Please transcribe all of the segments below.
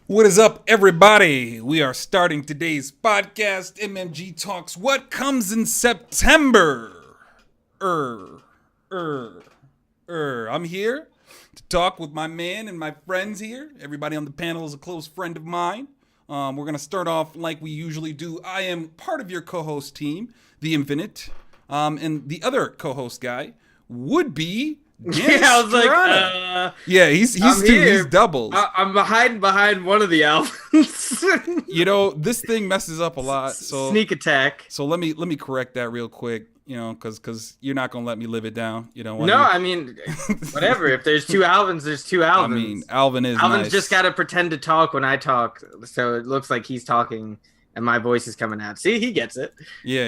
What is up, everybody? We are starting today's podcast. MMG Talks What Comes in September. Er, er, I'm here to talk with my man and my friends here. Everybody on the panel is a close friend of mine. We're going to start off like we usually do. I am part of your co-host team, The Infinite. And the other co-host guy would be Dan Yeah, I was like, yeah, he's doubles. I'm behind one of the albums. You know, this thing messes up a lot. So Sneak attack. So let me correct that real quick. You know, because you're not gonna let me live it down. You know. No, I mean, whatever. If there's two albums, there's two albums. I mean, Alvin's nice. Just gotta pretend to talk when I talk, so it looks like he's talking and my voice is coming out. See, he gets it. Yeah.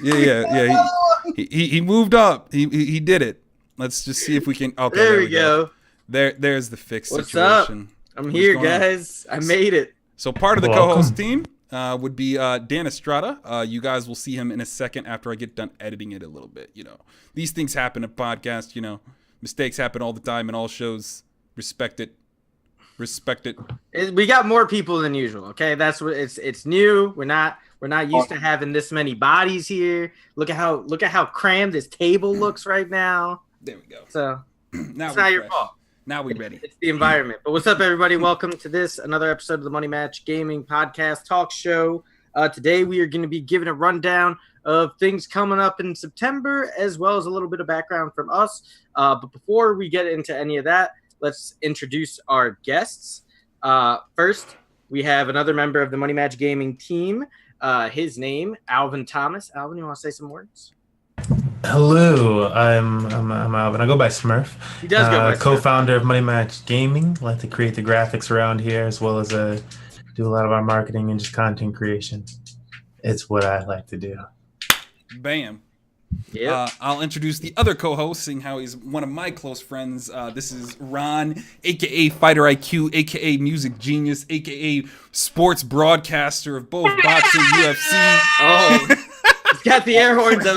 Yeah. He moved up. He did it. Let's just see if we can. Okay, there we go. There's the fix What's situation. Up? I'm here, guys. I made it. So part of the co-host team would be Dan Estrata. You guys will see him in a second after I get done editing it a little bit. You know, these things happen in podcasts. You know, mistakes happen all the time in all shows. Respect it. We got more people than usual. Okay, that's what it's new. We're not used to having this many bodies here. Look at how crammed this table looks right now. There we go. So now it's not your fault. Now we're ready. It's the environment. But what's up, everybody? Welcome to another episode of the Money Match Gaming Podcast Talk Show. Today we are going to be giving a rundown of things coming up in September, as well as a little bit of background from us. But before we get into any of that, let's introduce our guests. First, we have another member of the Money Match Gaming team. His name, Alvin Thomas. Alvin, you want to say some words? Hello, I'm Alvin. I go by Smurf. He does go by Smurf. Co-founder of Money Match Gaming. I like to create the graphics around here, as well as do a lot of our marketing and just content creation. It's what I like to do. Bam. Yeah. I'll introduce the other co-host, seeing how he's one of my close friends. This is Ron, aka Fighter IQ, aka Music Genius, aka sports broadcaster of both boxing, UFC. Oh. He's got the air horns. I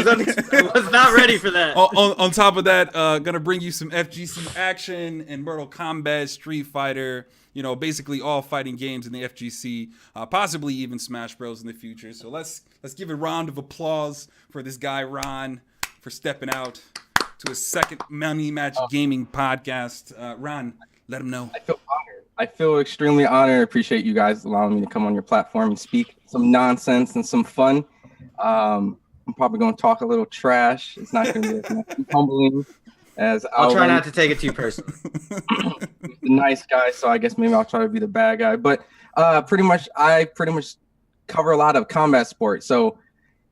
was not ready for that. On top of that, gonna bring you some FGC action and Mortal Kombat, Street Fighter. You know, basically all fighting games in the FGC, possibly even Smash Bros in the future. So let's give a round of applause for this guy Ron for stepping out to his second Money Match Gaming podcast. Ron, let him know. I feel honored. I feel extremely honored. I appreciate you guys allowing me to come on your platform and speak some nonsense and some fun. I'm probably going to talk a little trash. It's not going to be as humbling as I'll try not to take it too personally. The nice guy, so I guess maybe I'll try to be the bad guy. But I pretty much cover a lot of combat sports. So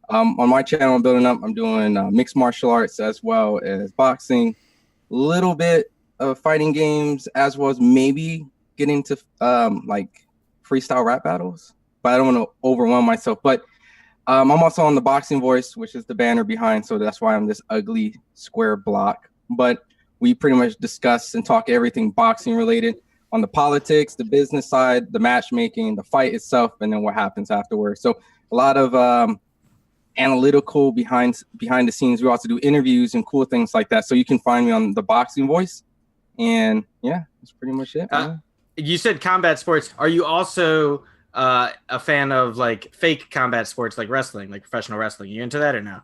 on my channel, I'm building up. I'm doing mixed martial arts as well as boxing, a little bit of fighting games, as well as maybe getting to like freestyle rap battles. But I don't want to overwhelm myself. But I'm also on the Boxing Voice, which is the banner behind, so that's why I'm this ugly square block. But we pretty much discuss and talk everything boxing related on the politics, the business side, the matchmaking, the fight itself, and then what happens afterwards. So a lot of analytical behind the scenes. We also do interviews and cool things like that. So you can find me on the Boxing Voice, and yeah, that's pretty much it. You said combat sports. Are you also a fan of like fake combat sports like wrestling, like professional wrestling? You into that or no?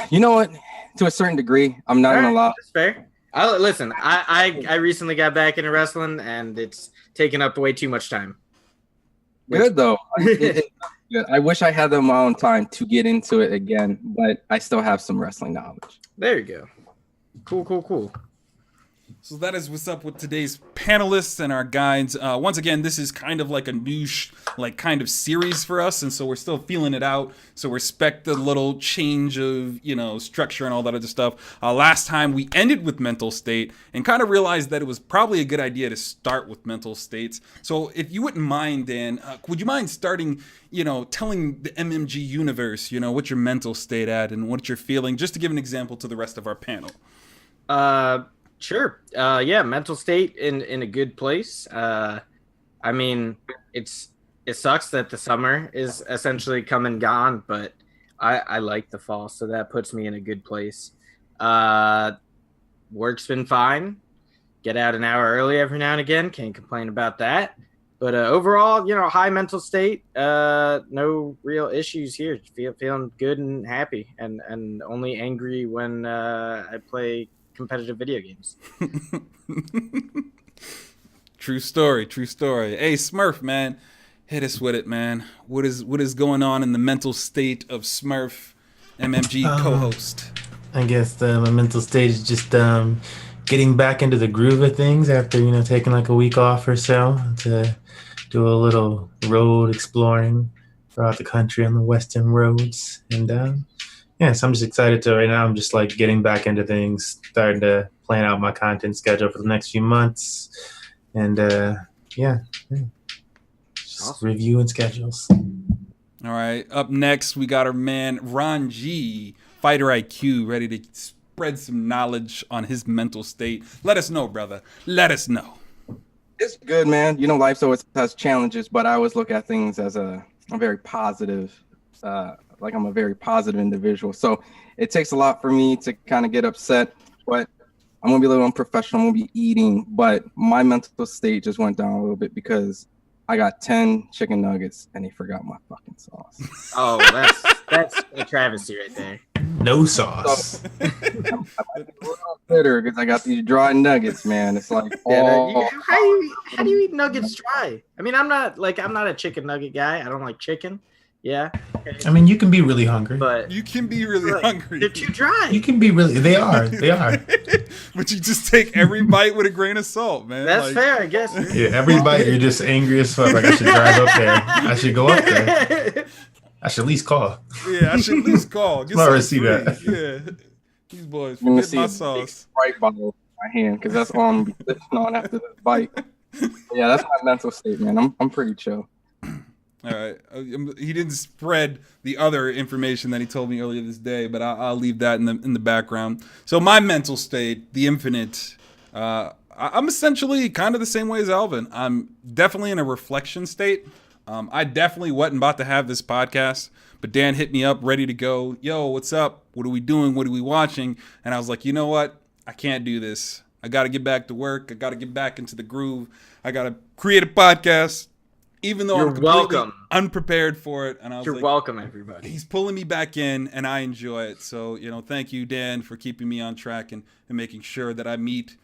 You know what? To a certain degree, I'm not gonna lie. That's fair. Listen, I recently got back into wrestling and it's taken up way too much time. Good though. Good. I wish I had the amount of time to get into it again, but I still have some wrestling knowledge. There you go. Cool. So that is what's up with today's panelists and our guides. Once again, this is kind of like a new kind of series for us, and so we're still feeling it out. So respect the little change of, you know, structure and all that other stuff. Last time we ended with mental state and kind of realized that it was probably a good idea to start with mental states. So if you wouldn't mind, Dan, would you mind starting, you know, telling the MMG universe, you know, what your mental state at and what you're feeling, just to give an example to the rest of our panel? Sure. Yeah, mental state in a good place. I mean, it sucks that the summer is essentially come and gone, but I like the fall, so that puts me in a good place. Work's been fine. Get out an hour early every now and again. Can't complain about that. But overall, high mental state, no real issues here. Feeling good and happy, and only angry when I play competitive video games. True story. Hey, Smurf, man, hit us with it, man. What is going on in the mental state of Smurf, MMG co-host? I guess my mental state is just getting back into the groove of things after taking like a week off or so to do a little road exploring throughout the country on the western roads. And so I'm just excited to right now. I'm just like getting back into things, starting to plan out my content schedule for the next few months. And just Awesome. reviewing schedules. All right, up next we got our man Ron G, Fighter IQ, ready to spread some knowledge on his mental state. Let us know, brother. Let us know. It's good, man. Life always has challenges, but I always look at things as a very positive, like I'm a very positive individual. So it takes a lot for me to kind of get upset, but I'm going to be a little unprofessional. I'm going to be eating, but my mental state just went down a little bit because I got 10 chicken nuggets and he forgot my fucking sauce. Oh, that's a travesty right there. No sauce. So, I'm a little bitter because I got these dry nuggets, man. It's like, how do you eat nuggets dry? I mean, I'm not a chicken nugget guy. I don't like chicken. Yeah. Okay. I mean, you can be really hungry. But You can be really hungry. they're too dry. You can be really. They are. But you just take every bite with a grain of salt, man. That's fair, I guess. Yeah, every bite you're just angry as fuck. Like I should drive up there. I should go up there. I should at least call. Yeah, I should at least call. Get I'll some receive free. that. Yeah. These boys, I'm gonna forget see my a big sauce. Sprite bottle in my hand because that's all I'm gonna be lifting on after this bite. But yeah, that's my mental state, man. I'm pretty chill. All right. He didn't spread the other information that he told me earlier this day, but I'll leave that in the background. So my mental state, the infinite, I'm essentially kind of the same way as Alvin. I'm definitely in a reflection state. I definitely wasn't about to have this podcast, but Dan hit me up ready to go. Yo, what's up? What are we doing? What are we watching? And I was like, you know what? I can't do this. I got to get back to work. I got to get back into the groove. I got to create a podcast. Even though I'm completely unprepared for it. And I was You're welcome, everybody. He's pulling me back in, and I enjoy it. So, thank you, Dan, for keeping me on track and making sure that I meet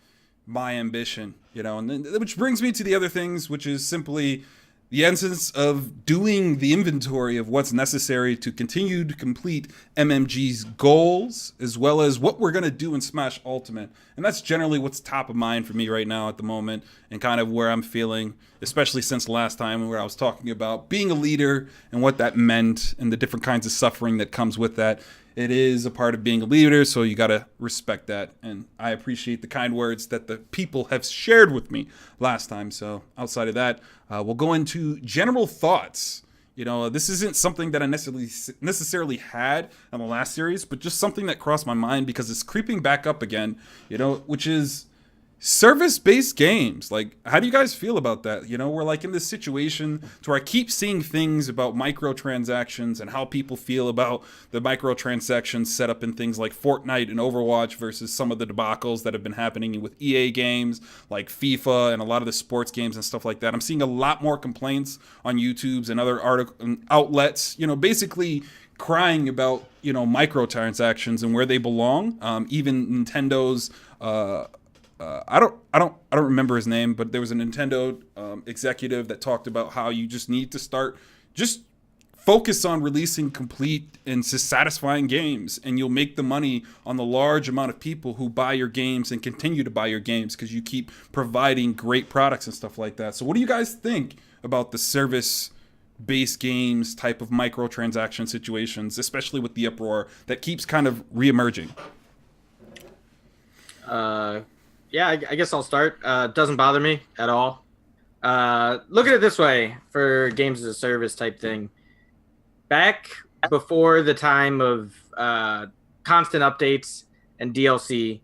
my ambition, and then, which brings me to the other things, which is simply the essence of doing the inventory of what's necessary to continue to complete MMG's goals, as well as what we're going to do in Smash Ultimate. And that's generally what's top of mind for me right now at the moment, and kind of where I'm feeling, especially since last time where I was talking about being a leader and what that meant and the different kinds of suffering that comes with that. It is a part of being a leader, so you got to respect that. And I appreciate the kind words that the people have shared with me last time. So outside of that, we'll go into general thoughts. This isn't something that I necessarily had in the last series, but just something that crossed my mind because it's creeping back up again, which is service-based games. Like, how do you guys feel about that? We're like in this situation to where I keep seeing things about microtransactions and how people feel about the microtransactions set up in things like Fortnite and Overwatch versus some of the debacles that have been happening with EA games like FIFA and a lot of the sports games and stuff like that. I'm seeing a lot more complaints on YouTube's and other outlets, basically crying about, microtransactions and where they belong. Even Nintendo's I don't remember his name, but there was a Nintendo executive that talked about how you just need to start just focus on releasing complete and satisfying games, and you'll make the money on the large amount of people who buy your games and continue to buy your games because you keep providing great products and stuff like that. So what do you guys think about the service-based games type of microtransaction situations, especially with the uproar that keeps kind of reemerging? Yeah, I guess I'll start. Doesn't bother me at all. Look at it this way for games as a service type thing. Back before the time of constant updates and DLC,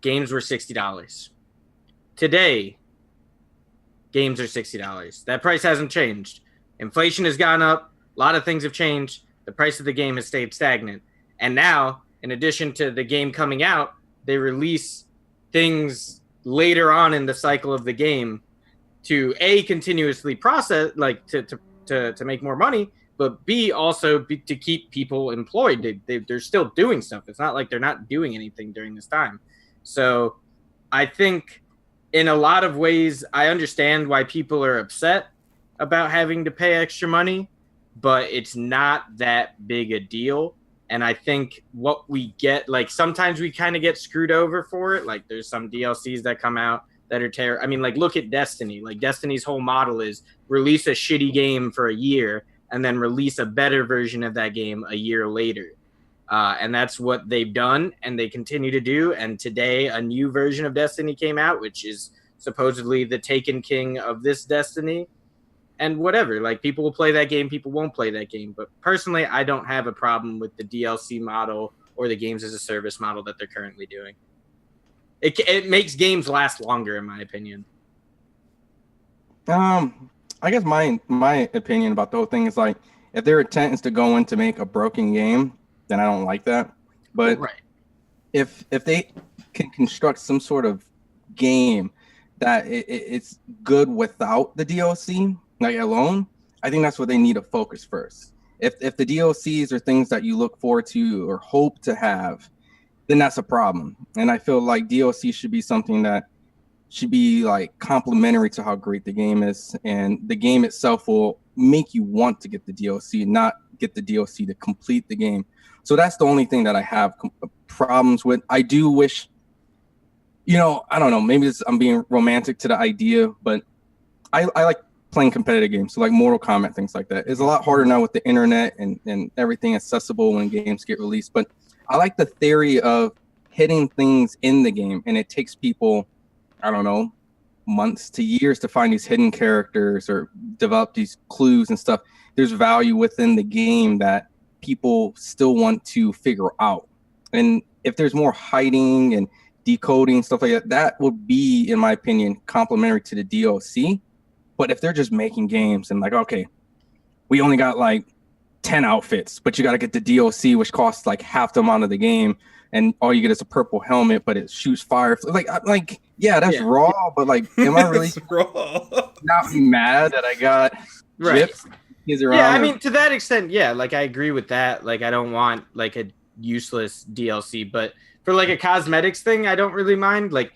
games were $60. Today, games are $60. That price hasn't changed. Inflation has gone up. A lot of things have changed. The price of the game has stayed stagnant. And now, in addition to the game coming out, they release things later on in the cycle of the game to A, continuously process, like to make more money, but B, also to keep people employed. They're still doing stuff. It's not like they're not doing anything during this time. So I think in a lot of ways, I understand why people are upset about having to pay extra money, but it's not that big a deal. And I think what we get, like sometimes we kind of get screwed over for it. Like there's some DLCs that come out that are terrible. I mean, like look at Destiny. Like Destiny's whole model is release a shitty game for a year and then release a better version of that game a year later. And that's what they've done and they continue to do. And today a new version of Destiny came out, which is supposedly the Taken King of this Destiny. And whatever, like people will play that game, people won't play that game. But personally, I don't have a problem with the DLC model or the games as a service model that they're currently doing. It makes games last longer, in my opinion. I guess my opinion about the whole thing is like, if their intent is to go in to make a broken game, then I don't like that. But right. if they can construct some sort of game that it's good without the DLC, like alone, I think that's what they need to focus first. If the DLCs are things that you look forward to or hope to have, then that's a problem. And I feel like DLC should be something that should be like complementary to how great the game is, and the game itself will make you want to get the DLC, not get the DLC to complete the game. So that's the only thing that I have problems with. I do wish, I don't know, maybe I'm being romantic to the idea, but I like playing competitive games, so like Mortal Kombat, things like that. It's a lot harder now with the internet and everything accessible when games get released. But I like the theory of hitting things in the game, and it takes people, I don't know, months to years to find these hidden characters or develop these clues and stuff. There's value within the game that people still want to figure out. And if there's more hiding and decoding, stuff like that, that would be, in my opinion, complementary to the DLC. But if they're just making games and like, okay, we only got like 10 outfits, but you got to get the DLC, which costs like half the amount of the game, and all you get is a purple helmet, but it shoots fire. Like, yeah, that's raw, but like, am I really not be mad that I got chips? Yeah, I mean, to that extent, yeah, like I agree with that. Like, I don't want like a useless DLC, but for like a cosmetics thing, I don't really mind. Like,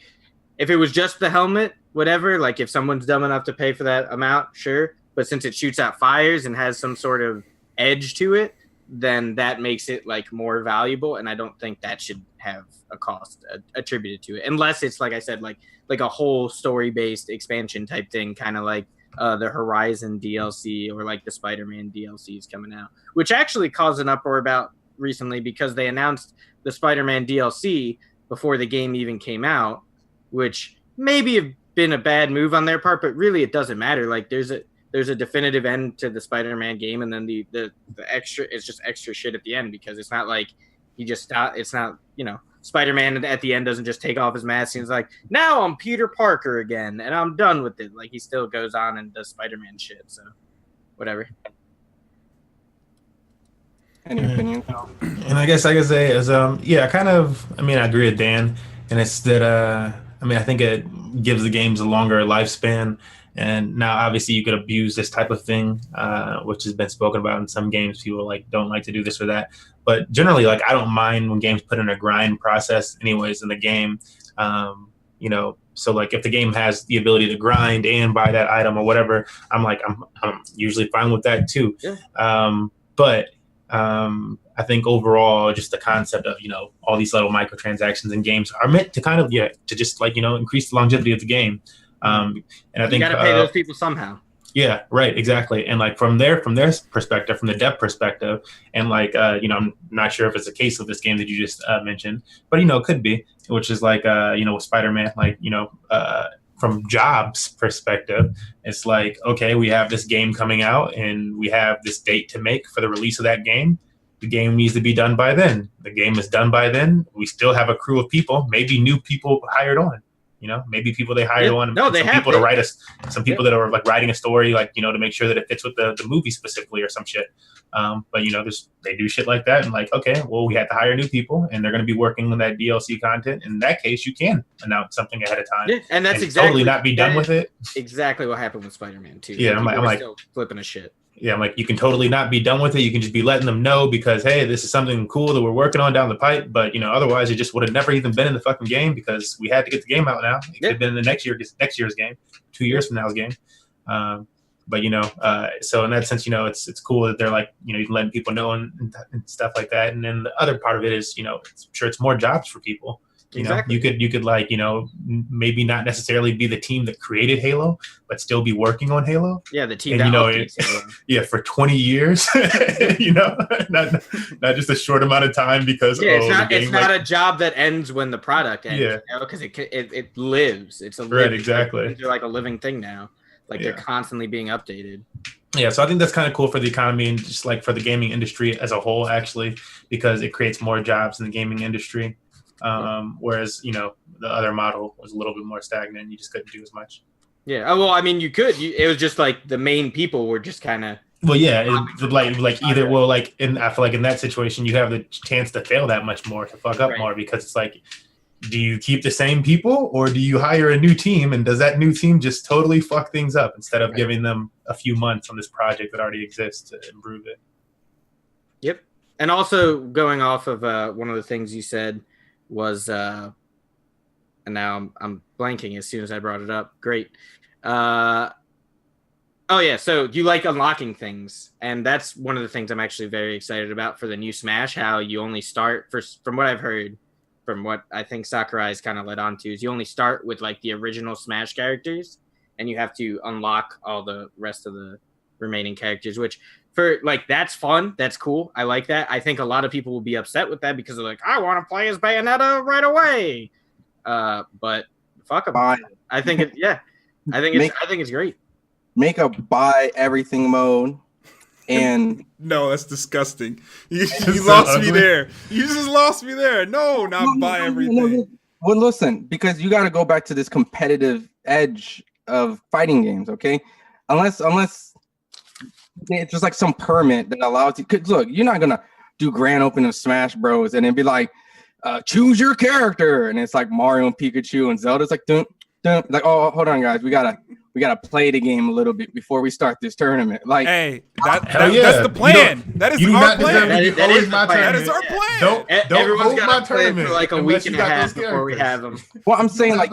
if it was just the helmet, whatever, like if someone's dumb enough to pay for that amount, sure. But since it shoots out fires and has some sort of edge to it, then that makes it like more valuable. And I don't think that should have a cost attributed to it, unless it's like I said, like a whole story-based expansion type thing, kind of like the Horizon DLC or like the Spider-Man DLC is coming out, which actually caused an uproar about recently because they announced the Spider-Man DLC before the game even came out, which maybe have been a bad move on their part, but really it doesn't matter. Like there's a definitive end to the Spider-Man game, and then the extra, it's just extra shit at the end, because it's not like he just stopped. It's not, Spider-Man at the end doesn't just take off his mask and he's like, now I'm Peter Parker again and I'm done with it. Like he still goes on and does Spider-Man shit. So whatever. Any opinion? And I guess I could say is I agree with Dan, and it's that I think it gives the games a longer lifespan. And now, obviously, you could abuse this type of thing, which has been spoken about in some games. People don't like to do this or that. But generally, I don't mind when games put in a grind process, anyways, in the game. So if the game has the ability to grind and buy that item or whatever, I'm usually fine with that too. Yeah. But I think overall, just the concept of all these little microtransactions in games are meant to kind of to just increase the longevity of the game. And I think you got to pay those people somehow. Yeah, right, exactly. And from their perspective, from the dev perspective, and I'm not sure if it's a case of this game that you just mentioned, but it could be, which is with Spider-Man, from Jobs' perspective, it's okay, we have this game coming out and we have this date to make for the release of that game. The game needs to be done by then. The game is done by then. We still have a crew of people, maybe new people hired on. You know, maybe people they hired Yeah. one. No, they some have people they, to write some people that are like writing a story, like, you know, to make sure that it fits with the movie specifically or some shit. But you know, they do shit like that, and like, okay, well, we had to hire new people, and they're going to be working on that DLC content. In that case, you can announce something ahead of time. Yeah, and that's exactly totally not be done with it. Exactly what happened with Spider-Man 2. Yeah, I'm like still flipping a shit. Yeah, I'm like, you can totally not be done with it. You can just be letting them know because, hey, this is something cool that we're working on down the pipe. But, you know, otherwise it just would have never even been in the fucking game because we had to get the game out now. It could have been in the next year's game, 2 years from now's game. But, you know, so in that sense, you know, it's cool that they're like, you know, you can let people know and stuff like that. And then the other part of it is, you know, I'm sure it's more jobs for people. You Exactly. know, you could like, you know, maybe not necessarily be the team that created Halo, but still be working on Halo. Yeah, the team and, that you know, updates Halo. Yeah, for 20 years, you know, not just a short amount of time because it's not a job that ends when the product ends. Yeah, you know, because it lives. It's a right, exactly. They're like a living thing now. Like they're constantly being updated. Yeah, so I think that's kind of cool for the economy and just like for the gaming industry as a whole, actually, because it creates more jobs in the gaming industry. Whereas, you know, the other model was a little bit more stagnant. You just couldn't do as much. Yeah. Oh, well, I mean, you could. It was just like the main people were just kind of. Well, yeah, I feel like in that situation, you have the chance to fail that much more, to fuck up more, because it's like, do you keep the same people or do you hire a new team? And does that new team just totally fuck things up instead of giving them a few months on this project that already exists to improve it? Yep. And also going off of one of the things you said was, and now I'm blanking as soon as I brought it up. Great. Oh yeah, so you like unlocking things, and that's one of the things I'm actually very excited about for the new Smash. How you only start from what I've heard, from what I think Sakurai's kind of led on to, is you only start with like the original Smash characters, and you have to unlock all the rest of the remaining characters, which for like, that's fun, that's cool, I like that. I think a lot of people will be upset with that because they're like, I want to play as Bayonetta right away, but fuck them. I think it's great. Make a buy everything mode, and no, that's disgusting. You lost me there. You just lost me there. No, not buy everything. No. Well, listen, because you got to go back to this competitive edge of fighting games, okay? Unless it's just like some permit that allows you. Cause look, you're not gonna do grand opening of Smash Bros. And then be like, choose your character, and it's like Mario and Pikachu and Zelda's like, dun, dun. Like, oh, hold on, guys, we gotta play the game a little bit before we start this tournament. Like, hey, that's the plan. That is our plan. That is our plan. Don't Everyone's got to play tournament for like a week and a half before we have them. Well, I'm saying like,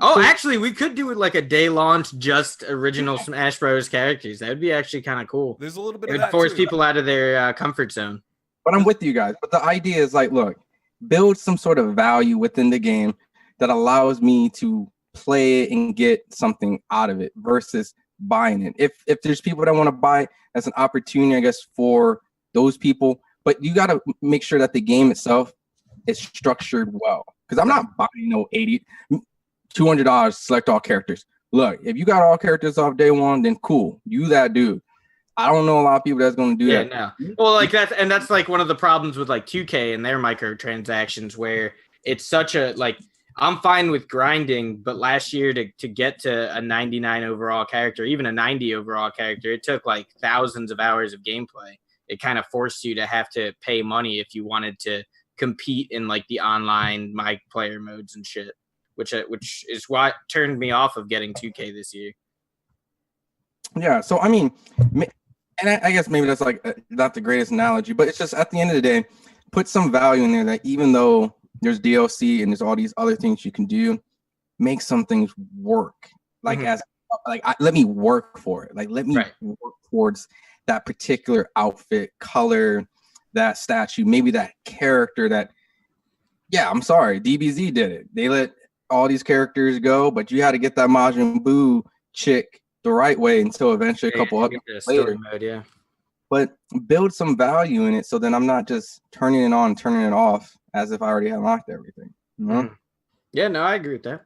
actually, we could do it like a day launch, just original Smash Bros. Characters. That would be actually kind of cool. There's a little bit it of would that force too. people out of their comfort zone. But I'm with you guys. But the idea is like, look, build some sort of value within the game that allows me to play it and get something out of it versus buying it. If there's people that want to buy it, that's an opportunity, I guess, for those people. But you got to make sure that the game itself is structured well. Because I'm not buying no $200 select all characters. Look, if you got all characters off day one, then cool. You that dude. I don't know a lot of people that's going to do that. No. Well, like that's like one of the problems with like 2K and their microtransactions, where it's such a like, I'm fine with grinding, but last year to get to a 99 overall character, even a 90 overall character, it took like thousands of hours of gameplay. It kind of forced you to have to pay money if you wanted to compete in like the online my player modes and shit, which is what turned me off of getting 2K this year. Yeah, so I mean, and I guess maybe that's like not the greatest analogy, but it's just at the end of the day, put some value in there that even though there's DLC and there's all these other things you can do, make some things work. Like let me work for it. Like let me work towards that particular outfit, color, that statue, maybe that character that, yeah, I'm sorry, DBZ did it. They let all these characters go, but you had to get that Majin Buu chick the right way until eventually a couple updates later. Mode, yeah. But build some value in it so then I'm not just turning it on, turning it off as if I already unlocked everything. You know? Yeah, no, I agree with that.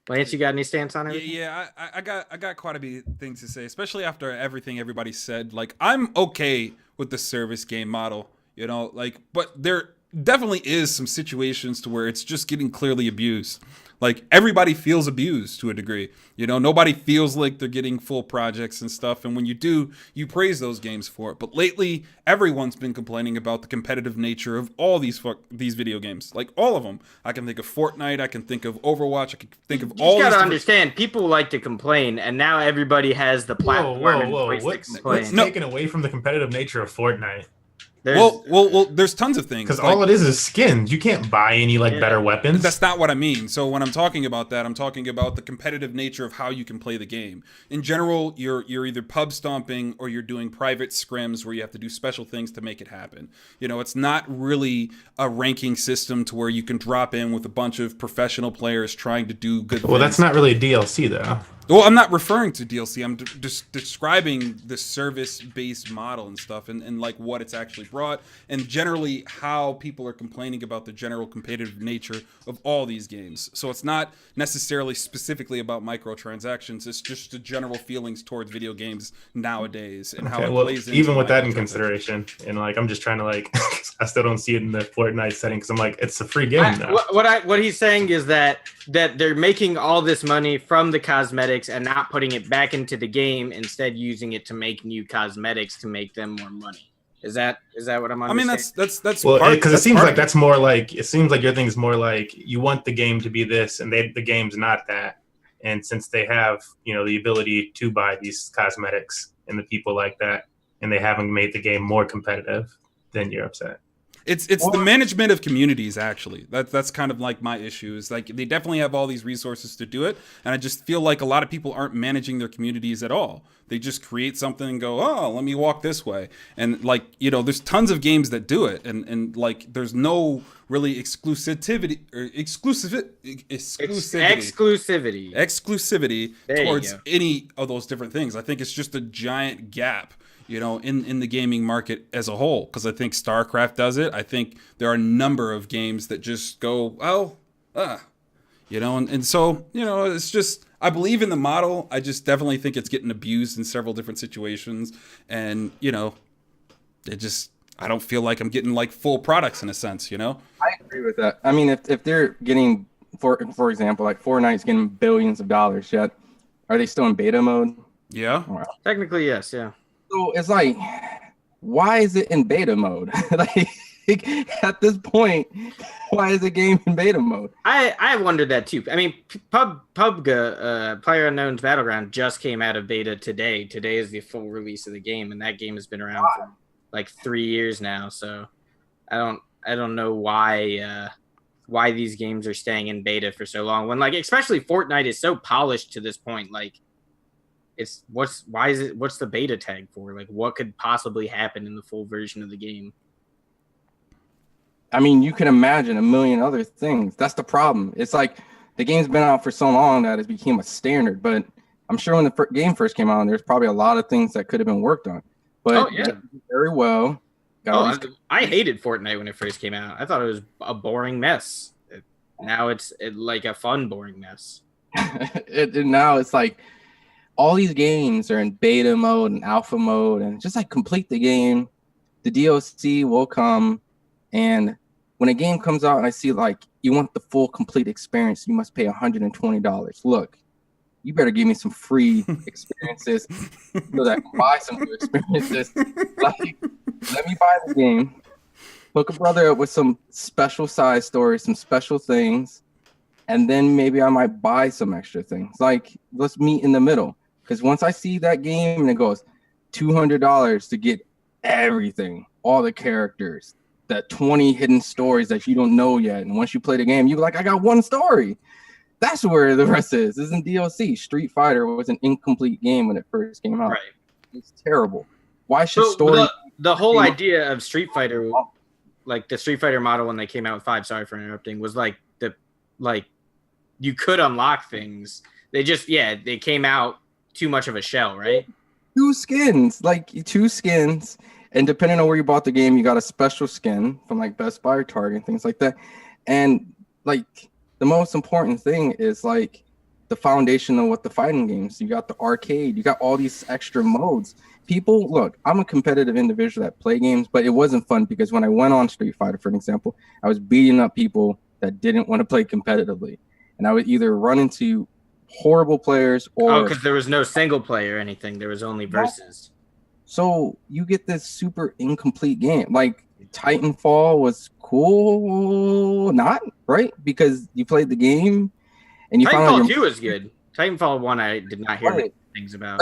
Lance, you got any stance on it? Yeah, I got quite a bit of things to say, especially after everything everybody said. Like, I'm okay with the service game model, you know, like, but there definitely is some situations to where it's just getting clearly abused. Like everybody feels abused to a degree. You know, nobody feels like they're getting full projects and stuff. And when you do, you praise those games for it. But lately, everyone's been complaining about the competitive nature of all these video games. Like all of them. I can think of Fortnite. I can think of Overwatch. I can think of all. You gotta understand, people like to complain, and now everybody has the platform and voice to complain. What's taken away from the competitive nature of Fortnite? Well, there's tons of things. Because all it is skins. You can't buy any better weapons. That's not what I mean. So when I'm talking about that, I'm talking about the competitive nature of how you can play the game. In general, you're either pub stomping or you're doing private scrims where you have to do special things to make it happen. You know, it's not really a ranking system to where you can drop in with a bunch of professional players trying to do good things. Well, that's not really a DLC, though. Well, I'm not referring to DLC. I'm just describing the service-based model and stuff and like what it's actually brought and generally how people are complaining about the general competitive nature of all these games. So it's not necessarily specifically about microtransactions. It's just the general feelings towards video games nowadays and how it plays into even with that in consideration. And I'm just trying to I still don't see it in the Fortnite setting because I'm it's a free game now. What he's saying is that they're making all this money from the cosmetics and not putting it back into the game, instead using it to make new cosmetics to make them more money. Is that what I'm understanding? I mean, that's well, because it seems like that's more it seems like your thing's more you want the game to be this and the game's not that. And since they have, the ability to buy these cosmetics and the people like that, and they haven't made the game more competitive, then you're upset. It's the management of communities, actually. That's kind of my issue. Is they definitely have all these resources to do it, and I just feel like a lot of people aren't managing their communities at all. They just create something and go, oh, let me walk this way. And there's tons of games that do it, and there's no really exclusivity towards any of those different things. I think it's just a giant gap, in the gaming market as a whole, because I think StarCraft does it. I think there are a number of games that just go, and so, it's just, I believe in the model. I just definitely think it's getting abused in several different situations. And, I don't feel like I'm getting full products in a sense, I agree with that. I mean, if they're getting, for example, Fortnite's getting billions of dollars yet, are they still in beta mode? Yeah. Well, technically, yes. Yeah. So it's why is it in beta mode? At this point, why is the game in beta mode? I wondered that too. I mean, PUBG, PlayerUnknown's Battleground, just came out of beta today. Today is the full release of the game, and that game has been around for 3 years now. So I don't know why these games are staying in beta for so long. When especially Fortnite is so polished to this point, what's the beta tag for? What could possibly happen in the full version of the game? I mean, you can imagine a million other things. That's the problem. It's the game's been out for so long that it became a standard. But I'm sure when the game first came out, there's probably a lot of things that could have been worked on. But very well. I hated Fortnite when it first came out. I thought it was a boring mess. Now it's a fun, boring mess. Now it's all these games are in beta mode and alpha mode, and just complete the game. The DLC will come, and when a game comes out and I see you want the full complete experience, you must pay $120. Look, you better give me some free experiences so that I can buy some new experiences. Let me buy the game, hook a brother up with some special side stories, some special things, and then maybe I might buy some extra things. Let's meet in the middle. Because once I see that game and it goes $200 to get everything, all the characters, that 20 hidden stories that you don't know yet, and once you play the game, you're I got one story. That's where the rest is. This isn't DLC. Street Fighter was an incomplete game when it first came out. Right. It's terrible. Why should story? The whole idea of Street Fighter, the Street Fighter model when they came out with 5, sorry for interrupting, was you could unlock things. They came out too much of a shell, right? 2 skins, and depending on where you bought the game, you got a special skin from Best Buy or Target and things like that. And the most important thing is the foundation of what the fighting games. You got the arcade, you got all these extra modes. People, look, I'm a competitive individual that play games, but it wasn't fun because when I went on Street Fighter, for an example, I was beating up people that didn't want to play competitively. and I would either run into horrible players or because there was no single player or anything. There was only versus. So you get this super incomplete game. Like Titanfall was cool, not right because you played the game and you found Titanfall 2 was good. Titanfall 1 I did not hear many things about.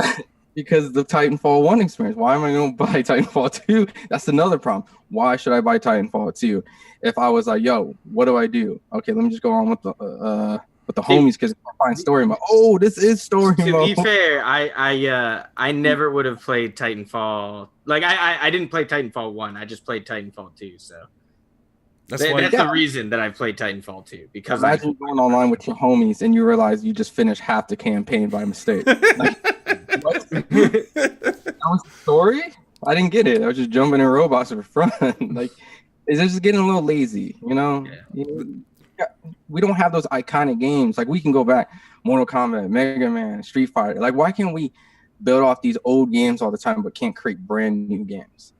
Because the Titanfall 1 experience. Why am I going to buy Titanfall 2? That's another problem. Why should I buy Titanfall 2 if I was like, yo, what do I do? Okay, let me just go on with the homies because I find story mode. Oh, this is story mode. To be fair, I never would have played Titanfall. Like I didn't play Titanfall 1. I just played Titanfall 2. So that's the reason that I played Titanfall 2. Because imagine going online with your homies and you realize you just finished half the campaign by mistake. Like, what? That was the story? I didn't get it. I was just jumping in robots for fun. Like, it's just getting a little lazy, you know? Yeah. We don't have those iconic games. Like, we can go back, Mortal Kombat, Mega Man, Street Fighter. Like, why can't we build off these old games all the time but can't create brand new games?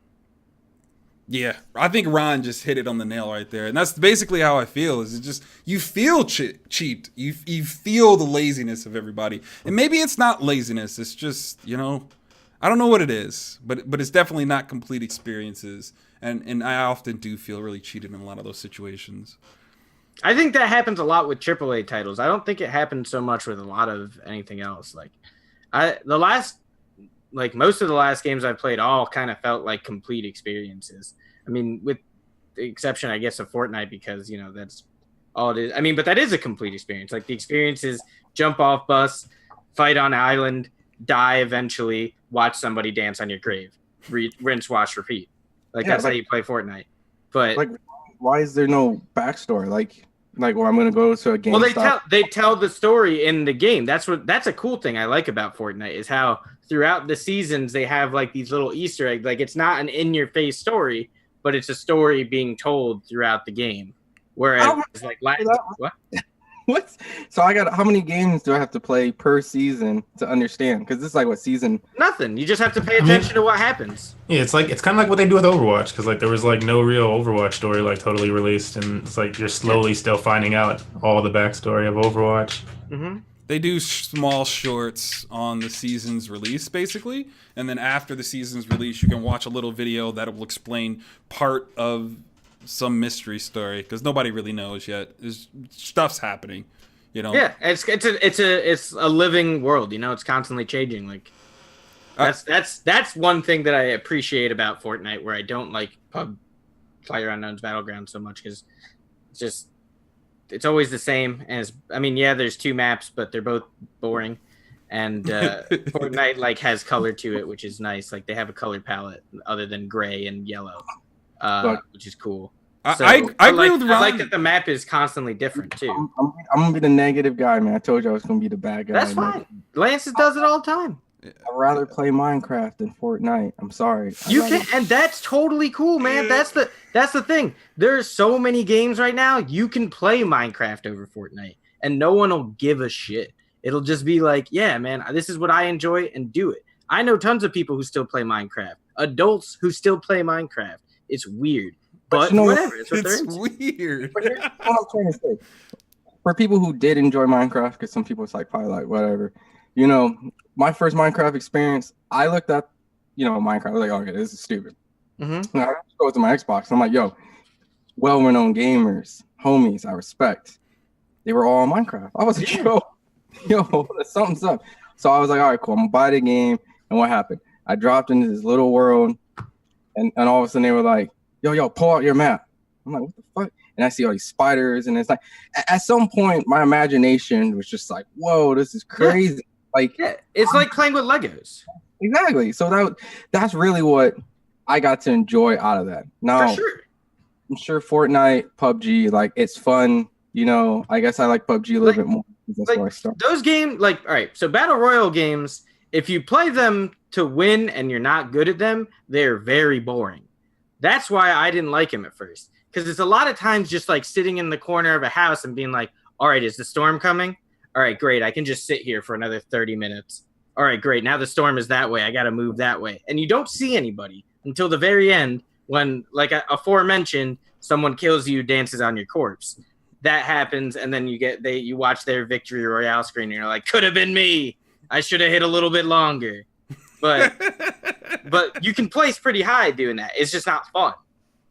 Yeah, I think Ron just hit it on the nail right there, and that's basically how I feel. Is it just you feel cheat, you feel the laziness of everybody, and maybe it's not laziness. It's just I don't know what it is, but it's definitely not complete experiences, and I often do feel really cheated in a lot of those situations. I think that happens a lot with AAA titles. I don't think it happens so much with a lot of anything else. Like most of the last games I played all kind of felt like complete experiences. I mean, with the exception, I guess, of Fortnite, because, that's all it is. I mean, but that is a complete experience. Like, the experience is jump off bus, fight on island, die eventually, watch somebody dance on your grave, rinse, wash, repeat. Like, that's how you play Fortnite. But like, why is there no backstory? Like where I'm going to go to a game. Well, they tell the story in the game. That's a cool thing I like about Fortnite is how throughout the seasons they have like these little Easter eggs. Like, it's not an in-your-face story, but it's a story being told throughout the game. Whereas like what? What? So how many games do I have to play per season to understand? Because this is like what season? Nothing. You just have to pay attention to what happens. Yeah, it's kind of like what they do with Overwatch, because like there was like no real Overwatch story like totally released, and it's like you're slowly still finding out all the backstory of Overwatch. Mm-hmm. They do small shorts on the season's release, basically, and then after the season's release, you can watch a little video that will explain part of some mystery story, because nobody really knows yet. Stuff's happening, Yeah, it's a living world. It's constantly changing. Like that's one thing that I appreciate about Fortnite, where I don't like PlayerUnknown's Battlegrounds so much, because it's always the same. And there's 2 maps, but they're both boring. And Fortnite like has color to it, which is nice. Like, they have a color palette other than gray and yellow. Which is cool. I agree with Ron. I like that the map is constantly different too. I'm gonna be the negative guy, man. I told you I was gonna be the bad guy. That's fine. Lance does it all the time. I'd rather play Minecraft than Fortnite. I'm sorry. And that's totally cool, man. That's the thing. There's so many games right now. You can play Minecraft over Fortnite, and no one will give a shit. It'll just be like, yeah, man, this is what I enjoy, and do it. I know tons of people who still play Minecraft. Adults who still play Minecraft. It's weird, but whatever. It's weird. But here's what I'm trying to say. For people who did enjoy Minecraft, because some people it's like probably like whatever, my first Minecraft experience, I looked at, Minecraft. I was like, okay, this is stupid. Mm-hmm. And I go to my Xbox. And I'm like, yo, well-renowned gamers, homies, I respect. They were all on Minecraft. I was like, yo, something's up. So I was like, all right, cool. I'm gonna buy the game. And what happened? I dropped into this little world, and all of a sudden they were like, yo, pull out your map. I'm like, what the fuck? And I see all these spiders, and it's like, at some point, my imagination was just like, whoa, this is crazy. Yeah. Like, it's like playing with Legos. Exactly. So that's really what I got to enjoy out of that. Now, for sure. I'm sure Fortnite, PUBG, like, it's fun. I guess I like PUBG a little bit more. That's where I start. Those games, all right, so Battle Royale games, if you play them to win and you're not good at them, they're very boring. That's why I didn't like them at first. Because it's a lot of times just like sitting in the corner of a house and being like, all right, is the storm coming? All right, great. I can just sit here for another 30 minutes. All right, great. Now the storm is that way. I got to move that way. And you don't see anybody until the very end when, like aforementioned, someone kills you, dances on your corpse. that happens, and then you watch their victory royale screen, and you're like, could have been me. I should have hit a little bit longer. But you can place pretty high doing that. It's just not fun.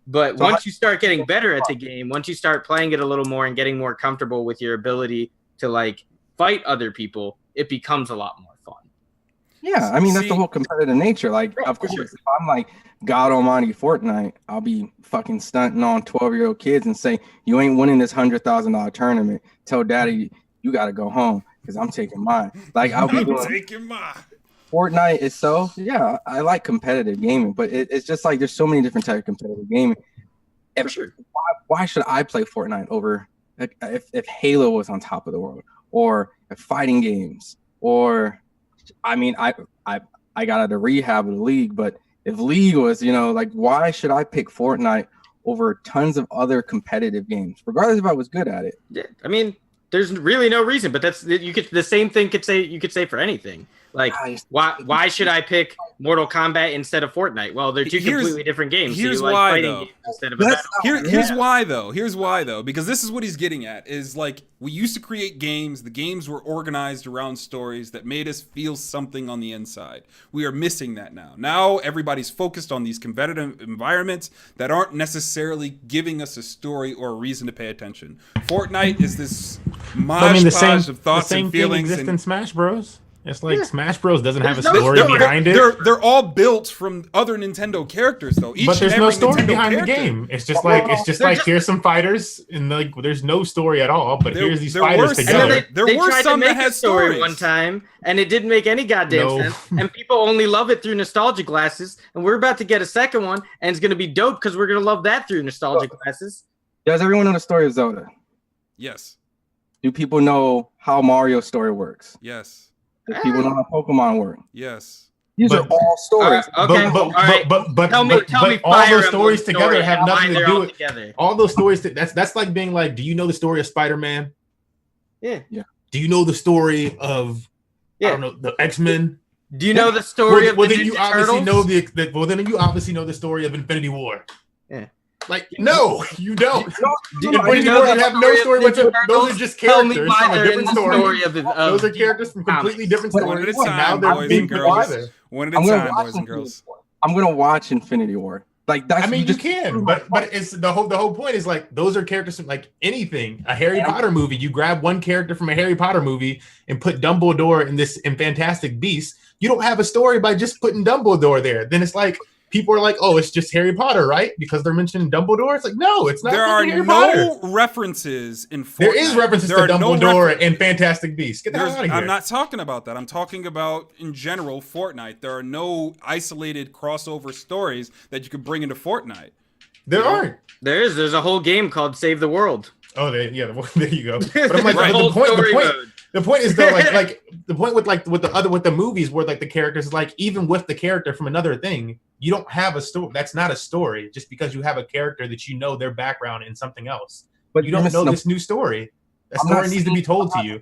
But once you start getting better at the game, once you start playing it a little more and getting more comfortable with your ability to like fight other people, it becomes a lot more fun. Yeah, I mean, that's the whole competitive nature. Like, of course, if I'm like God Almighty Fortnite, I'll be fucking stunting on 12-year-old kids and say, you ain't winning this $100,000 tournament. Tell daddy you got to go home because I'm taking mine. Like, I'll be taking mine. Fortnite itself, yeah, I like competitive gaming, but it's just like there's so many different types of competitive gaming. For sure. Why should I play Fortnite over if Halo was on top of the world, or if fighting games, or I mean, I got out of rehab of the League, but if League was, like, why should I pick Fortnite over tons of other competitive games, regardless if I was good at it? Yeah, I mean, there's really no reason, but the same thing you could say for anything. Like, why should I pick Mortal Kombat instead of Fortnite? Well, they're two completely different games. Here's so you like why, fighting though. games instead of a battle. Here's why, though. Because this is what he's getting at. Is like, we used to create games. The games were organized around stories that made us feel something on the inside. We are missing that now. Now everybody's focused on these competitive environments that aren't necessarily giving us a story or a reason to pay attention. Fortnite is this mosh of thoughts and feelings. Thing exists in Smash Bros. It's like Smash Bros doesn't have a story behind it. They're all built from other Nintendo characters, though. But there's no story behind the game. It's just like here's some fighters, and like there's no story at all. But here's these fighters together. They tried to make a story one time, and it didn't make any goddamn sense. And people only love it through nostalgia glasses. And we're about to get a second one, and it's gonna be dope because we're gonna love that through nostalgia glasses. Does everyone know the story of Zelda? Yes. Do people know how Mario's story works? Yes. Do people know how Pokemon work? Yes. These are all stories. But tell me all those stories together have nothing to do with together. All those stories. That's like being like, do you know the story of Spider-Man? Yeah. Do you know the story of I don't know, the X-Men? Do you know the story of the then you obviously Turtles? know then you obviously know the story of Infinity War. Yeah. Like, no, you don't. Infinity War have no story whatsoever. Those are just characters from a different story. Those are characters from completely different stories. One at a time, boys and girls. One at a time, boys and girls. I'm gonna watch Infinity War. Like, that's, I mean, you can, but it's the whole point is like those are characters from like anything. A Harry Potter movie, you grab one character from a Harry Potter movie and put Dumbledore in Fantastic Beasts. You don't have a story by just putting Dumbledore there. Then it's like people are like, oh, it's just Harry Potter, right? Because they're mentioning Dumbledore. It's like, no, it's not. There are no references in Fortnite. There is references to Dumbledore and Fantastic Beasts. Get the hell out of here. I'm not talking about that. I'm talking about, in general, Fortnite. There are no isolated crossover stories that you could bring into Fortnite. There aren't. There is. There's a whole game called Save the World. Oh, there you go. But I'm like, the point is though, like the point with the movies where like the characters, like even with the character from another thing, you don't have a story. That's not a story just because you have a character that you know their background in something else. But you don't know this new story. That story needs to be told to you.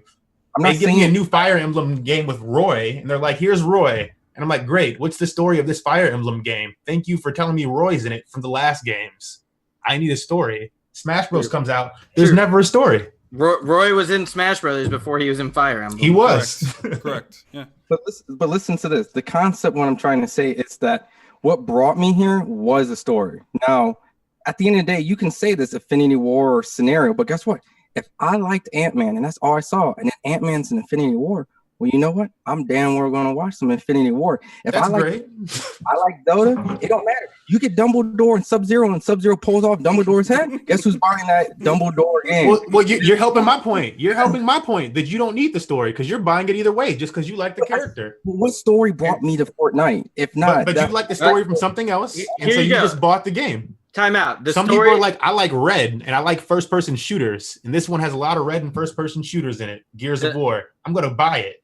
They give me a new Fire Emblem game with Roy, and they're like, here's Roy. And I'm like, great, what's the story of this Fire Emblem game? Thank you for telling me Roy's in it from the last games. I need a story. Smash Bros comes out. There's never a story. Roy was in Smash Brothers before he was in Fire Emblem. He was. Correct. Yeah. But listen to this. The concept, what I'm trying to say is that what brought me here was a story. Now, at the end of the day, you can say this Infinity War scenario, but guess what? If I liked Ant-Man and that's all I saw, and then Ant-Man's in Infinity War, well, you know what? I'm damn well going to watch some Infinity War. If I like Zelda, it don't matter. You get Dumbledore and Sub-Zero, and Sub-Zero pulls off Dumbledore's head. Guess who's buying that Dumbledore game? Well, you're helping my point. You're helping my point that you don't need the story because you're buying it either way, just because you like the character. What story brought me to Fortnite? If not, but you like the story from something else, and so you just bought the game. Time out. Some people are like, I like red and I like first-person shooters, and this one has a lot of red and first-person shooters in it. Gears of War. I'm gonna buy it.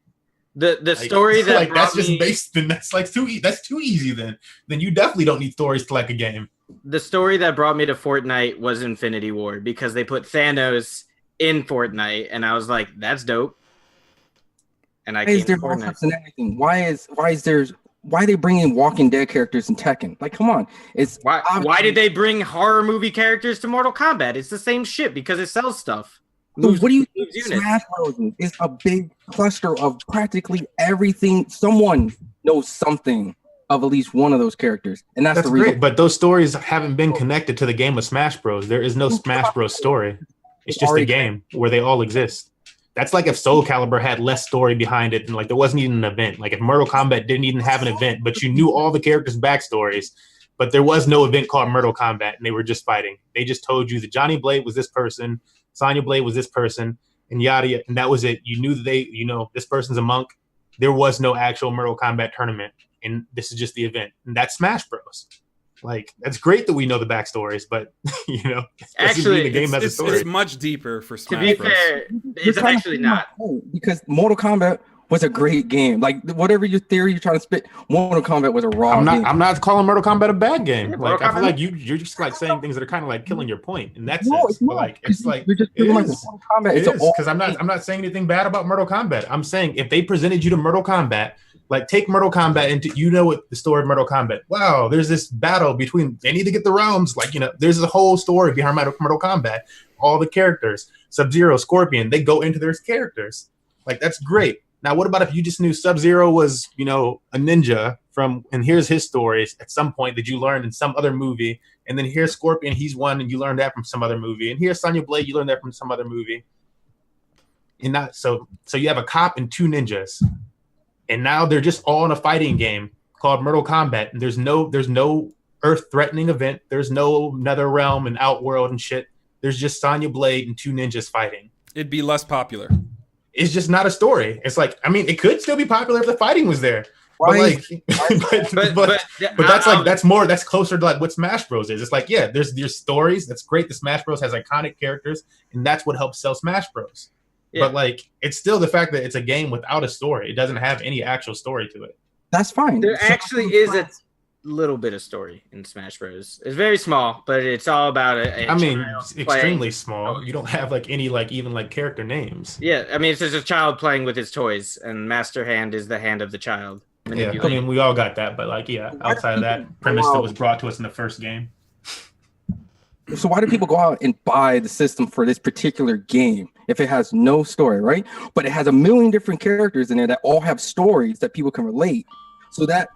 The story that like that's just based. Then that's like too easy. Then you definitely don't need stories to like a game. The story that brought me to Fortnite was Infinity War because they put Thanos in Fortnite, and I was like, that's dope. And I came to Fortnite. And everything? Why is there why are they bringing Walking Dead characters in Tekken? Like, come on. It's why did they bring horror movie characters to Mortal Kombat? It's the same shit because it sells stuff. So what do you think Smash Bros. Is a big cluster of practically everything. Someone knows something of at least one of those characters, and that's the reason. Great, but those stories haven't been connected to the game of Smash Bros. There is no Smash Bros. Story. It's just a game where they all exist. That's like if Soul Calibur had less story behind it, and like there wasn't even an event. Like if Mortal Kombat didn't even have an event, but you knew all the characters' backstories, but there was no event called Mortal Kombat, and they were just fighting. They just told you that Johnny Blade was this person, Sonya Blade was this person, and yada, and that was it. You knew that this person's a monk. There was no actual Mortal Kombat tournament, and this is just the event, and that's Smash Bros. Like, that's great that we know the backstories, but actually, the game has a story. It's much deeper for Smash To be Bros. fair, it's actually not, because Mortal Kombat was a great game. Like, whatever your theory you're trying to spit, Mortal Kombat was a raw game. I'm not calling Mortal Kombat a bad game. Yeah, like, I feel like you're just like saying things that are kind of like killing your point, and that's It's not. You're just it like is. Mortal Kombat. It is, because I'm not saying anything bad about Mortal Kombat. I'm saying if they presented you to Mortal Kombat, like take Mortal Kombat into what the story of Mortal Kombat. Wow, there's this battle between they need to get the realms. Like, there's a whole story behind Mortal Kombat. All the characters, Sub-Zero, Scorpion, they go into their characters. Like, that's great. Now, what about if you just knew Sub-Zero was, a ninja and here's his stories at some point that you learned in some other movie, and then here's Scorpion, he's one, and you learned that from some other movie, and here's Sonya Blade, you learned that from some other movie. And so you have a cop and two ninjas, and now they're just all in a fighting game called Mortal Kombat, and there's no Earth-threatening event, there's no Nether Realm and Outworld and shit. There's just Sonya Blade and two ninjas fighting. It'd be less popular. It's just not a story. It's like, I mean, it could still be popular if the fighting was there. Right. But that's closer to like what Smash Bros is. It's like, yeah, there's stories. That's great. The Smash Bros has iconic characters, and that's what helps sell Smash Bros. Yeah. But like, it's still the fact that it's a game without a story. It doesn't have any actual story to it. That's fine. There actually is a little bit of story in Smash Bros. It's very small, but it's all about it. It's extremely small. You don't have like any even character names. Yeah, I mean, it's just a child playing with his toys, and Master Hand is the hand of the child. Yeah, I mean, we all got that, but outside of that premise that was brought to us in the first game. So why do people go out and buy the system for this particular game if it has no story, right? But it has a million different characters in it that all have stories that people can relate. So that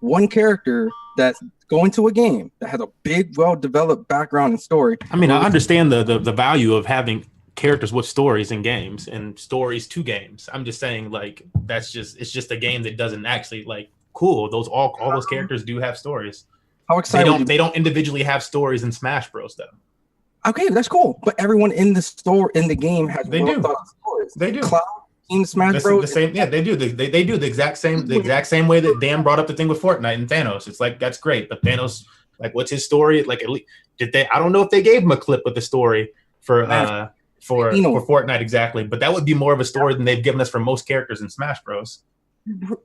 one character that's going to a game that has a big, well-developed background and story. I mean, I understand the value of having characters with stories in games and stories to games. I'm just saying, it's just a game that doesn't actually cool. All those characters do have stories. How excited they don't individually have stories in Smash Bros. Though. Okay, that's cool. But everyone in the game has stories. They do. Cloud, Team Smash Bros. The same. Yeah, they do. They do the exact same way that Dan brought up the thing with Fortnite and Thanos. It's like, that's great, but Thanos, what's his story? Like, at least did they? I don't know if they gave him a clip with the story for Fortnite exactly, but that would be more of a story than they've given us for most characters in Smash Bros.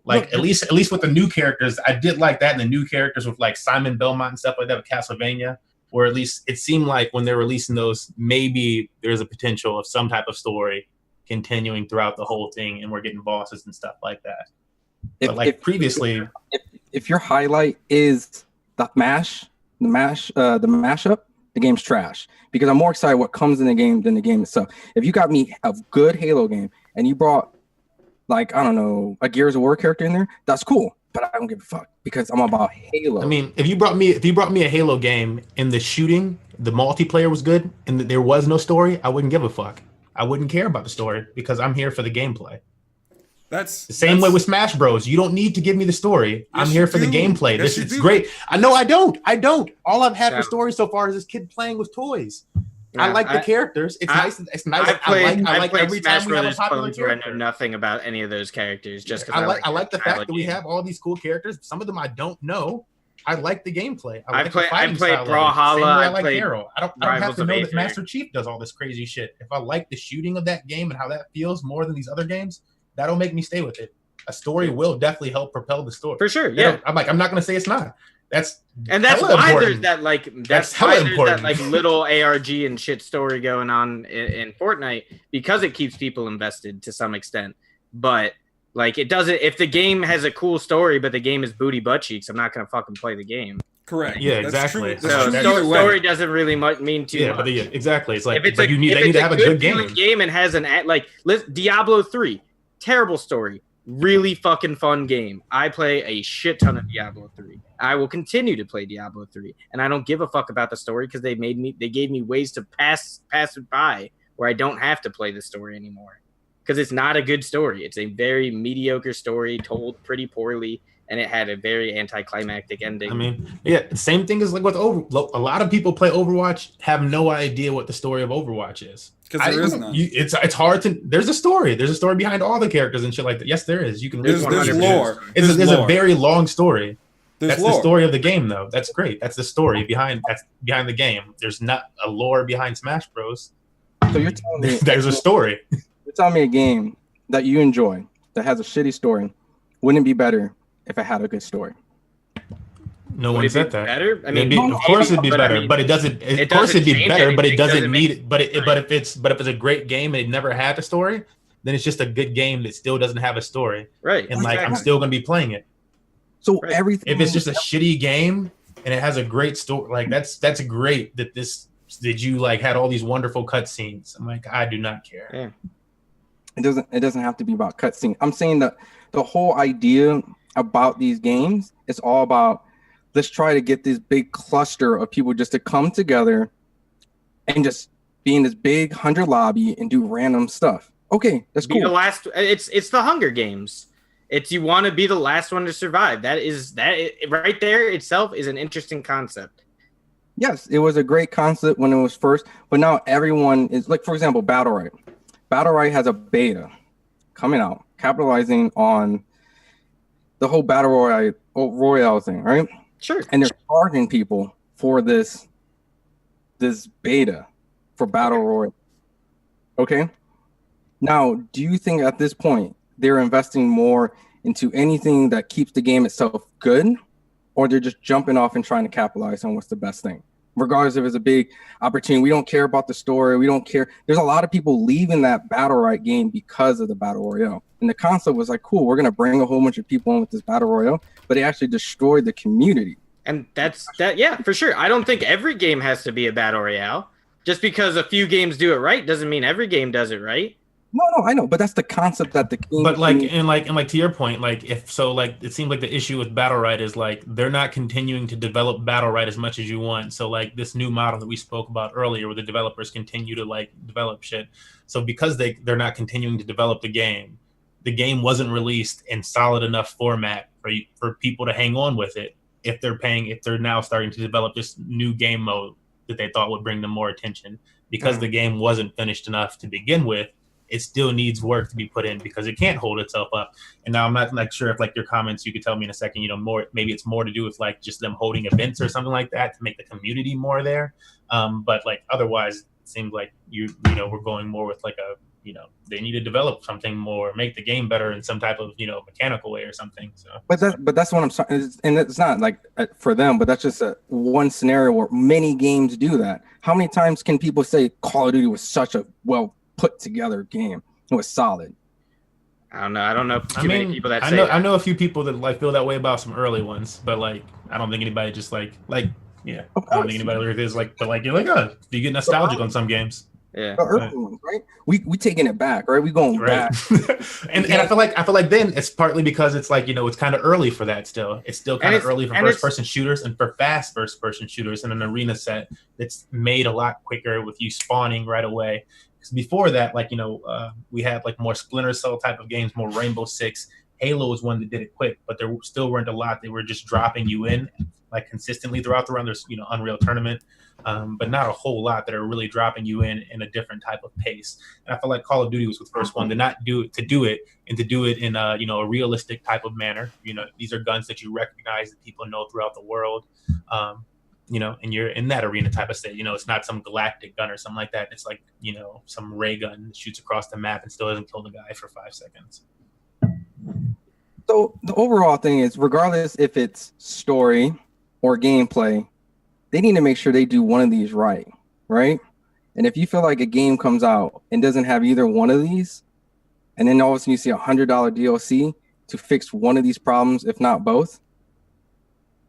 At least with the new characters, I did like that, and the new characters with Simon Belmont and stuff like that with Castlevania, where at least it seemed like when they're releasing those, maybe there's a potential of some type of story continuing throughout the whole thing, and we're getting bosses and stuff like that. Previously, if your highlight is the mashup, the game's trash, because I'm more excited what comes in the game than the game itself. If you got me a good Halo game and you brought I don't know, a Gears of War character in there, that's cool. But I don't give a fuck because I'm about Halo. I mean, if you brought me a Halo game and the shooting, the multiplayer was good, and there was no story, I wouldn't give a fuck. I wouldn't care about the story because I'm here for the gameplay. That's the same way with Smash Bros. You don't need to give me the story. Yes, I'm here for the gameplay. Yes, It's great. I know I don't. All I've had for story so far is this kid playing with toys. Yeah, I like the characters. It's nice. It's nice. I like every time we have a popular character. I know nothing about any of those characters. Just because I like the fact that we have all these cool characters. Some of them I don't know. I like the gameplay. I played Brawlhalla. I like Arrow. I don't have to know that Master Chief does all this crazy shit. If I like the shooting of that game and how that feels more than these other games, that'll make me stay with it. A story will definitely help propel the story. For sure, yeah. I'm not going to say it's not. That's why important. There's that little ARG and shit story going on in Fortnite, because it keeps people invested to some extent. But Like it doesn't. If the game has a cool story, but the game is booty butt cheeks, I'm not gonna fucking play the game. Correct. Yeah, That's exactly. True. That's So true that's- either way. story doesn't really mean too much. But exactly. It's like, If it's but a, you need if they need it's to have a good feeling game. and has Diablo 3, terrible story, really fucking fun game. I play a shit ton of Diablo 3. I will continue to play Diablo 3, and I don't give a fuck about the story because they gave me ways to pass it by where I don't have to play the story anymore. Because it's not a good story. It's a very mediocre story told pretty poorly, and it had a very anticlimactic ending. I mean, yeah, same thing as like with a lot of people play Overwatch have no idea what the story of Overwatch is. Because there is none. It's hard to. There's a story. There's a story behind all the characters and shit like that. Yes, there is. You can read. There's lore. There's a very long story. That's lore. the story of the game, though. That's great. That's the story behind the game. There's not a lore behind Smash Bros. So you're telling me there's a story. You're telling me a game that you enjoy that has a shitty story wouldn't be better if it had a good story. No one said that. Better? I mean, of course it'd be better, but it doesn't. Of course it'd be better, but it doesn't need it. But if it's a great game and it never had a story, then it's just a good game that still doesn't have a story. Right. And like I'm still gonna be playing it. So everything. If it's just a shitty game and it has a great story, like that's great that you like had all these wonderful cutscenes. I'm like, I do not care. Yeah. It doesn't have to be about cutscene. I'm saying that the whole idea about these games is all about let's try to get this big cluster of people just to come together and just be in this big 100 lobby and do random stuff. Okay, that's cool. It's the Hunger Games. It's you want to be the last one to survive. That right there itself is an interesting concept. Yes, it was a great concept when it was first, but now everyone is like, for example, Battlerite. Battlerite has a beta coming out, capitalizing on the whole Battle Royale thing, right? Sure. And they're charging people for this beta for Battle Royale. Okay. Now, do you think at this point they're investing more into anything that keeps the game itself good, or they're just jumping off and trying to capitalize on what's the best thing? Regardless if it's a big opportunity, we don't care about the story. We don't care. There's a lot of people leaving that Battlerite game because of the Battle Royale. And the concept was like, cool, we're going to bring a whole bunch of people in with this Battle Royale, but it actually destroyed the community. And yeah, for sure. I don't think every game has to be a Battle Royale. Just because a few games do it right doesn't mean every game does it right. No, I know, but that's the concept that the game. But like to your point, like if so, like it seems like the issue with Battlerite is like they're not continuing to develop Battlerite as much as you want. So like this new model that we spoke about earlier, where the developers continue to like develop shit. So because they're not continuing to develop the game wasn't released in solid enough format for people to hang on with it. If they're now starting to develop this new game mode that they thought would bring them more attention, because the game wasn't finished enough to begin with. It still needs work to be put in because it can't hold itself up. And now I'm not like sure if like your comments, you could tell me in a second, more, maybe it's more to do with like just them holding events or something like that to make the community more there. But like otherwise it seems like we're going more with like they need to develop something more, make the game better in some type of, mechanical way or something. So, but that's what I'm saying. And it's not like for them, but that's just one scenario where many games do that. How many times can people say Call of Duty was such a put together game? It was solid. I don't know many people that I know a few people that like feel that way about some early ones, but like I don't think anybody just like yeah. I don't think anybody really is like, but like you're like, oh, you get nostalgic on some games. Yeah, the early ones, right? We taking it back, right? We going back. and I feel like then it's partly because it's like it's kind of early for that still. It's still kind of early for first person shooters and for fast first person shooters in an arena set that's made a lot quicker with you spawning right away. Because before that, we had like more Splinter Cell type of games, more Rainbow Six. Halo was one that did it quick, but there still weren't a lot. They were just dropping you in like consistently throughout the run. There's Unreal Tournament, but not a whole lot that are really dropping you in a different type of pace. And I feel like Call of Duty was the first one to do it in a realistic type of manner. These are guns that you recognize, that people know throughout the world. And you're in that arena type of state. It's not some galactic gun or something like that. It's like, some ray gun that shoots across the map and still doesn't kill the guy for 5 seconds. So the overall thing is, regardless if it's story or gameplay, they need to make sure they do one of these right? And if you feel like a game comes out and doesn't have either one of these, and then all of a sudden you see $100 DLC to fix one of these problems, if not both.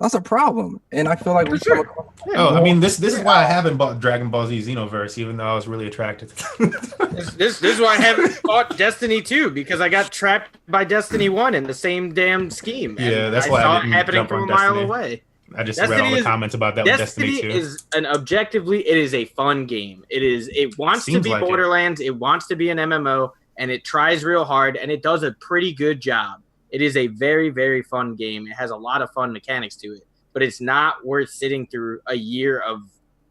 That's a problem, and I feel like we. Sure. Oh, I mean, this is why I haven't bought Dragon Ball Z Xenoverse, even though I was really attracted to it. This is why I haven't bought Destiny 2, because I got trapped by Destiny 1 in the same damn scheme. Yeah, that's I why saw I it didn't happening jump from a on mile Destiny. away. I just Destiny read all the is- comments about that with Destiny 2. is an objectively, it is a fun game. It wants to Seems be like it. Borderlands. It wants to be an MMO, and it tries real hard, and it does a pretty good job. It is a very, very fun game. It has a lot of fun mechanics to it, but it's not worth sitting through a year of,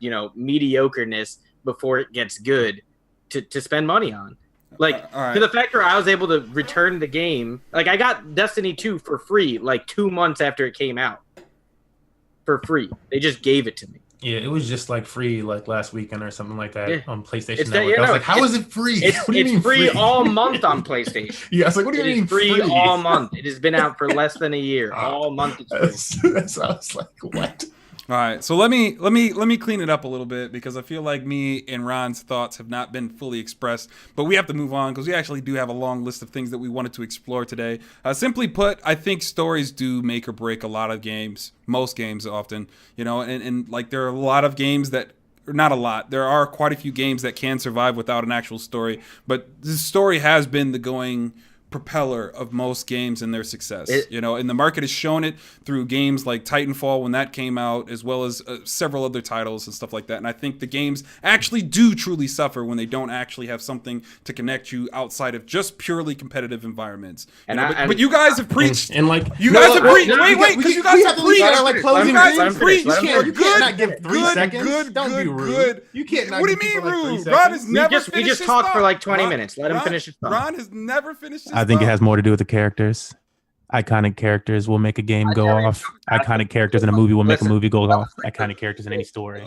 mediocreness before it gets good to spend money on. Like, All right. to the fact where I was able to return the game, like I got Destiny 2 for free like 2 months after it came out. For free. They just gave it to me. Yeah, it was just like free like last weekend or something like that on PlayStation It's that- Network. yeah, I was no, like, how is it free? It's, What do you it's mean free all month on PlayStation. Yeah, I was like, what do you It mean is free all month. It has been out for less than a year. All month it's free. I was like, what? All right, so let me clean it up a little bit, because I feel like me and Ron's thoughts have not been fully expressed, but we have to move on because we actually do have a long list of things that we wanted to explore today. Simply put, I think stories do make or break a lot of games, most games often, and like there are a lot of games that, or not a lot, there are quite a few games that can survive without an actual story, but the story has been the going propeller of most games and their success, and the market has shown it through games like Titanfall when that came out, as well as several other titles and stuff like that. And I think the games actually do truly suffer when they don't actually have something to connect you outside of just purely competitive environments. But you guys have preached, and like you guys have preached. no, Wait, because you guys have preached. like closing You guys have things. preached. You cannot give 3 seconds. Good. Don't be rude. You can't. What do you mean rude? Ron Ron has We never just finished his talked for thought. like 20 Ron- minutes. Let him finish his thought. Ron has never finished his I think it thought. has more to do with the characters. Iconic characters will make a game go off. Iconic characters in a movie will make a movie go off. Iconic characters in any story.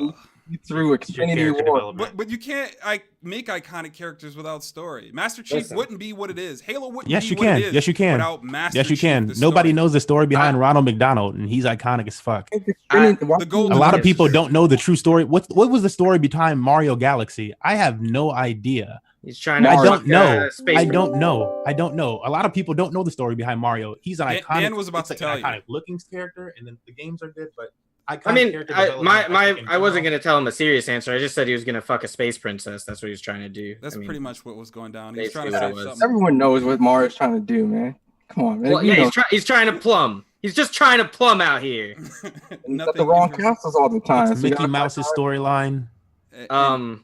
Through It's your Xfinity character War. development. But you can't make iconic characters without story. Master Chief Listen. wouldn't be what it is. Halo wouldn't Yes, be you what can. it is Yes, you can. without Master Yes, you Chief, can. the Nobody story. knows the story behind Ronald McDonald, and he's iconic as fuck. The Golden A lot of Years. people don't know the true story. What was the story behind Mario Galaxy? I have no idea. He's trying to. I fuck, don't know. Space I Marine. don't know. I don't know. A lot of people don't know the story behind Mario. He's an Dan- iconic. Dan was about it's to like tell an you. iconic looking character, and then the games are good, but iconic I mean, character I development, I wasn't gonna tell him a serious answer. I just said he was gonna fuck a space princess. That's what he was trying to do. That's I mean, pretty much what was going down. He was basically trying to what it say was. something. Everyone knows what Mario's trying to do, man. Come on, man. Well, You yeah, know, he's trying to plumb. He's just trying to plumb out here. he's got Nothing the wrong interesting. castles all the time. It's So you Mickey gotta- Mouse's storyline. And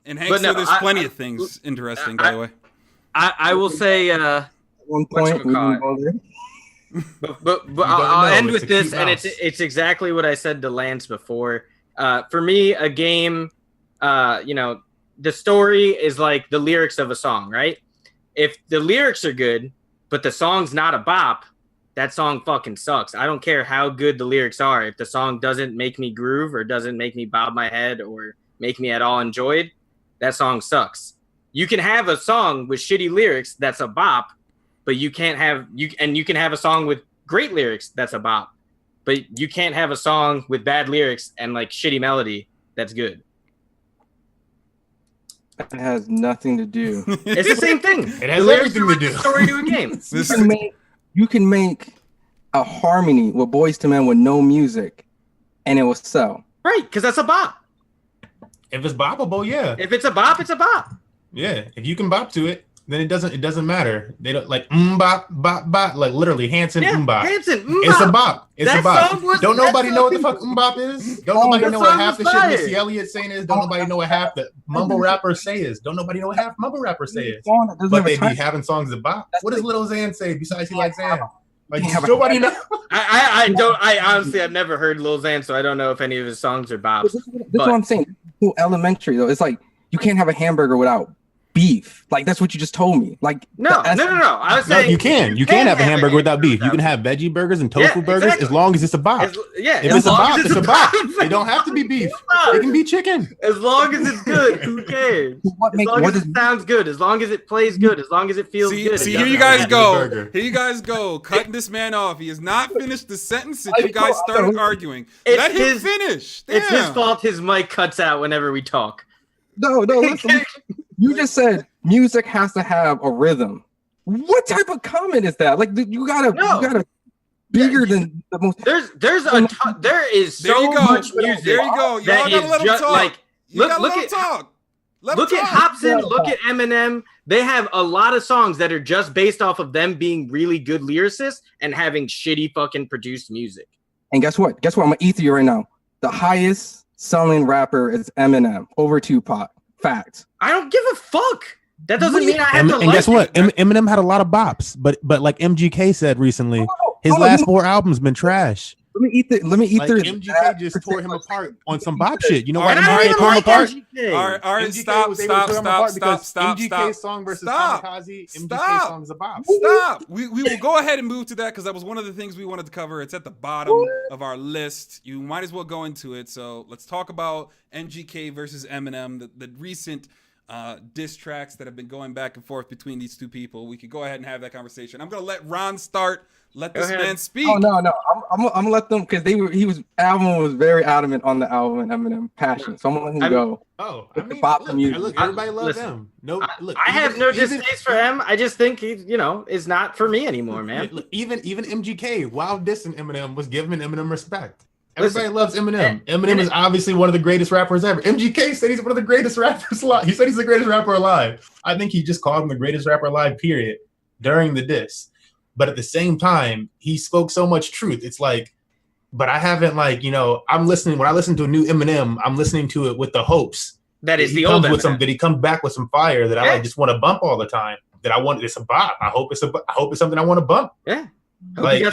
Hank but no, said there's plenty of things interesting, by the way. I will say, At one point, we didn't go there. but don't I'll know, end it's with a this, cute and mouse. it's exactly what I said to Lance before. For me, a game, the story is like the lyrics of a song, right? If the lyrics are good, but the song's not a bop, that song fucking sucks. I don't care how good the lyrics are. If the song doesn't make me groove or doesn't make me bob my head or make me at all enjoyed, that song sucks. You can have a song with shitty lyrics that's a bop, but you can't have you can have a song with great lyrics that's a bop. But you can't have a song with bad lyrics and like shitty melody that's good. It has nothing to do. It's the same thing. It has The lyrics everything are to do. the story to a game. This- You can make a harmony with Boyz II Men with no music, and it will sell. Right, because that's a bop. If it's boppable, yeah. If it's a bop, it's a bop. Yeah, if you can bop to it, then it doesn't matter. They don't like bop bop bop, like literally Hanson Yeah, bop. Hanson, It's a bop. It's That a bop. song was- Don't that nobody song know what the was- fuck bop is. Don't nobody that know what song half the was shit fire. Missy Elliott saying is. Don't nobody know what half the mumble rappers say is. Don't nobody know what half mumble rappers say is. Song that doesn't But have a they be title. having songs that bop. What does Lil Xan say besides he likes Xan? Like Yeah, but- nobody know. I honestly I've never heard Lil Xan, so I don't know if any of his songs are bops. This is what I'm saying. So elementary though. It's like you can't have a hamburger without beef. Like that's what you just told me. Like No. I was No, saying you can. You can have a hamburger without beef. You can have veggie burgers and tofu Yeah, burgers exactly. as long as it's a bop. If If it's a long bop, as it's a bop. They don't have to be beef. It can be chicken. As long as it's good, who cares? what As makes long what as does it sounds good, as long as it plays good, as long as it feels good. See, it here you doesn't guys matter. go. burger. Here you guys go. Cutting this man off. He has not finished the sentence that I you guys know. started arguing. It's Let him his- finish. It's his Damn. fault his mic cuts out whenever we talk. no, listen. You just said music has to have a rhythm. What type of comment is that? Like you gotta bigger than the most. There is so much music. There you go. Y'all gotta let him talk. Like, look at talk. Look at Hobson. Look at Eminem. They have a lot of songs that are just based off of them being really good lyricists and having shitty fucking produced music. And guess what? I'm gonna eat you right now. The highest selling rapper is Eminem over Tupac. Fact. I don't give a fuck. That doesn't mean I have to. And guess what? Eminem had a lot of bops, but like MGK said recently, his last 4 albums been trash. Let me eat through. MGK just tore him apart on some bop shit. You know why MGK tore him apart? All right, stop. MGK's song versus Kamikaze, MGK's song is a bop. Stop. We will go ahead and move to that because that was one of the things we wanted to cover. It's at the bottom of our list. You might as well go into it. So let's talk about MGK versus Eminem, the recent diss tracks that have been going back and forth between these two people. We could go ahead and have that conversation. I'm gonna let Ron start. Let this man speak. Oh no, I'm gonna let them because album was very adamant on the album and Eminem passion. So I'm gonna let him go. Oh, look, everybody loves him. No, look, I have no distaste for him. I just think he, is not for me anymore, man. Look, even MGK, while dissing Eminem, was giving Eminem respect. Everybody loves Eminem. Eminem is obviously one of the greatest rappers ever. MGK said he's one of the greatest rappers alive. He said he's the greatest rapper alive. I think he just called him the greatest rapper alive, period, during the diss. But at the same time, he spoke so much truth. It's like, but I haven't I'm listening. When I listen to a new Eminem, I'm listening to it with the hopes that is the old Eminem. That he comes back with some fire that I just want to bump all the time. That I want. It's a bop. I hope it's something I want to bump. Yeah. I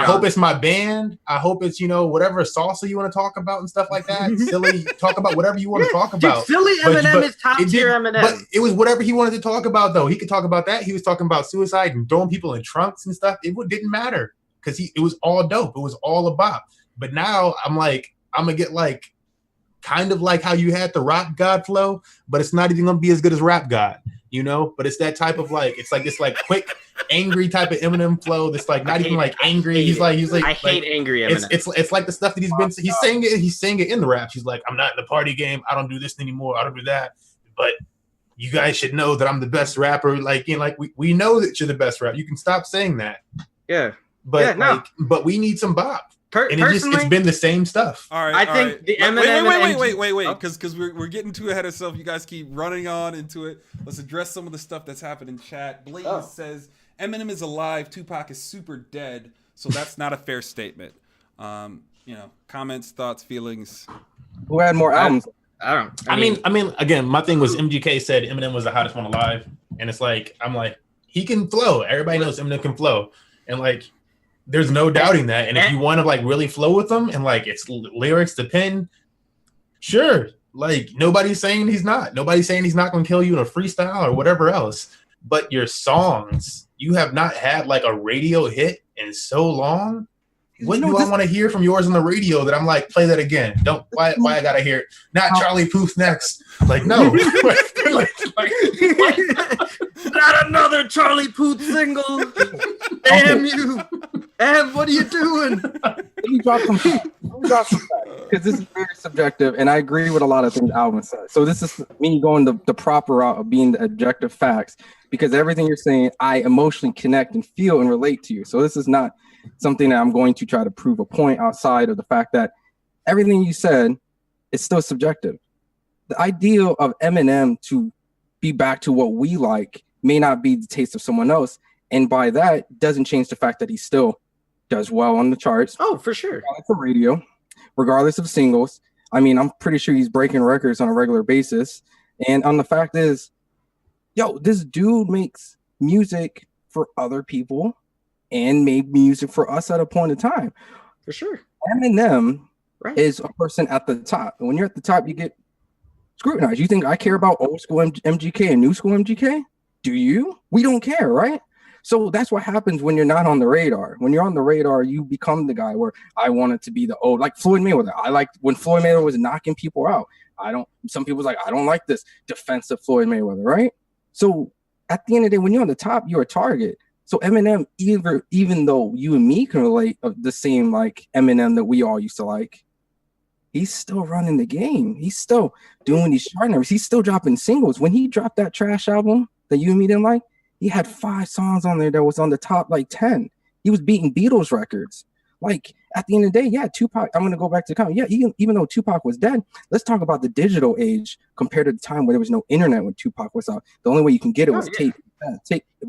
hope it's my band. I hope it's whatever salsa you want to talk about and stuff like that. Silly, talk about whatever you want to talk about. Silly Eminem is top tier Eminem. But it was whatever he wanted to talk about, though. He could talk about that. He was talking about suicide and throwing people in trunks and stuff. It didn't matter because it was all dope. It was all a bop. But now I'm gonna get kind of like how you had the Rock God flow, but it's not even gonna be as good as Rap God. But it's that type of it's like quick, angry type of Eminem flow. That's not even angry. He's like I hate angry Eminem. It's like the stuff that he's saying it in the rap. He's like, I'm not in the party game. I don't do this anymore. I don't do that. But you guys should know that I'm the best rapper. We know that you're the best rapper. You can stop saying that. Yeah. But but we need some bop. And it's been the same stuff. All right. I think the Eminem. Wait. Because we're getting too ahead of ourselves. You guys keep running on into it. Let's address some of the stuff that's happened in chat. Blaze says Eminem is alive. Tupac is super dead. So that's not a fair statement. Comments, thoughts, feelings. Who had more albums? I don't. I mean, again, my thing was MGK said Eminem was the hottest one alive, and it's I'm he can flow. Everybody knows Eminem can flow, and there's no doubting that. And if you want to really flow with them and it's lyrics to pen, sure. Nobody's saying he's not. Nobody's saying he's not going to kill you in a freestyle or whatever else. But your songs, you have not had a radio hit in so long. What do I want to hear from yours on the radio that I'm play that again? Don't why I gotta hear it? Not Charlie Puth next. No. Not another Charlie Puth single. Damn you. Ev, what are you doing? Let me drop some facts because this is very subjective, and I agree with a lot of things Alvin said. So this is me going the proper route of being the objective facts, because everything you're saying, I emotionally connect and feel and relate to you. So this is not something that I'm going to try to prove a point outside of the fact that everything you said is still subjective. The ideal of Eminem to be back to what we like may not be the taste of someone else, and by that doesn't change the fact that he still does well on the charts. Oh, for sure. Regardless of radio, regardless of singles. I mean, I'm pretty sure he's breaking records on a regular basis. And the fact is, this dude makes music for other people and made music for us at a point in time. For sure. Eminem is a person at the top. And when you're at the top, you get scrutinized. You think I care about old school MGK and new school MGK? Do you? We don't care, right? So that's what happens when you're not on the radar. When you're on the radar, you become the guy where I want it to be the old, like Floyd Mayweather. I like when Floyd Mayweather was knocking people out. Some people's I don't like this defensive Floyd Mayweather, right? So at the end of the day, when you're on the top, you're a target. So Eminem, even though you and me can relate of the same Eminem that we all used to like, he's still running the game. He's still doing these chart numbers. He's still dropping singles. When he dropped that trash album that you and me didn't like, He had 5 songs on there that was on the top like 10. He was beating Beatles records. Like at the end of the day, yeah, Tupac. I'm gonna go back to the comment. Yeah, even though Tupac was dead, let's talk about the digital age compared to the time where there was no internet when Tupac was out. The only way you can get it was tape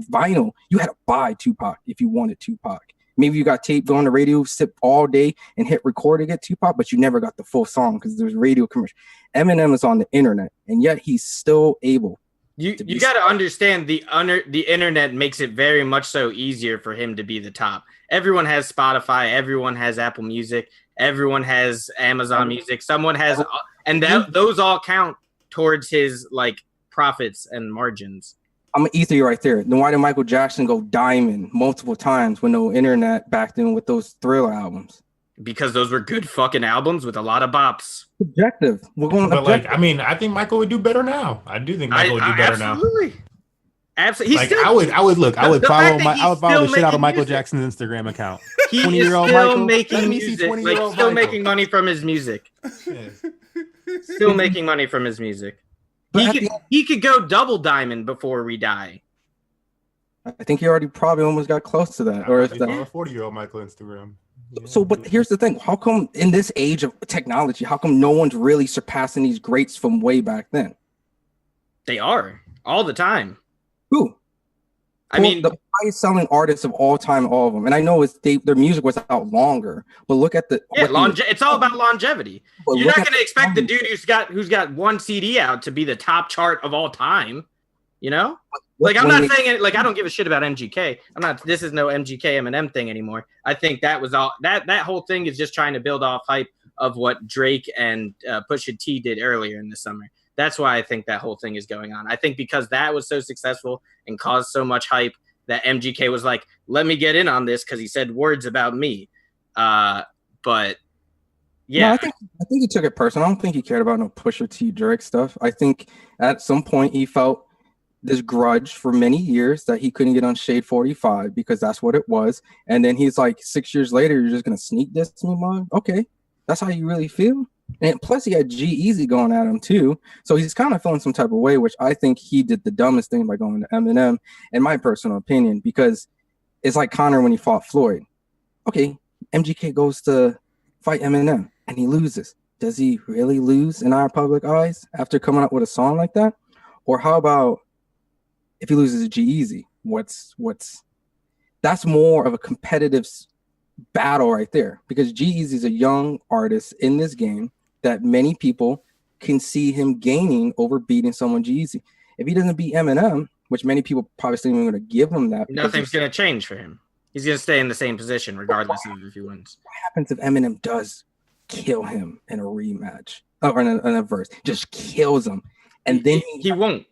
vinyl. You had to buy Tupac if you wanted Tupac. Maybe you got tape, go on the radio, sip all day, and hit record to get Tupac, but you never got the full song because there was radio commercial. Eminem is on the internet, and yet he's still able. You got to understand the internet makes it very much so easier for him to be the top. Everyone has Spotify, everyone has Apple Music, everyone has Amazon Music. Someone has, and those all count towards his like profits and margins. I'm an ether right there. Then why did Michael Jackson go diamond multiple times with no internet back then with those Thriller albums? Because those were good fucking albums with a lot of bops. Subjective. We're going. But like, I mean, I think Michael would do better now. I do think Michael would do better now. Absolutely. Like I would follow the shit out of Michael Jackson's Instagram account. He 20-year-old Michael making music, like still making money from his music. Still making money from his music. He could go double diamond before we die. I think he already probably almost got close to that. Or if that 40-year-old Michael Instagram. So, but here's the thing: how come in this age of technology, how come no one's really surpassing these greats from way back then? They are all the time. Who? I mean, the highest selling artists of all time, all of them. And I know their music was out longer, but look at the it's all about longevity. You're not going to expect the dude who's got one CD out to be the top chart of all time. You know, like I'm not saying it. Like I don't give a shit about MGK. I'm not. This is no MGK Eminem thing anymore. I think that was all. That whole thing is just trying to build off hype of what Drake and Pusha T did earlier in the summer. That's why I think that whole thing is going on. I think because that was so successful and caused so much hype that MGK was like, let me get in on this because he said words about me. But yeah, no, I think he took it personal. I don't think he cared about no Pusha T Drake stuff. I think at some point he felt this grudge for many years that he couldn't get on Shade 45 because that's what it was. And then he's like, 6 years later, you're just going to sneak this to me, Mom? Okay, that's how you really feel? And plus he had G-Eazy going at him too. So he's kind of feeling some type of way, which I think he did the dumbest thing by going to Eminem, in my personal opinion, because it's like Conor when he fought Floyd. Okay, MGK goes to fight Eminem and he loses. Does he really lose in our public eyes after coming up with a song like that? Or how about if he loses to G-Eazy? That's more of a competitive battle right there, because G-Eazy is a young artist in this game that many people can see him gaining over beating someone G-Eazy. If he doesn't beat Eminem, which many people probably still even going to give him that, nothing's going to change for him. He's going to stay in the same position regardless of if he wins. What happens if Eminem does kill him in a rematch or in a verse? Just kills him, and then he won't.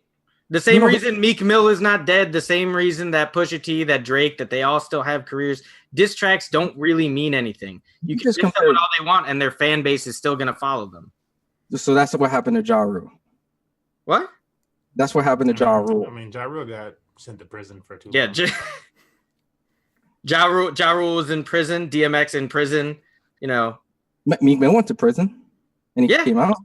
The same reason Meek Mill is not dead, the same reason that Pusha T, that Drake, that they all still have careers. Diss tracks don't really mean anything. You can just compare all they want, and their fan base is still going to follow them. So that's what happened to Ja Rule. What? That's what happened to Ja Rule. I mean, Ja Rule got sent to prison for 2 months. Ja Rule was in prison. DMX in prison. You know, Meek Mill went to prison, and he came out.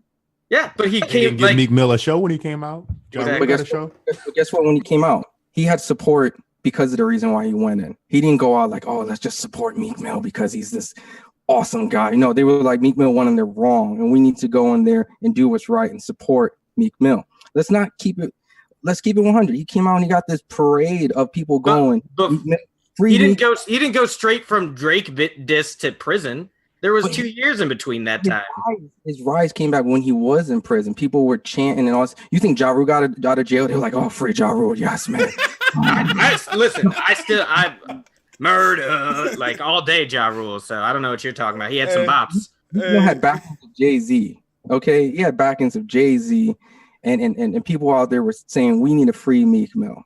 Yeah, but he didn't give Meek Mill a show when he came out. But guess what? When he came out, he had support because of the reason why he went in. He didn't go out like, oh, let's just support Meek Mill because he's this awesome guy. No, they were like, Meek Mill won and they're wrong, and we need to go in there and do what's right and support Meek Mill. Let's keep it 100. He came out and he got this parade of people going. But he didn't go straight from Drake diss to prison. There was 2 years in between that time. His rise came back when he was in prison. People were chanting and all this. You think Ja Rule got out of jail? They were like, oh, free Ja Rule. Yes, man. I murder like all day Ja Rule. So I don't know what you're talking about. He had some bops. He had backings of Jay-Z. Okay. He had backings of Jay-Z. And people out there were saying, we need to free Meek Mill.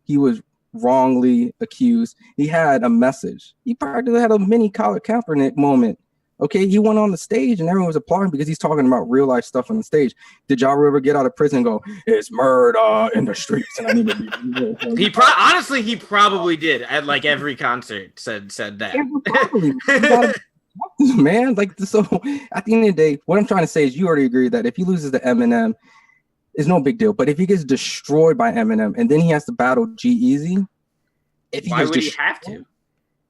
He was wrongly accused. He had a message. He probably had a mini Colin Kaepernick moment. Okay, he went on the stage and everyone was applauding because he's talking about real life stuff on the stage. Did y'all ever get out of prison and go, it's murder in the streets? And I need to be honestly, he probably did at like every concert said that. Yeah, man, like, so at the end of the day, what I'm trying to say is you already agree that if he loses to Eminem, it's no big deal. But if he gets destroyed by Eminem and then he has to battle G-Eazy, why would he have to?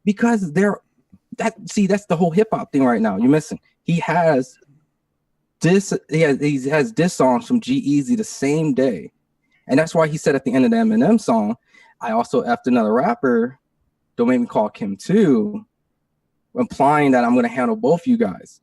Because that's the whole hip hop thing right now. You're missing. He has diss songs from G-Eazy the same day. And that's why he said at the end of the Eminem song, I also effed another rapper. Don't make me call Kim too, implying that I'm going to handle both you guys.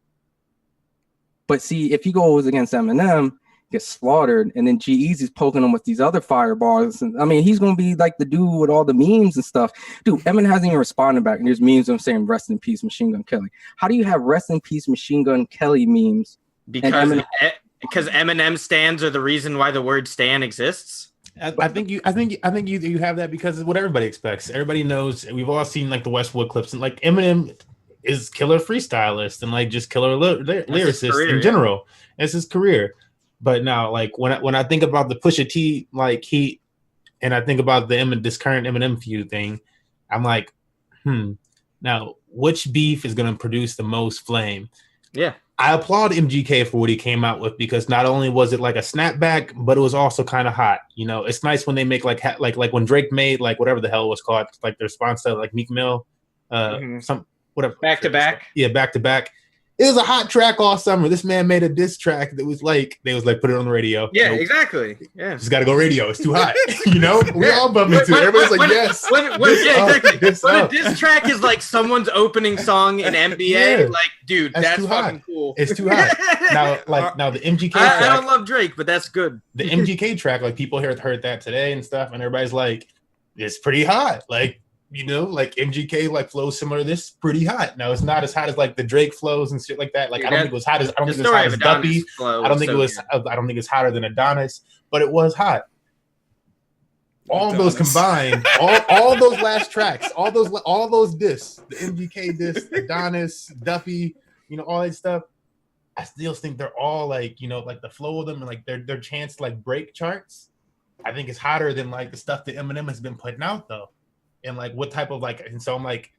But see, if he goes against Eminem, gets slaughtered, and then G-Eazy's poking him with these other fireballs, and I mean, he's going to be like the dude with all the memes and stuff. Dude, Eminem hasn't even responded back, and there's memes of him saying "Rest in peace, Machine Gun Kelly." How do you have "Rest in peace, Machine Gun Kelly" memes? Because Eminem stands are the reason why the word "stan" exists. I think you have that because it's what everybody expects. Everybody knows. We've all seen like the Westwood clips, and like Eminem is killer freestylist and like just killer lyricist in general. It's his career. But now, like when I think about the Pusha T like heat, and I think about this current Eminem feud thing, I'm like, now which beef is going to produce the most flame? Yeah. I applaud MGK for what he came out with because not only was it like a snapback, but it was also kind of hot. You know, it's nice when they make like when Drake made like whatever the hell it was called, like the response to like Meek Mill, some whatever. Back to back. Yeah, back to back. It was a hot track all summer. This man made a diss track that was like put it on the radio. Yeah, exactly. Yeah, just got to go radio. It's too hot. You know, we all bump into it. Everybody's like, yes. Yeah, exactly. When a diss track is like someone's opening song in NBA, like, dude, that's fucking hot. Cool. It's too hot. Now the MGK track. I don't love Drake, but that's good. The MGK track, like people heard that today and stuff, and everybody's like, it's pretty hot. Like, you know, like MGK like flows similar to this, pretty hot. Now it's not as hot as like the Drake flows and shit like that. Like, I don't think it was hot as Duppy. I don't think it's hotter than Adonis, but it was hot. All Adonis. Those combined, all those last tracks, all those diss, the MGK diss, Adonis, Duppy, you know, all that stuff. I still think they're all like, you know, like the flow of them and like their chance to like break charts. I think it's hotter than like the stuff that Eminem has been putting out though. And like what type of like, and so I'm like,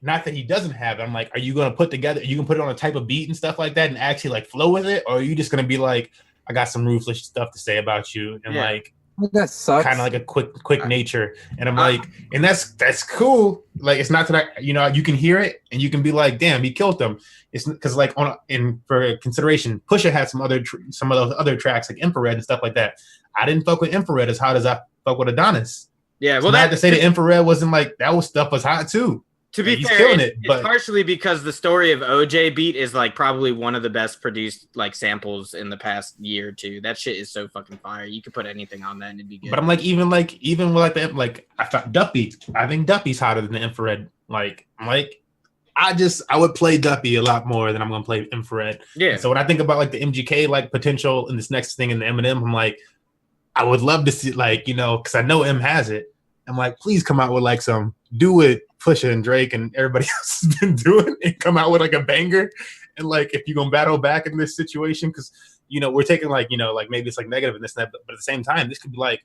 not that he doesn't have it. I'm like, are you going to put it on a type of beat and stuff like that and actually like flow with it? Or are you just going to be like, I got some ruthless stuff to say about you. And like, that sucks. Kind of like a quick nature. And I'm like, and that's cool. Like, it's not that you know, you can hear it and you can be like, damn, he killed them. It's because like for consideration, Pusha had some of those other tracks like Infrared and stuff like that. I didn't fuck with Infrared as hot as I fuck with Adonis. Yeah, well, so not to say that Infrared wasn't like that stuff was hot too. To be fair, it's partially because the story of OJ beat is like probably one of the best produced like samples in the past year or two. That shit is so fucking fire. You could put anything on that and it'd be good. But I'm like, even with I thought Duppy. I think Duppy's hotter than the Infrared. Like, I'm like, I would play Duppy a lot more than I'm gonna play Infrared. Yeah. And so when I think about like the MGK like potential in this next thing in the Eminem, I'm like, I would love to see like, you know, because I know M has it. I'm like, please come out with like some do it Pusha and Drake and everybody else has been doing and come out with like a banger. And like, if you're going to battle back in this situation, because, you know, we're taking like, you know, like maybe it's like negative in this and that, but at the same time, this could be like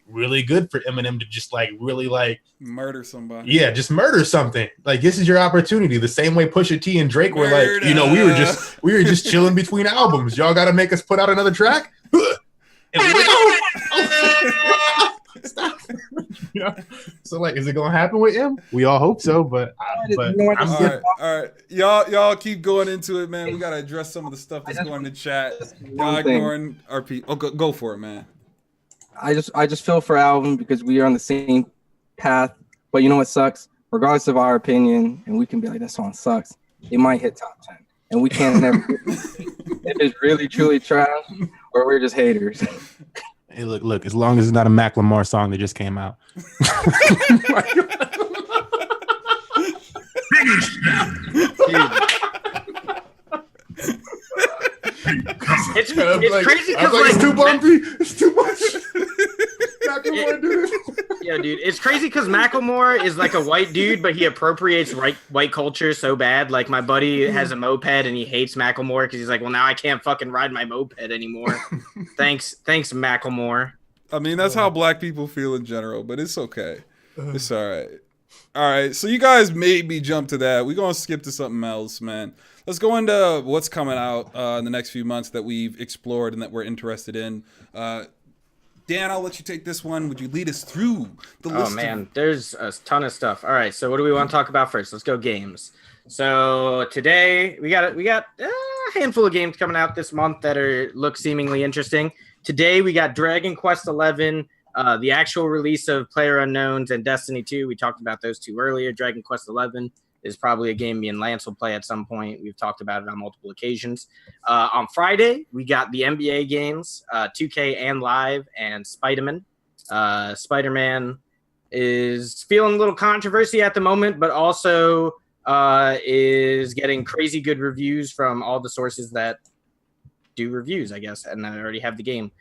really good for Eminem to just like really like murder somebody. Yeah, just murder something. Like, this is your opportunity. The same way Pusha T and Drake were like, you know, we were just chilling between albums. Y'all got to make us put out another track. And we're like, oh. Stop. You know? So like, is it gonna happen with him? We all hope so, but all right. Y'all keep going into it, man. We gotta address some of the stuff that's going in the chat. Y'all ignoring our people. Oh, go for it, man. I just feel for Alvin because we are on the same path. But you know what sucks? Regardless of our opinion, and we can be like, that song sucks. It might hit top 10, and we can't never. If it's really truly trash, or we're just haters. Hey, look, as long as it's not a Macklemore song that just came out. It's crazy because like it's too bumpy. It's too much. Macklemore did it. Yeah, dude, it's crazy because Macklemore is like a white dude, but he appropriates white culture so bad. Like, my buddy has a moped and he hates Macklemore because he's like, well, now I can't fucking ride my moped anymore. Thanks, Macklemore. I mean, that's how black people feel in general, but it's okay. It's all right. All right, so you guys made me jump to that. We're gonna skip to something else, man. Let's go into what's coming out in the next few months that we've explored and that we're interested in. Dan, I'll let you take this one. Would you lead us through the list? Oh man, there's a ton of stuff. All right, so what do we want to talk about first? Let's go games. So today we got a handful of games coming out this month that look seemingly interesting. Today we got Dragon Quest XI, the actual release of PlayerUnknown's and Destiny 2. We talked about those two earlier. Dragon Quest XI is probably a game me and Lance will play at some point. We've talked about it on multiple occasions. On Friday, we got the NBA games, 2K and Live, and Spider-Man. Spider-Man is feeling a little controversy at the moment, but also is getting crazy good reviews from all the sources that do reviews, I guess, and I already have the game.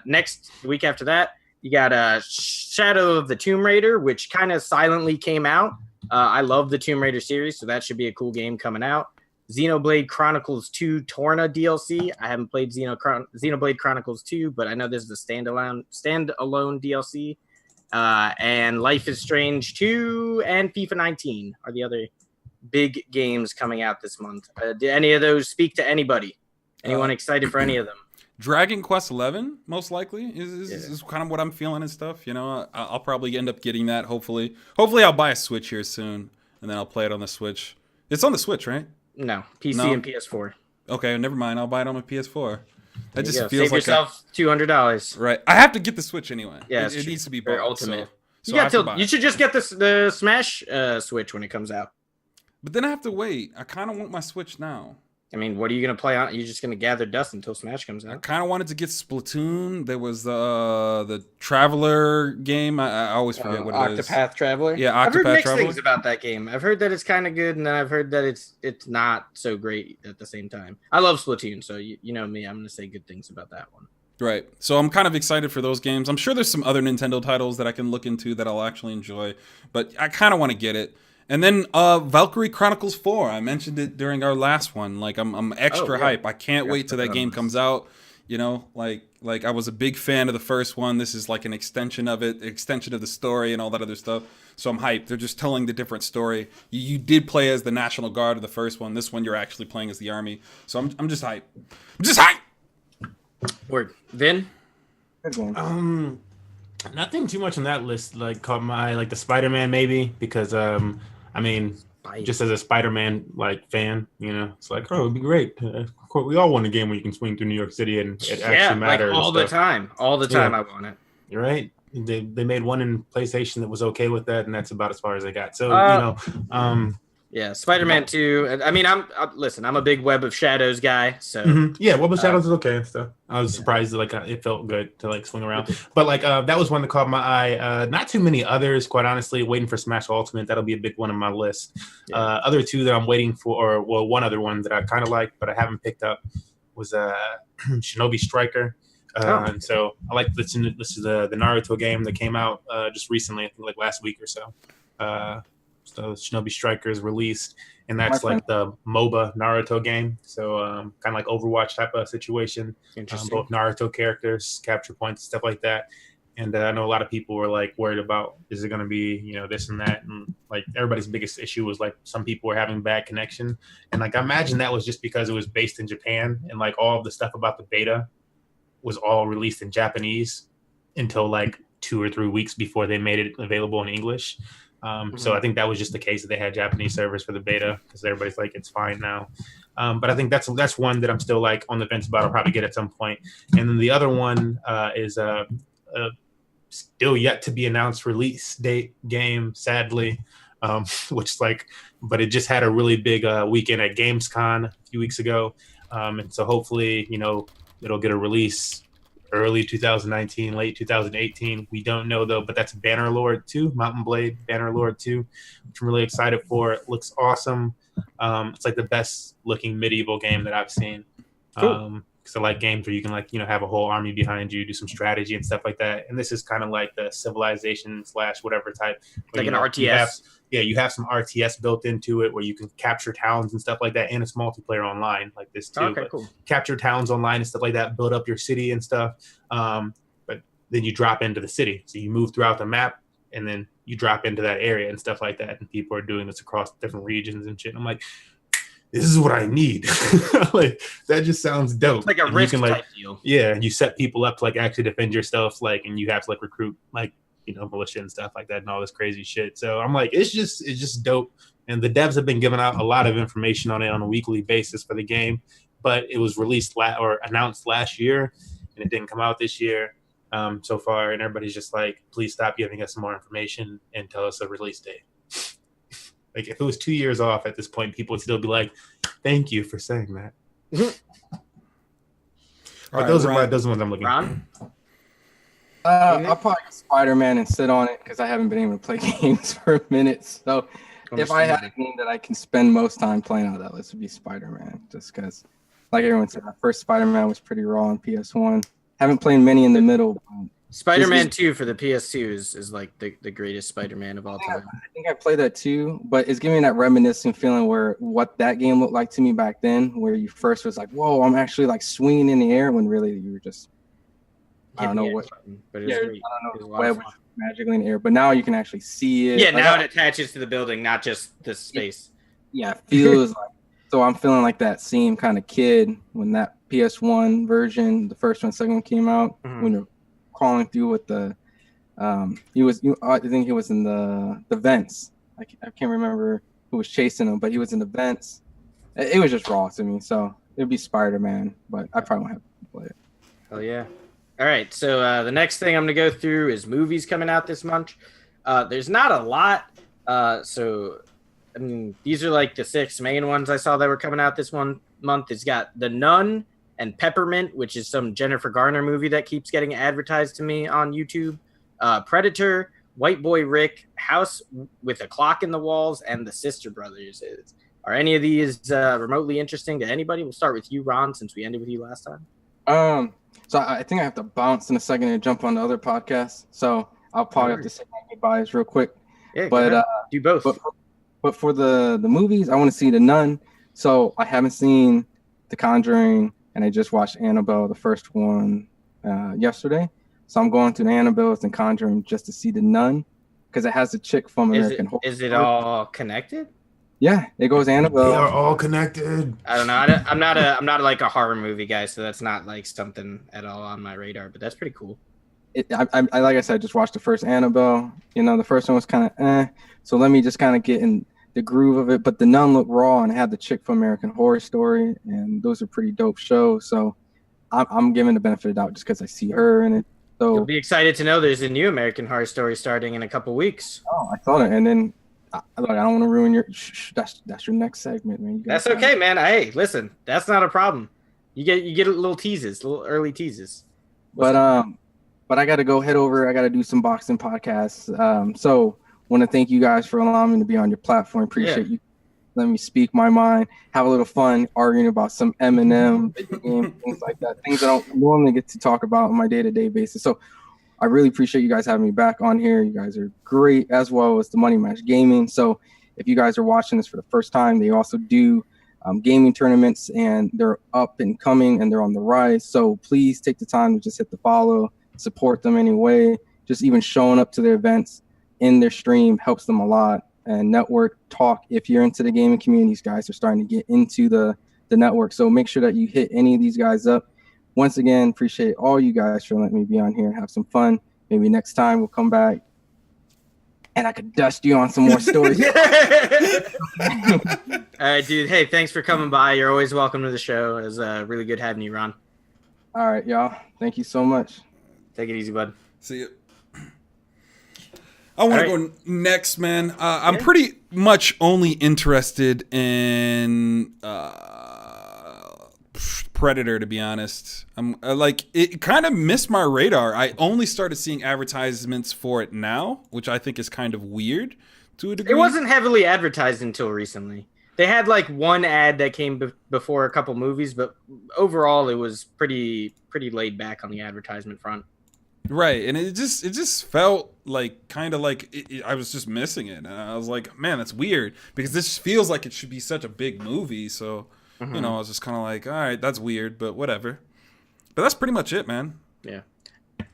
Next week after that, you got Shadow of the Tomb Raider, which kind of silently came out. I love the Tomb Raider series, so that should be a cool game coming out. Xenoblade Chronicles 2 Torna DLC. I haven't played Xenoblade Chronicles 2, but I know this is a standalone DLC. And Life is Strange 2 and FIFA 19 are the other big games coming out this month. Do any of those speak to anybody? Anyone excited for any of them? Dragon Quest XI, most likely, is kind of what I'm feeling and stuff. You know, I'll probably end up getting that, hopefully. Hopefully I'll buy a Switch here soon, and then I'll play it on the Switch. It's on the Switch, right? No, PC and PS4. Okay, never mind. I'll buy it on my PS4. That just feels Save like yourself $200. Right. I have to get the Switch anyway. Yeah, it needs to be bought. bought. Ultimate. So You should just get the Smash Switch when it comes out. But then I have to wait. I kind of want my Switch now. I mean, what are you going to play on? You're just going to gather dust until Smash comes I out. kind of wanted to get Splatoon. There was the Traveler game. I always forget what it is. Octopath Traveler? Yeah, I've heard Octopath mixed Traveler. things about that game. I've heard that it's kind of good, and then I've heard that it's not so great at the same time. I love Splatoon, so you know me. I'm going to say good things about that one. Right. So I'm kind of excited for those games. I'm sure there's some other Nintendo titles that I can look into that I'll actually enjoy, but I kind of want to get it. And then Valkyrie Chronicles 4. I mentioned it during our last one. Like I'm extra hype. I can't wait till that game comes out. You know, like I was a big fan of the first one. This is like an extension of it, extension of the story and all that other stuff. So I'm hyped. They're just telling the different story. You did play as the National Guard of the first one. This one you're actually playing as the army. So I'm just hyped. I'm just hyped. Word. Vin? Nothing too much on that list like caught my eye, like the Spider-Man maybe, because I mean, just as a Spider-Man like fan, you know, it's like, oh, it'd be great. Of course, we all want a game where you can swing through New York City and it actually matters. Like all the time. All the time I want it. You're right. They made one in PlayStation that was okay with that, and that's about as far as they got. So, you know, yeah, Spider-Man 2. I mean, I'm a big Web of Shadows guy, so yeah, Web of Shadows is okay and stuff. I was surprised that like it felt good to like swing around, but like that was one that caught my eye. Not too many others, quite honestly. Waiting for Smash Ultimate, that'll be a big one on my list. Other two that I'm waiting for, or one other one that I kind of like but I haven't picked up was Shinobi Striker. And so I like this is the Naruto game that came out just recently, I think like last week or so. So Shinobi Striker is released, and that's like the MOBA Naruto game. So kind of like Overwatch type of situation. Both Naruto characters, capture points, stuff like that. And I know a lot of people were like worried about, is it going to be, you know, this and that? And like everybody's biggest issue was like some people were having bad connection. And like I imagine that was just because it was based in Japan, and like all of the stuff about the beta was all released in Japanese until like 2 or 3 weeks before they made it available in English. So I think that was just the case that they had Japanese servers for the beta because everybody's like, it's fine now. But I think that's one that I'm still like on the fence about. I'll probably get at some point. And then the other one is still yet to be announced release date game, sadly, which is like, but it just had a really big weekend at Gamescom a few weeks ago. And so hopefully, you know, it'll get a release early 2019, late 2018. We don't know though, but that's Bannerlord 2, Mountain Blade Bannerlord 2, which I'm really excited for. It looks awesome. It's like the best looking medieval game that I've seen. Cool. Because I like games where you can like, you know, have a whole army behind you, do some strategy and stuff like that. And this is kind of like the Civilization / whatever type. Like an RTS. You have some RTS built into it where you can capture towns and stuff like that, and it's multiplayer online like this too. Okay, cool. Capture towns online and stuff like that, build up your city and stuff. But then you drop into the city, so you move throughout the map, and then you drop into that area and stuff like that. And people are doing this across different regions and shit. And I'm like, this is what I need. Like, that just sounds dope. It's like a and risk you can, like, type deal. yeah, and you set people up to like actually defend yourself, like, and you have to like recruit like, you know, militia and stuff like that and all this crazy shit. So I'm like, it's just dope. And the devs have been giving out a lot of information on it on a weekly basis for the game, but it was released or announced last year, and it didn't come out this year so far. And everybody's just like, please stop giving us some more information and tell us a release date. Like, if it was 2 years off at this point, people would still be like, thank you for saying that. But those are the ones I'm looking for. I'll probably get Spider-Man and sit on it because I haven't been able to play games for a minute. So if I had a game that I can spend most time playing on that list, would be Spider-Man. Just because, like everyone said, that first Spider-Man was pretty raw on PS1. Haven't played many in the middle. Spider-Man 2 for the PS2 is like the greatest Spider-Man of all time. I think I played that too, but it's giving me that reminiscent feeling where what that game looked like to me back then, where you first was like, whoa, I'm actually like swinging in the air, when really you were just, I don't know what, but it was great. I don't know, the web was magically in the air, but now you can actually see it. Yeah, now it attaches to the building, not just the space. Yeah, it feels like, so I'm feeling like that same kind of kid when that PS1 version, the first one, second one came out, when you're crawling through with the, I think he was in the vents. I can't remember who was chasing him, but he was in the vents. It was just raw to me, so it'd be Spider-Man, but I probably won't have to play it. Oh yeah. All right, so the next thing I'm going to go through is movies coming out this month. There's not a lot. So, I mean, these are like the 6 main ones I saw that were coming out this month. It's got The Nun and Peppermint, which is some Jennifer Garner movie that keeps getting advertised to me on YouTube. Predator, White Boy Rick, House with a Clock in the Walls, and The Sister Brothers. Are any of these remotely interesting to anybody? We'll start with you, Ron, since we ended with you last time. So I think I have to bounce in a second and jump on the other podcast. So I'll probably have to say my goodbyes real quick. Yeah, but do both. But for the movies, I want to see The Nun. So I haven't seen The Conjuring, and I just watched Annabelle, the first one, yesterday. So I'm going to the Annabelle and Conjuring just to see The Nun because it has the chick from American Horror. Is it all connected? Yeah, it goes Annabelle. They are all connected. I don't know. I'm not like a horror movie guy, so that's not like something at all on my radar. But that's pretty cool. I like I said, just watched the first Annabelle. You know, the first one was kind of so let me just kind of get in the groove of it. But The Nun looked raw and had the chick from American Horror Story, and those are pretty dope shows. So I'm giving the benefit of the doubt just because I see her in it. So you'll be excited to know there's a new American Horror Story starting in a couple weeks. Oh, I thought it, and then. I don't want to ruin your. That's your next segment, man. That's okay, man. Hey, listen, that's not a problem. You get little teases, little early teases. But I got to go head over. I got to do some boxing podcasts. So want to thank you guys for allowing me to be on your platform. Appreciate you. Let me speak my mind. Have a little fun arguing about some M&M, things like that. Things I don't normally get to talk about on my day-to-day basis. So. I really appreciate you guys having me back on here. You guys are great, as well as the Money Match Gaming. So if you guys are watching this for the first time, they also do gaming tournaments, and they're up and coming, and they're on the rise. So please take the time to just hit the follow, support them anyway. Just even showing up to their events in their stream helps them a lot. And network talk, if you're into the gaming community, these guys are starting to get into the network. So make sure that you hit any of these guys up. Once again, appreciate all you guys for letting me be on here and have some fun. Maybe next time we'll come back and I could dust you on some more stories. All right, dude. Hey, thanks for coming by. You're always welcome to the show. It was really good having you, Ron. All right, y'all. Thank you so much. Take it easy, bud. See you. I want to go next, man. I'm pretty much only interested in Predator, to be honest. I'm like, it kind of missed my radar. I only started seeing advertisements for it now, which I think is kind of weird to a degree. It wasn't heavily advertised until recently. They had like one ad that came before a couple movies, but overall it was pretty laid back on the advertisement front. Right, and it just felt like kind of like I was just missing it. And I was like, man, that's weird because this feels like it should be such a big movie. So, you know, I was just kind of like, all right, that's weird, but whatever. But that's pretty much it, man. Yeah.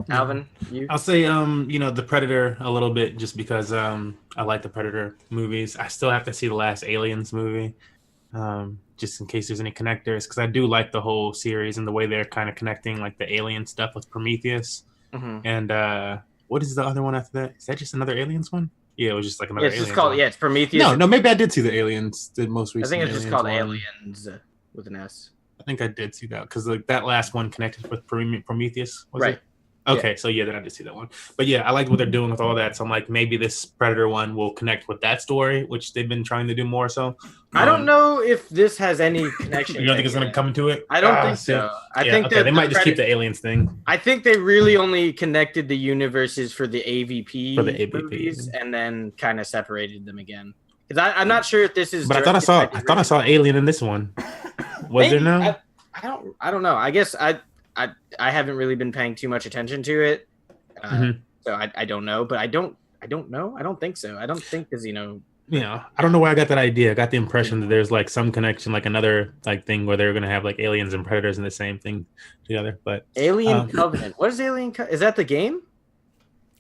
Alvin, you? I'll say, the Predator a little bit, just because I like the Predator movies. I still have to see the last Aliens movie, just in case there's any connectors, because I do like the whole series and the way they're kind of connecting like the alien stuff with Prometheus. Mm-hmm. And what is the other one after that? Is that just another Aliens one? Yeah, it was just like another. Yeah, it's just Aliens called one. it's Prometheus. No, maybe I did see the Aliens, the most I recent. think it's just called one. Aliens with an S. I think I did see that because like that last one connected with Prometheus, was Right. it? Okay, so yeah, then I did see that one. But yeah, I like what they're doing with all that. So I'm like, maybe this Predator one will connect with that story, which they've been trying to do more. So I don't know if this has any connection. You don't think it's going to come into it? I don't think so. I think okay, they might just keep the aliens thing. I think they really only connected the universes for the AVP, movies, and then kind of separated them again. Because I'm not sure if this is. But I thought I saw Alien in this one. Was there no? I don't know. I guess I haven't really been paying too much attention to it, so I don't know. But I don't know. I don't think so. I don't think because Yeah, I don't know where I got that idea. I got the impression that there's like some connection, like another like thing where they're gonna have like aliens and predators in the same thing together. But Alien Covenant. What is Alien? Is that the game?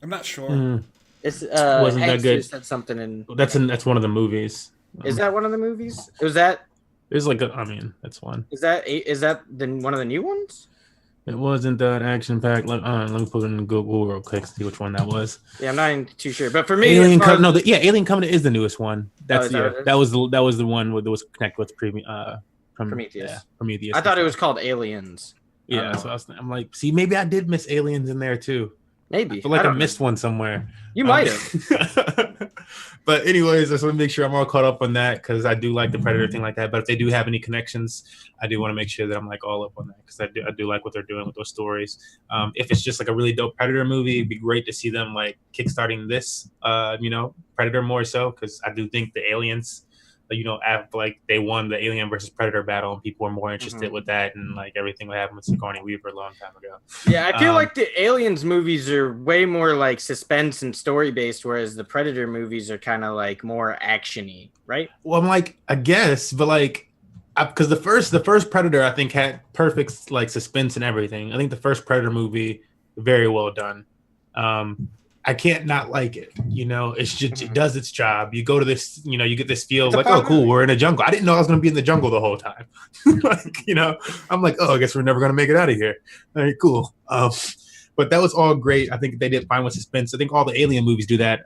I'm not sure. It's wasn't that good. Said something in. That's one of the movies. Is that one of the movies? Was that? There's like that's one. Is that one of the new ones? It wasn't that action packed. Let me put it in Google real quick to see which one that was. Yeah, I'm not even too sure. But for me, Alien Covenant. Alien Covenant is the newest one. That's that was the one that was connected with Prometheus. Yeah, Prometheus. I thought it was called Aliens. Yeah, so I'm like, see, maybe I did miss Aliens in there too. Maybe. I feel like I missed one somewhere. You might have. But anyways, I just want to make sure I'm all caught up on that because I do like the Predator thing like that. But if they do have any connections, I do want to make sure that I'm like all up on that because I do like what they're doing with those stories. If it's just like a really dope Predator movie, it'd be great to see them like kickstarting this, Predator more so because I do think the aliens, after like they won the Alien versus Predator battle and people were more interested with that and like everything that happened with Sigourney Weaver a long time ago. Yeah, I feel like the Aliens movies are way more like suspense and story based, whereas the Predator movies are kind of like more actiony, right? Well, I'm like, I guess, but like, because the first Predator I think had perfect like suspense and everything. I think the first Predator movie very well done. I can't not like it. It's just it does its job. You go to this, you get this feel like, oh, cool, we're in a jungle. I didn't know I was going to be in the jungle the whole time. I'm like, oh, I guess we're never going to make it out of here. All right, cool. But that was all great. I think they did fine with suspense. I think all the Alien movies do that.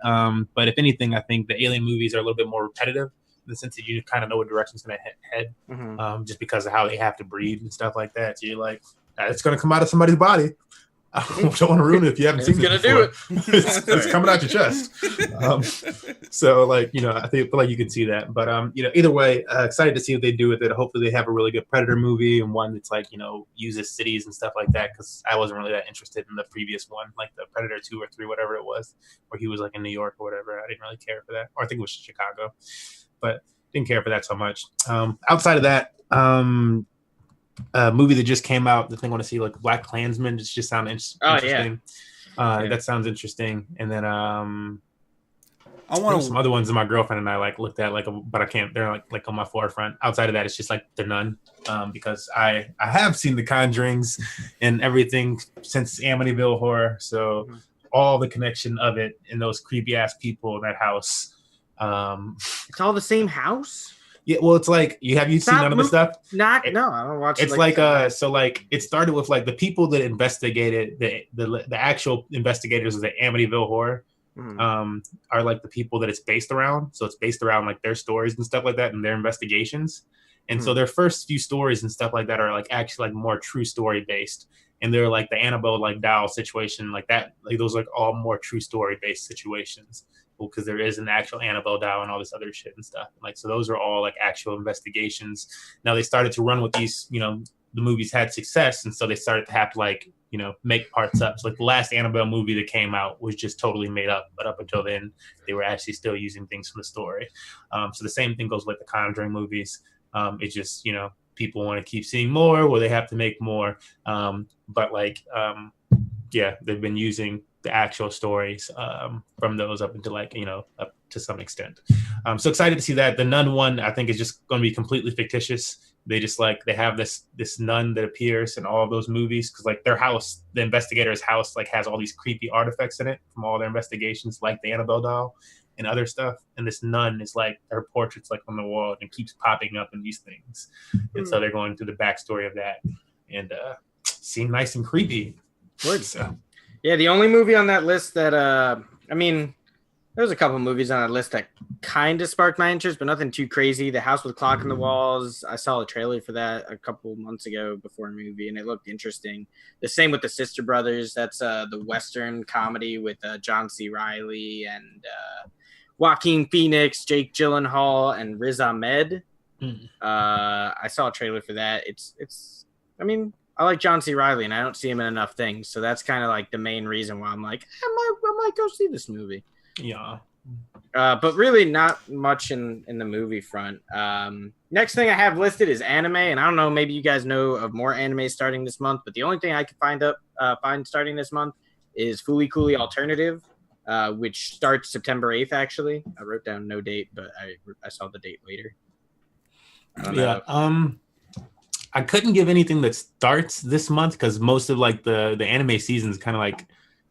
But if anything, I think the Alien movies are a little bit more repetitive in the sense that you kind of know what direction it's going to head, just because of how they have to breathe and stuff like that. So you're like, it's going to come out of somebody's body. I don't want to ruin it if you haven't seen it before. It's coming out your chest. So like, I feel like you can see that. But either way, excited to see what they do with it. Hopefully they have a really good Predator movie and one that's like, uses cities and stuff like that. Because I wasn't really that interested in the previous one, like the Predator 2 or 3, whatever it was, where he was like in New York or whatever. I didn't really care for that. Or I think it was Chicago. But didn't care for that so much. Outside of that, movie that just came out, the thing I want to see, like Black Klansman, just sound interesting. That sounds interesting. And then I want some other ones that my girlfriend and I like looked at, but I can't. They're like on my forefront. Outside of that, it's just like The Nun, because I have seen The Conjurings and everything since Amityville Horror, so all the connection of it and those creepy ass people in that house. It's all the same house. Yeah, well, it's like have you seen none of the stuff? No, I don't watch. It's so it started with like the people that investigated the actual investigators of the Amityville Horror, are like the people that it's based around. So it's based around like their stories and stuff like that and their investigations. And so their first few stories and stuff like that are like actually like more true story based. And they're like the Annabelle like doll situation like that. Like those are like all more true story based situations. Because there is an actual Annabelle doll and all this other shit and stuff. Like, so those are all like actual investigations. Now they started to run with these, the movies had success. And so they started to have to like, make parts up. So like the last Annabelle movie that came out was just totally made up. But up until then, they were actually still using things from the story. So the same thing goes with the Conjuring movies. It's just, people want to keep seeing more where they have to make more. But like, they've been using the actual stories from those up into like up to some extent. So excited to see that. The Nun one I think is just going to be completely fictitious. they just like they have this nun that appears in all of those movies because like their house, the investigator's house, like has all these creepy artifacts in it from all their investigations, like the Annabelle doll and other stuff. And this nun is like her portrait's like on the wall and keeps popping up in these things. And so they're going through the backstory of that, and seemed nice and creepy. So. Yeah, the only movie on that list that I mean, there's a couple movies on that list that kind of sparked my interest, but nothing too crazy. The House with Clock in the Walls, I saw a trailer for that a couple months ago before a movie, and it looked interesting. The same with The Sister Brothers. That's the Western comedy with John C. Reilly and Joaquin Phoenix, Jake Gyllenhaal, and Riz Ahmed. I saw a trailer for that. It's. I mean, I like John C. Reilly, and I don't see him in enough things, so that's kind of like the main reason why I'm like, I might go see this movie. Yeah. But really not much in the movie front. Next thing I have listed is anime, and I don't know, maybe you guys know of more anime starting this month, but the only thing I could find starting this month is Fooly Cooly Alternative, which starts September 8th, actually. I wrote down no date, but I saw the date later. I don't know. I couldn't give anything that starts this month because most of like the anime season is kind of like,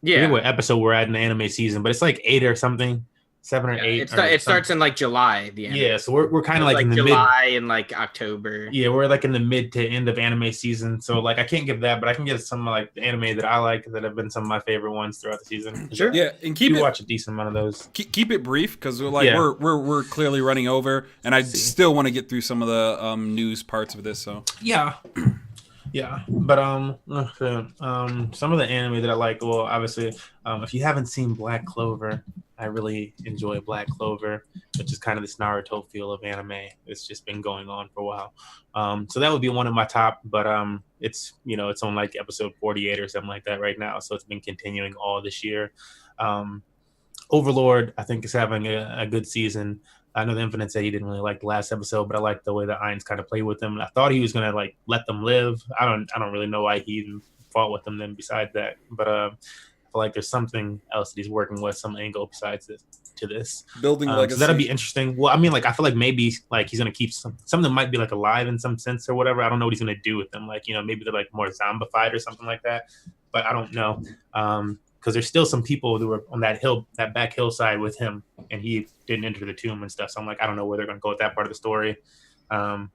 I forget what episode we're at in the anime season, but it's like 8 or something, 7 or 8. It starts in like July. The anime. Yeah, so we're kind of like in the July and like October. Yeah, we're like in the mid to end of anime season. So like I can't give that, but I can give some like the anime that I like that have been some of my favorite ones throughout the season. Sure. Yeah, and watch a decent amount of those. Keep it brief because we're clearly running over, and I still want to get through some of the news parts of this. So Yeah, but some of the anime that I like, well, obviously, if you haven't seen Black Clover, I really enjoy Black Clover, which is kind of this Naruto feel of anime. It's just been going on for a while. So that would be one of my top, but it's it's on like episode 48 or something like that right now. So it's been continuing all this year. Overlord, I think, is having a good season. I know the Infinite said he didn't really like the last episode, but I like the way that Ainz kind of played with them. And I thought he was gonna like let them live. I don't really know why he even fought with them then besides that. But I feel like there's something else that he's working with, some angle besides this. Building legacy. So that'll be interesting. Well, I mean, like I feel like maybe like he's gonna keep something might be like alive in some sense or whatever. I don't know what he's gonna do with them. Like, maybe they're like more zombified or something like that. But I don't know. Because there's still some people who were on that back hillside with him, and he didn't enter the tomb and stuff. So I'm like, I don't know where they're going to go with that part of the story. But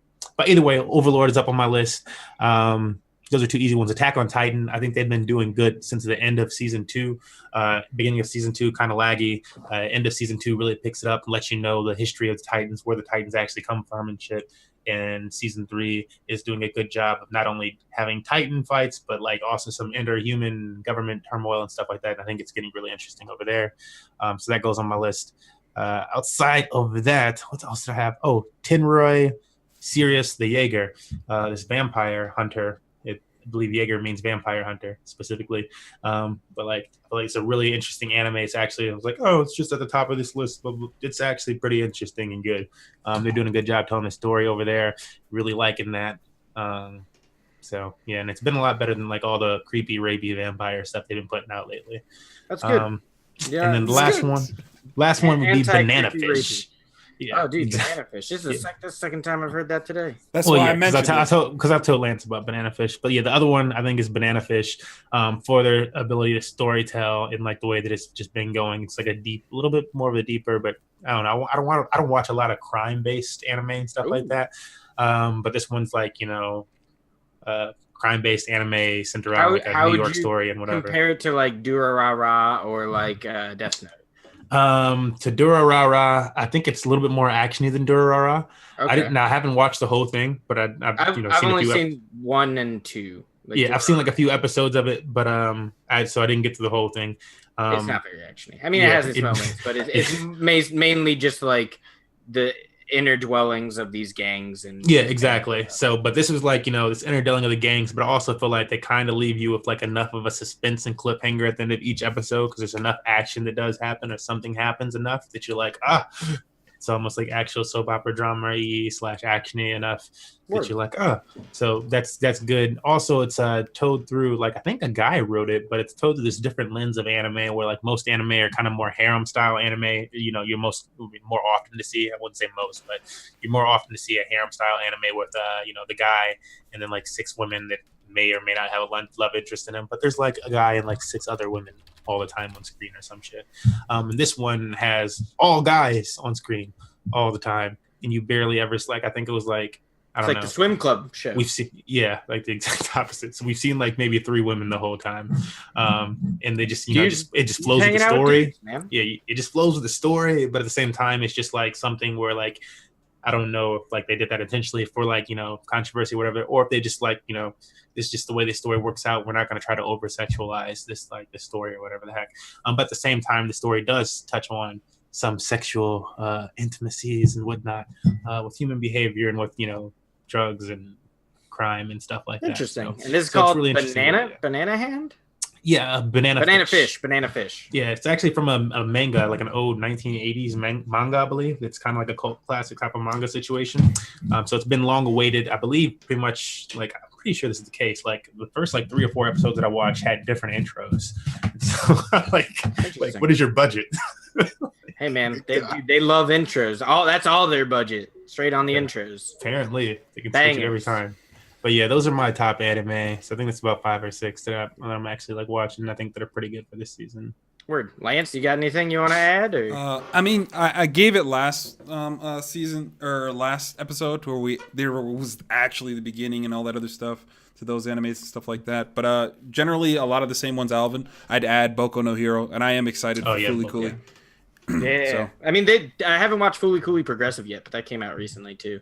either way, Overlord is up on my list. Those are two easy ones. Attack on Titan, I think they've been doing good since the end of season 2. Beginning of season 2, kind of laggy. End of season 2 really picks it up and lets you know the history of the Titans, where the Titans actually come from and shit. And season 3 is doing a good job of not only having Titan fights, but like also some interhuman government turmoil and stuff like that. And I think it's getting really interesting over there. So that goes on my list. Outside of that, what else did I have? Oh, Tenroi Sirius the Jaeger, this vampire hunter. I believe Jaeger means vampire hunter specifically. But like, I feel like it's a really interesting anime. It's actually, I was like, oh, it's just at the top of this list, but it's actually pretty interesting and good. They're doing a good job telling the story over there. Really liking that. So yeah, and it's been a lot better than like all the creepy, rapey vampire stuff they've been putting out lately. That's good. Yeah. And then the last one would be Banana Fish. Yeah. Oh, dude, Banana Fish. This is the second time I've heard that today. That's why I mentioned I told Lance about Banana Fish. But yeah, the other one I think is Banana Fish, for their ability to storytell in like the way that it's just been going. It's like a little bit more of a deeper, but I don't know. I don't watch a lot of crime-based anime and stuff like that. But this one's like, crime-based anime centered around like a New York story and whatever. Compare it to like Durarara or like Death Note. To Durarara, I think it's a little bit more actiony than Durarara. Okay. I haven't watched the whole thing, but I've only seen 1 and 2. Like yeah, I've seen like a few episodes of it, but I didn't get to the whole thing. It's not very actiony. I mean, it has its moments, but it's mainly just like the inner dwellings of these gangs and exactly. So but this was like this inner dwelling of the gangs, but I also feel like they kind of leave you with like enough of a suspense and cliffhanger at the end of each episode because there's enough action that does happen or something happens enough that you're like it's almost like actual soap opera drama-y / action-y enough that you're like, oh. So that's good. Also, it's told through, like, I think a guy wrote it, but it's told through this different lens of anime where, like, most anime are kind of more harem-style anime. You know, you're more often to see, I wouldn't say most, but you're more often to see a harem-style anime with, you know, the guy and then, like, 6 women that may or may not have a love interest in him. But there's, like, a guy and, like, 6 other women all the time on screen or some shit. And this one has all guys on screen all the time, and you barely ever, like, I think it was like, I don't know. It's like the swim club show. We've seen, yeah, like the exact opposite. So we've seen like maybe 3 women the whole time, and they just, it just flows with the story. It just flows with the story, but at the same time, it's just like something where, like, I don't know if like they did that intentionally for, like, you know, controversy or whatever, or if they just, like, you know, it's just the way the story works out. We're not going to try to over sexualize this story or whatever the heck. But at the same time, the story does touch on some sexual intimacies and whatnot with human behavior and with, you know, drugs and crime and stuff like Interesting. that. So, and this is called really Banana Hand? Yeah, Banana Fish. Banana Fish. Yeah, it's actually from a manga, like an old 1980s manga, I believe. It's kind of like a cult classic type of manga situation. So it's been long awaited. I believe pretty much, like, I'm pretty sure this is the case. Like, the first, like, 3 or 4 episodes that I watched had different intros. So, like what is your budget? Hey, man, they love intros. That's all their budget. Straight on the intros. Apparently, they can switch it every time. But yeah, those are my top anime. So I think it's about 5 or 6 that I'm actually like watching. I think that are pretty good for this season. Word. Lance, you got anything you want to add? Or? I mean, I gave it last season or last episode where there was actually the beginning and all that other stuff to those animes and stuff like that. But generally, a lot of the same ones, Alvin. I'd add Boku no Hero, and I am excited for Fooly Cooly. Yeah. So. I mean, I haven't watched Fooly Cooly Progressive yet, but that came out recently too.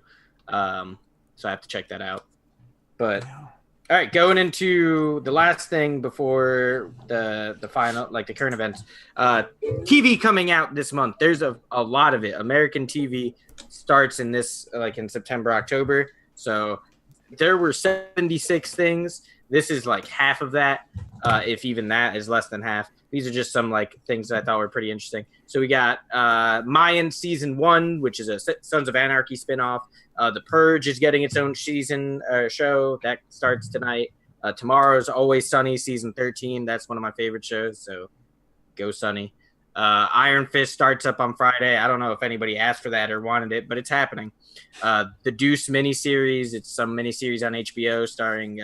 So I have to check that out. But all right, going into the last thing before the final, like the current events, TV coming out this month. There's a lot of it. American TV starts in September, October. So there were 76 things. This is like half of that, if even that is less than half. These are just some like things that I thought were pretty interesting. So we got Mayan season 1, which is a Sons of Anarchy spinoff. The Purge is getting its own season show that starts tonight. Tomorrow's Always Sunny season 13. That's one of my favorite shows. So go Sunny. Iron Fist starts up on Friday. I don't know if anybody asked for that or wanted it, but it's happening. The Deuce miniseries. It's some miniseries on HBO starring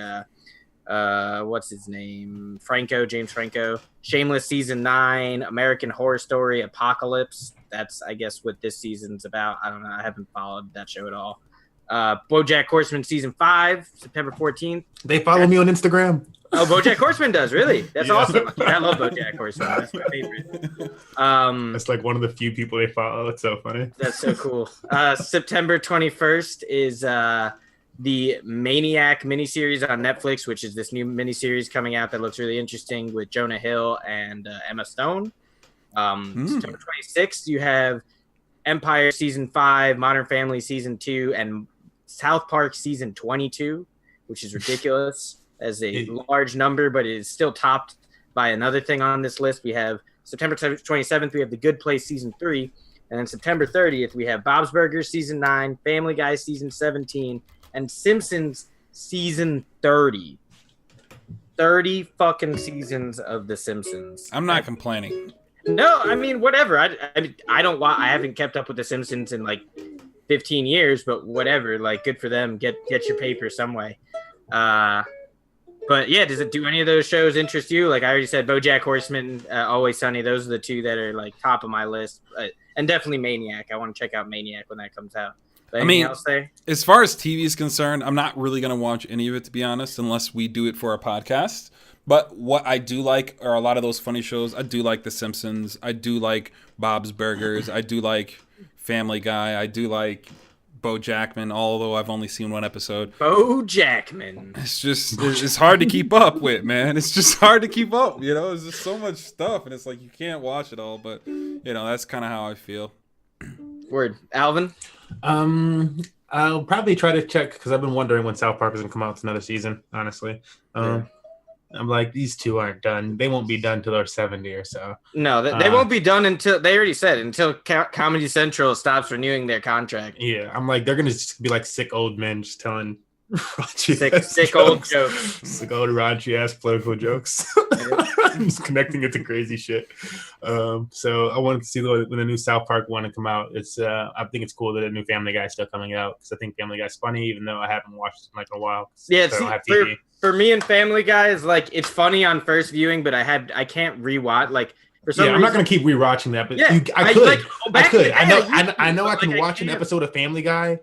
what's his name? James Franco. Shameless season 9. American Horror Story Apocalypse. That's, I guess, what this season's about. I don't know. I haven't followed that show at all. BoJack Horseman season 5, September 14th. They follow me on Instagram. Oh, BoJack Horseman does, really? That's awesome. I love BoJack Horseman. That's my favorite. That's like one of the few people they follow. It's so funny. That's so cool. September 21st is the Maniac miniseries on Netflix, which is this new miniseries coming out that looks really interesting with Jonah Hill and Emma Stone. September 26th, you have Empire season 5, Modern Family season 2, and South Park season 22, which is ridiculous as a large number, but it is still topped by another thing on this list. We have September 27th, we have The Good Place season 3, and then September 30th, we have Bob's Burgers season 9, Family Guy season 17, and Simpsons season 30. 30 fucking seasons of The Simpsons. I'm not complaining. No, I mean, whatever. I haven't kept up with The Simpsons in like 15 years, but whatever. Like, good for them. Get your paper some way. But yeah, do any of those shows interest you? Like I already said, BoJack Horseman, Always Sunny. Those are the 2 that are like top of my list. And definitely Maniac. I want to check out Maniac when that comes out. But anything else there? As far as TV is concerned, I'm not really going to watch any of it, to be honest, unless we do it for a podcast. But what I do like are a lot of those funny shows. I do like The Simpsons. I do like Bob's Burgers. I do like Family Guy. I do like BoJackman, although I've only seen 1 episode. BoJackman. It's just, it's hard to keep up with, man. It's just hard to keep up, you know? There's just so much stuff, and it's like you can't watch it all. But, you know, that's kind of how I feel. Word. Alvin? I'll probably try to check, because I've been wondering when South Park is going to come out with another season, honestly. I'm like, these two aren't done. They won't be done till they're 70 or so. No, they won't be done until they already said until Comedy Central stops renewing their contract. Yeah, I'm like, they're gonna just be like sick old men just telling raunchy Sick old jokes. Sick old raunchy ass political jokes. Just connecting it to crazy shit. So I wanted to see when the new South Park one to come out. It's I think it's cool that a new Family Guy is still coming out because I think Family Guy's funny, even though I haven't watched it in like a while. Yeah, so I don't have for, TV. for me and Family Guy is like it's funny on first viewing, but I can't rewatch like for some reason. I'm not gonna keep rewatching that, but Yeah, I could. like, I could. I know. I like, can watch an can't. episode of Family Guy,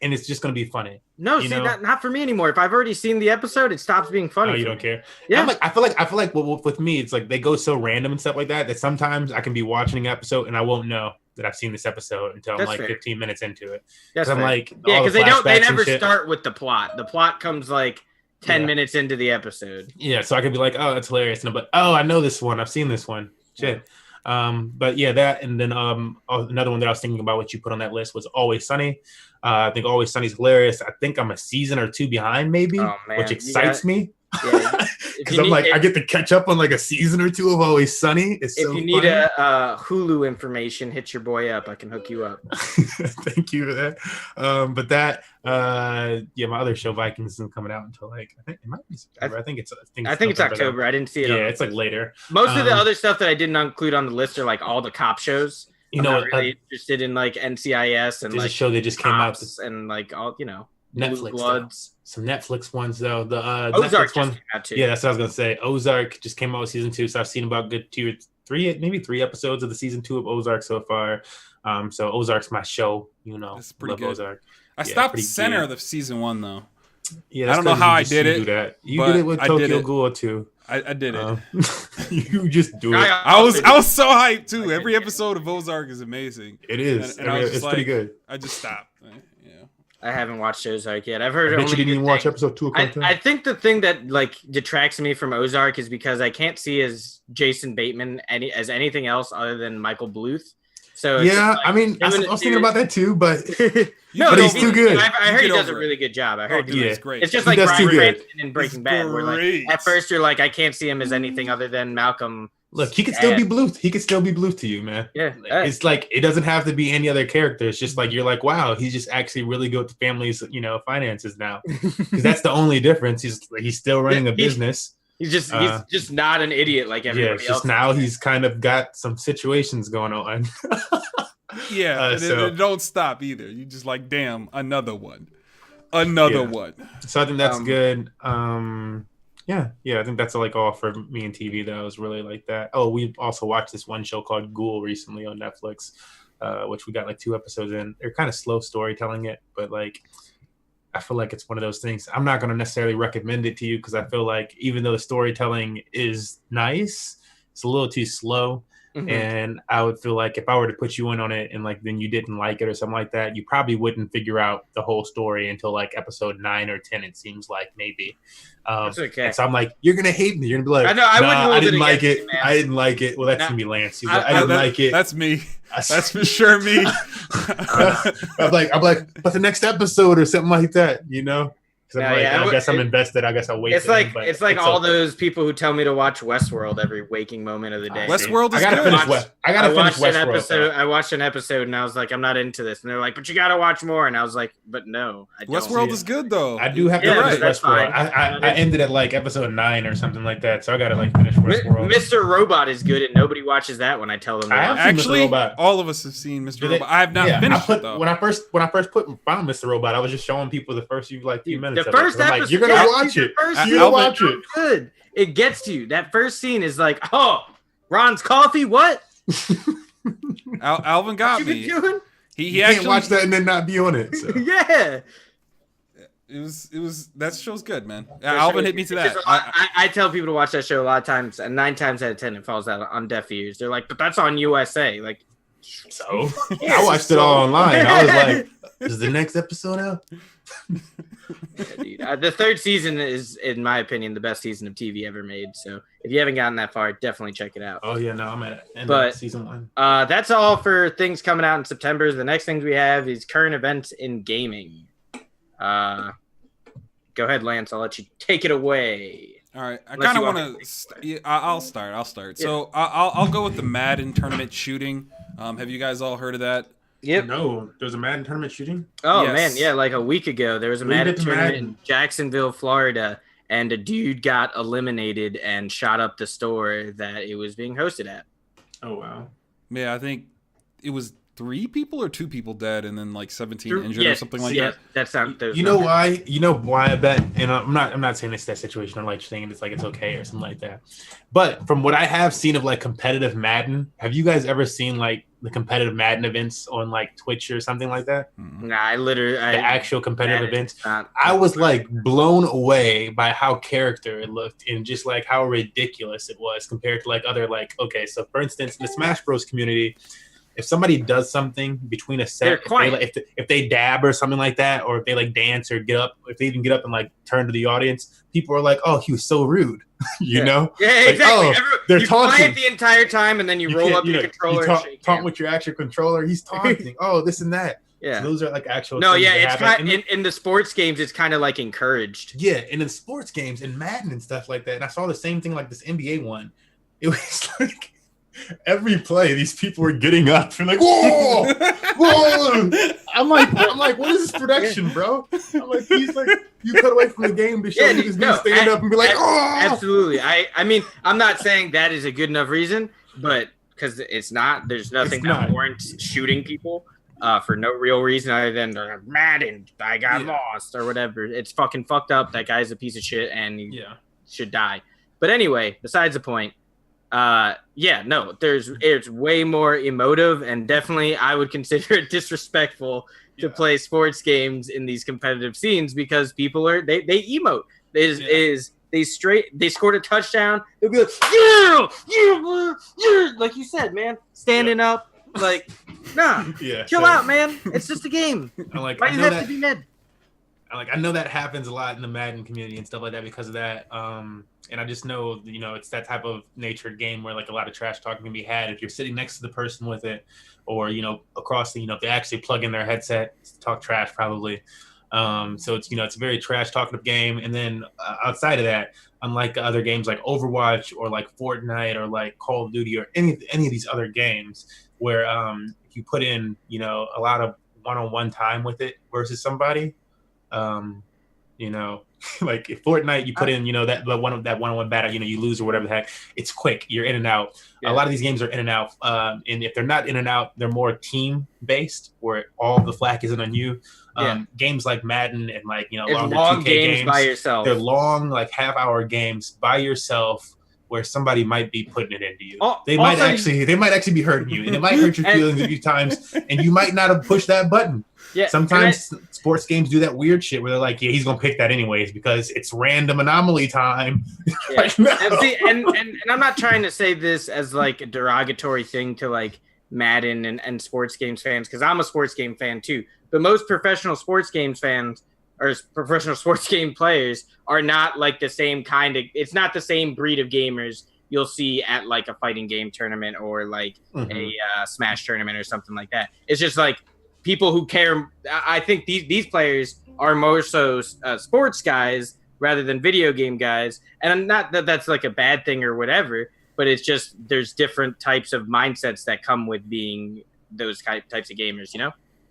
and it's just gonna be funny. No, you see, know? not for me anymore. If I've already seen the episode, it stops being funny. Oh, you for don't me. care? Yeah, I feel like with me, it's like they go so random and stuff like that sometimes I can be watching an episode and I won't know that I've seen this episode until I'm That's like fair. 15 minutes into it. That's I'm fair. like, Yeah, because because they never start with the plot. The plot comes like 10 minutes into the episode. Yeah, so I could be like, oh, that's hilarious. And but I know this one. I've seen this one. Shit. But yeah, that and then another one that I was thinking about what you put on that list was Always Sunny. I think Always Sunny is hilarious. I think I'm a season or two behind, maybe, which excites me. Yeah, because I'm like, I get to catch up on like a season or two of Always Sunny. It's so if you need a Hulu information, hit your boy up. I can hook you up. Thank you for that. But that, my other show Vikings isn't coming out until like I think it might be September. I think it's October. I didn't see it. Yeah, it's like later. Most of the other stuff that I did not include on the list are like all the cop shows. I'm not really interested in like NCIS and there's like a show that just came out and like all Netflix Bloods. Some Netflix ones though. The Ozark Netflix one. came out too. Yeah, that's what I was gonna say. Ozark just came out with season 2, so I've seen about good 2 or 3, maybe 3 episodes of the season 2 of Ozark so far. So Ozark's my show. It's pretty love good. Ozark. I stopped the center of the season 1 though. Yeah, I don't know how I did it. You did it with Tokyo Ghoul too. I did it. You just do it. I was so hyped too. Every episode of Ozark is amazing. It is. And I was it's pretty good. I just stopped. I haven't watched Ozark yet. I've heard. I bet you didn't even watch episode 2 of Content. I think the thing that like detracts me from Ozark is because I can't see as Jason Bateman as anything else other than Michael Bluth. So yeah, I mean, I was thinking about that too, but but he's too good. I heard he does a really good job. I heard he's great. It's just like Bryan Cranston in Breaking Bad, where like at first you're like, I can't see him as anything other than Malcolm. Look, he could still be Bluth. He could still be Bluth to you, man. Yeah, it's like it doesn't have to be any other character. It's just like you're like, wow, he's just actually really good with the family's, finances now. Because that's the only difference. He's still running a business. He's just not an idiot like everybody else. Yeah, it's just now he's kind of got some situations going on. Yeah, it don't stop either. You just like, damn, another one. So I think that's good. Yeah, I think that's like all for me and TV that I was really like that. Oh, we also watched this one show called Ghoul recently on Netflix, which we got like 2 episodes in. They're kind of slow storytelling it, but like I feel like it's one of those things. I'm not going to necessarily recommend it to you because I feel like even though the storytelling is nice, it's a little too slow. Mm-hmm. And I would feel like if I were to put you in on it and like then you didn't like it or something like that, you probably wouldn't figure out the whole story until like episode 9 or 10. It seems like maybe. That's okay. And so I'm like, you're gonna hate me. You're gonna be like, I didn't like it. I didn't like it. Well, that's gonna be Lance. He's like, I didn't like it. That's me. That's for sure me. I'm like, but the next episode or something like that, I guess I'm invested. I guess I'll wait. It's like all those people who tell me to watch Westworld every waking moment of the day. Westworld is good. I gotta finish Westworld. I watched an episode and I was like, I'm not into this. And they're like, but you gotta watch more. And I was like, but no. I don't. Westworld is good though. I do have to finish Westworld. I ended at like episode 9 or something like that. So I gotta like finish Westworld. Mr. Robot is good and nobody watches that when I tell them. Actually, all of us have seen Mr. Robot. I have not finished it though. When I first found Mr. Robot, I was just showing people the first few minutes. The first episode. You're gonna watch it. You're gonna watch it. Good. It gets to you. That first scene is like, oh, Ron's coffee. What? Alvin got me. He actually can't watch that and then not be on it. So. Yeah. It was that show's good, man. Alvin hit me to that. I tell people to watch that show a lot of times, and 9 times out of 10 it falls out on deaf ears. They're like, but that's on USA. Like, so I watched it all online. I was like, is the next episode out? Yeah, the 3rd season is, in my opinion, the best season of TV ever made. So if you haven't gotten that far, definitely check it out. Oh yeah, no, I'm at end of season 1. That's all for things coming out in September. The next things we have is current events in gaming. Go ahead, Lance. I'll let you take it away. All right, I Unless kind of you want want to. I'll start. So I'll go with the Madden tournament shooting. Have you guys all heard of that? Yep. No, there's a Madden tournament shooting. Oh Yes. man, yeah, like a week ago there was a Leave Madden it to tournament Madden. in Jacksonville, Florida, and a dude got eliminated and shot up the store that it was being hosted at. Oh wow. Yeah, I think it was 3 people or 2 people dead, and then like 17 injured yeah, or something like yeah, that. That's not. You know why? You know why I bet, and I'm not saying it's that situation. I'm like saying it's like it's okay or something like that. But from what I have seen of like competitive Madden, have you guys ever seen like the competitive Madden events on like Twitch or something like that? Nah, the Actual competitive events. Not, I was like blown away by how character it looked and just like how ridiculous it was compared to like other like okay. So for instance, in the Smash Bros community, if somebody does something between a set, if they dab or something like that, or if they like dance or get up, if they even get up and like turn to the audience, people are like, "Oh, he was so rude," you know? Yeah, like, exactly. They're you taunting. play it the entire time, and then you roll up your controller and shake taunt hands. with your actual controller. He's taunting. Oh, this and that. Yeah, so those are like actual. No, things yeah, that it's happen. kind in the sports games. It's kind of like encouraged. Yeah, and in sports games and Madden and stuff like that. And I saw the same thing like this NBA one. It was like every play, these people were getting up and like, whoa, whoa. I'm like, what is this production, bro? I'm like, he's like, you cut away from the game to show you just stand up and be like, oh. Absolutely. I mean, I'm not saying that is a good enough reason, but because it's not, there's nothing that warrants shooting people for no real reason other than they're mad and I got lost or whatever. It's fucking fucked up. That guy's a piece of shit and he should die. But anyway, besides the point. It's way more emotive and definitely I would consider it disrespectful to play sports games in these competitive scenes because people are they emote. They scored a touchdown, they'll be like, yeah, like you said, man, standing up, like, nah, chill out, man. It's just a game. Like, why do you have to be mad? I know that happens a lot in the Madden community and stuff like that because of that. And I just know, it's that type of natured game where like a lot of trash talking can be had if you're sitting next to the person with it, or across the, if they actually plug in their headset, talk trash probably. So it's it's a very trash talkative game. And then outside of that, unlike other games like Overwatch or like Fortnite or like Call of Duty or any of these other games where if you put in a lot of one-on-one time with it versus somebody. Like if Fortnite, you put in, that one-on-one battle, you lose or whatever the heck. It's quick. You're in and out. Yeah. A lot of these games are in and out. And if they're not in and out, they're more team-based, where all the flack isn't on you. Games like Madden and like longer long 2K games by yourself. They're long, like half-hour games by yourself, where somebody might be putting it into you. They might actually be hurting you, and it might hurt your feelings a few times, and you might not have pushed that button. Yeah, sometimes sports games do that weird shit where they're like, yeah, he's gonna pick that anyways because it's random anomaly time. Yeah. Like, no. and I'm not trying to say this as like a derogatory thing to like Madden and sports games fans because I'm a sports game fan too. But most professional sports games fans or professional sports game players are not like the same kind of. It's not the same breed of gamers you'll see at like a fighting game tournament or like a Smash tournament or something like that. It's just like. People who care, I think these players are more so sports guys rather than video game guys. And not that that's like a bad thing or whatever, but it's just there's different types of mindsets that come with being those types of gamers,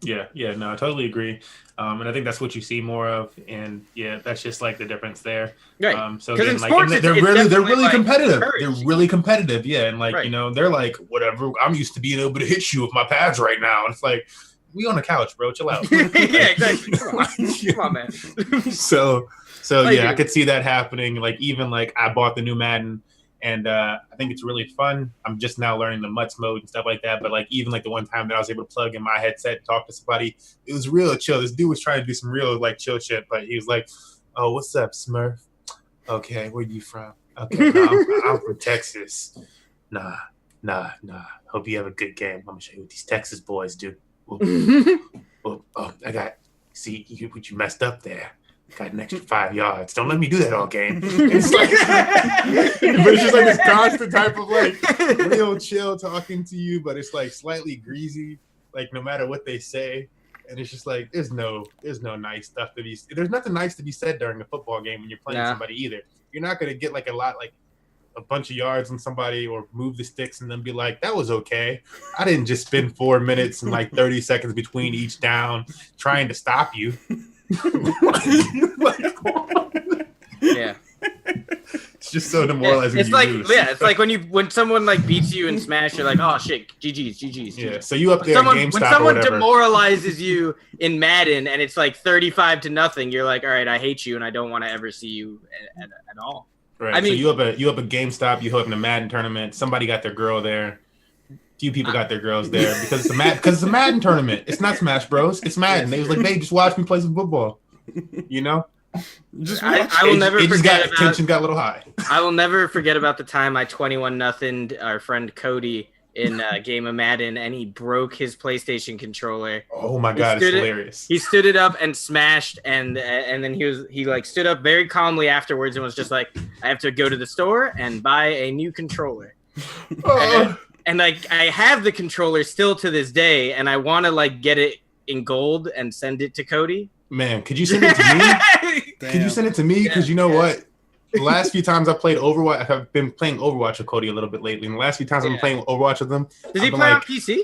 Yeah, no, I totally agree. And I think that's what you see more of. And yeah, that's just like the difference there. Right. So again, like, they're really like competitive. They're really competitive. Yeah. And like, they're like, whatever, I'm used to being able to hit you with my pads right now. And it's like, we on the couch, bro. Chill out. Yeah, exactly. Come on, man. So yeah, I could see that happening. Like even like I bought the new Madden, and I think it's really fun. I'm just now learning the Mutts mode and stuff like that. But like even like the one time that I was able to plug in my headset and talk to somebody, it was real chill. This dude was trying to do some real like chill shit, but he was like, "Oh, what's up, Smurf? Okay, where you from? Okay, I'm from Texas. Nah. Hope you have a good game. I'm gonna show you what these Texas boys do." I got you messed up there. Got an extra 5 yards. Don't let me do that all game. It's like, but it's just like this constant type of like real chill talking to you, but it's like slightly greasy. Like no matter what they say, And it's just like there's no nice stuff to be. There's nothing nice to be said during a football game when you're playing somebody either. You're not gonna get like a bunch of yards on somebody or move the sticks and then be like, that was okay. I didn't just spend 4 minutes and like 30 seconds between each down trying to stop you. Yeah. It's just so demoralizing. It's like lose. It's like when someone like beats you in Smash, you're like, oh shit, GG's. Yeah. So you up there at GameStop when someone demoralizes you in Madden and it's like 35-0, you're like, all right, I hate you and I don't want to ever see you at all. Right. I mean, so you up at GameStop, you up in a Madden tournament. Somebody got their girl there. Few people got their girls there because it's a Madden tournament. It's not Smash Bros. It's Madden. They was like, babe, just watch me play some football. You know. Just I will never forget. Tension got a little high. I will never forget about the time I 21-0'd our friend Cody in a game of Madden, and he broke his PlayStation controller. Oh my god, it's hilarious. He stood it up and smashed, and then he like stood up very calmly afterwards and was just like, I have to go to the store and buy a new controller. And like I have the controller still to this day, and I want to like get it in gold and send it to Cody. Man, could you send it to me? Could you send it to me? Because you know what? The last few times I played Overwatch, I've been playing Overwatch with Cody a little bit lately. And the last few times I've been playing Overwatch with him. Does he play on PC?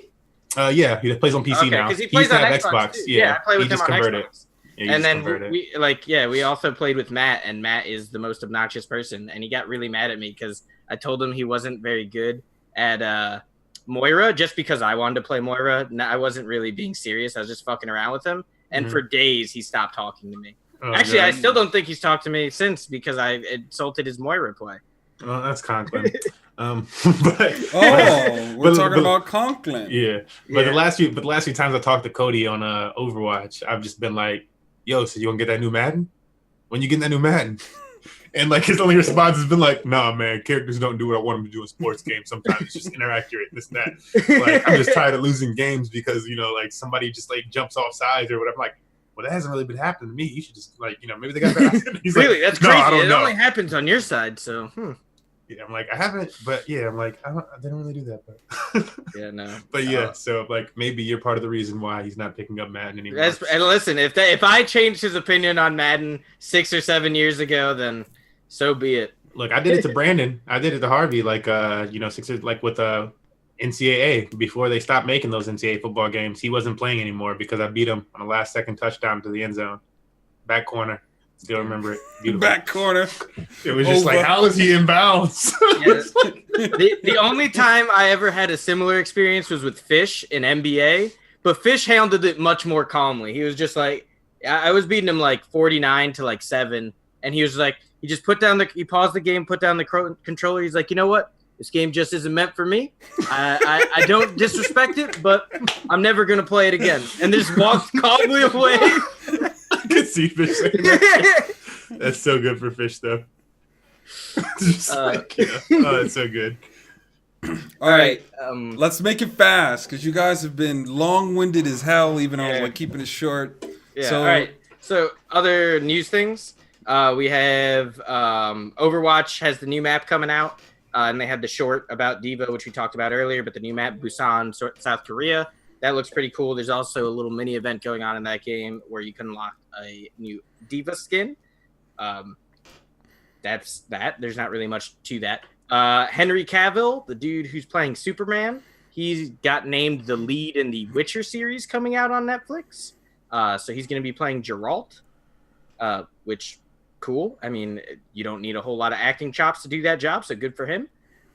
Yeah, he plays on PC now. Because he plays on Xbox. Yeah, I play with him on Xbox. Yeah, and then we also played with Matt, and Matt is the most obnoxious person, and he got really mad at me because I told him he wasn't very good at Moira just because I wanted to play Moira. I wasn't really being serious. I was just fucking around with him, and for days he stopped talking to me. Oh, actually, God. I still don't think he's talked to me since because I insulted his Moira play. Oh, that's Conklin. We're talking about Conklin. Yeah, but the last few times I talked to Cody on Overwatch, I've just been like, "Yo, so you gonna get that new Madden? When you getting that new Madden?" And like his only response has been like, "Nah, man, characters don't do what I want them to do in sports games. Sometimes it's just inaccurate, this and that. Like I'm just tired of losing games because like somebody just like jumps off sides or whatever." I'm like, well, that hasn't really been happening to me. You should just maybe they got that. He's really, like, that's crazy. No, I don't know. Only happens on your side, so. Yeah, I'm like, I haven't, but yeah, I'm like, they don't really do that, but. Yeah, no. But yeah, so like maybe you're part of the reason why he's not picking up Madden anymore. And listen, if I changed his opinion on Madden 6 or 7 years ago, then so be it. Look, I did it to Brandon. I did it to Harvey, like 6 years, like with NCAA before they stopped making those NCAA football games. He wasn't playing anymore because I beat him on a last-second touchdown to the end zone, back corner. Still remember it. Beautiful. Back corner. It was just like, how is he in bounds? Yes. The only time I ever had a similar experience was with Fish in NBA, but Fish handled it much more calmly. He was just like, I was beating him like 49 to like 7, and he was like, he just he paused the game, put down the controller. He's like, you know what? This game just isn't meant for me. I don't disrespect it, but I'm never going to play it again. And just walked calmly away. I could see Fish saying that. That's so good for Fish, though. It's so good. All right. Let's make it fast because you guys have been long-winded as hell, even though I was like keeping it short. Yeah, all right. So other news things. We have Overwatch has the new map coming out. And they had the short about Diva, which we talked about earlier, but the new map, Busan, South Korea, that looks pretty cool. There's also a little mini event going on in that game where you can unlock a new Diva skin. That's that. There's not really much to that. Henry Cavill, the dude who's playing Superman, he's got named the lead in the Witcher series coming out on Netflix. So he's going to be playing Geralt, which... cool. I mean, you don't need a whole lot of acting chops to do that job, so good for him.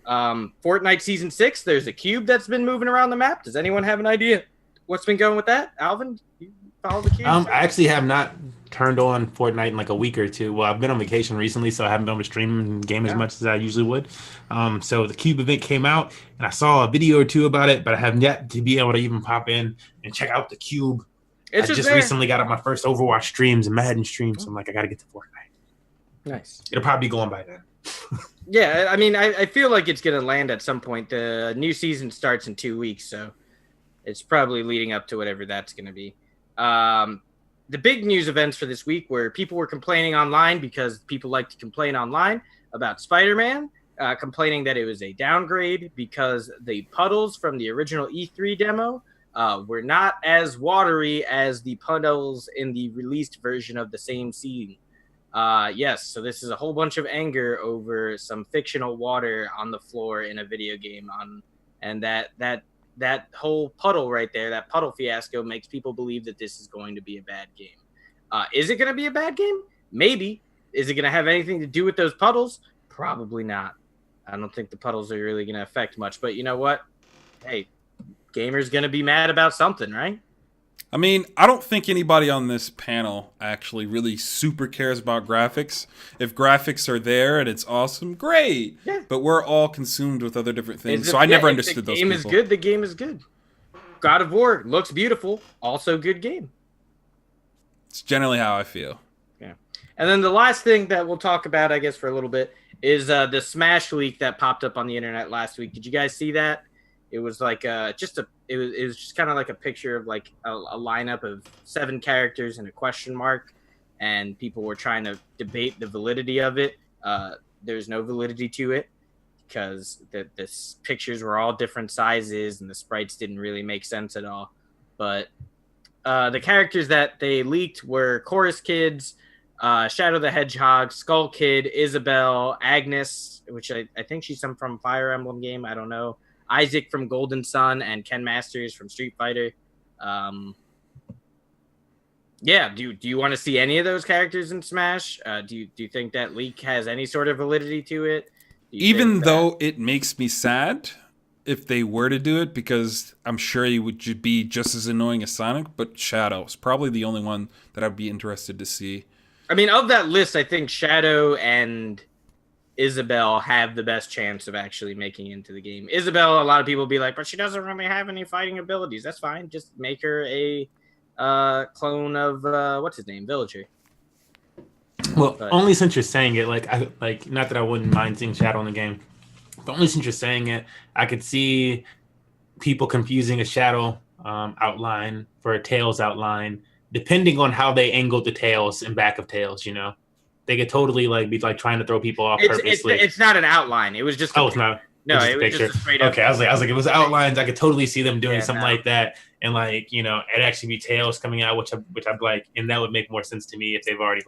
Fortnite Season 6, there's a cube that's been moving around the map. Does anyone have an idea what's been going with that? Alvin, you follow the cube? I actually have not turned on Fortnite in like a week or two. Well, I've been on vacation recently, so I haven't been able to stream and game as much as I usually would. So the cube event came out, and I saw a video or two about it, but I have yet to be able to even pop in and check out the cube. I just recently got up my first Overwatch streams and Madden streams, so I'm like, I got to get to Fortnite. Nice. It'll probably be going by then. Yeah, I mean, I feel like it's going to land at some point. The new season starts in 2 weeks, so it's probably leading up to whatever that's going to be. The big news events for this week were people were complaining online because people like to complain online about Spider-Man, complaining that it was a downgrade because the puddles from the original E3 demo were not as watery as the puddles in the released version of the same scene. Yes, so this is a whole bunch of anger over some fictional water on the floor in a video game, and that whole puddle right there, that puddle fiasco, makes people believe that this is going to be a bad game. Is it going to be a bad game? Maybe. Is it going to have anything to do with those puddles? Probably not. I don't think the puddles are really going to affect much, but you know what? Hey, gamers going to be mad about something, right? I mean, I don't think anybody on this panel actually really super cares about graphics. If graphics are there and it's awesome, great. Yeah. But we're all consumed with other different things, so I never understood those people. The game is good. The game is good. God of War looks beautiful. Also good game. It's generally how I feel. Yeah. And then the last thing that we'll talk about, I guess, for a little bit is the Smash leak that popped up on the internet last week. Did you guys see that? It was like it was just kind of like a picture of like a lineup of 7 characters and a question mark, and people were trying to debate the validity of it. There's no validity to it because the pictures were all different sizes and the sprites didn't really make sense at all. But the characters that they leaked were Chorus Kids, Shadow the Hedgehog, Skull Kid, Isabelle, Agnes, which I think she's some from Fire Emblem game. I don't know. Isaac from Golden Sun, and Ken Masters from Street Fighter. Yeah, do you want to see any of those characters in Smash? Do you think that leak has any sort of validity to it? Even though it makes me sad if they were to do it, because I'm sure he would be just as annoying as Sonic, but Shadow's probably the only one that I'd be interested to see. I mean, of that list, I think Shadow and Isabelle have the best chance of actually making it into the game. Isabelle, a lot of people will be like, but she doesn't really have any fighting abilities. That's fine. Just make her a clone of what's his name, Villager. Well, only since you're saying it, like not that I wouldn't mind seeing Shadow in the game, but only since you're saying it, I could see people confusing a Shadow outline for a Tails outline, depending on how they angled the Tails and back of Tails. You know, they could totally be trying to throw people off purposely. It's not an outline. It was just. It's not. No, it was just a straight up. Okay, I was like, it was outlines. I could totally see them doing something like that, and it actually be Tails coming out, which I'd like, and that would make more sense to me if they've already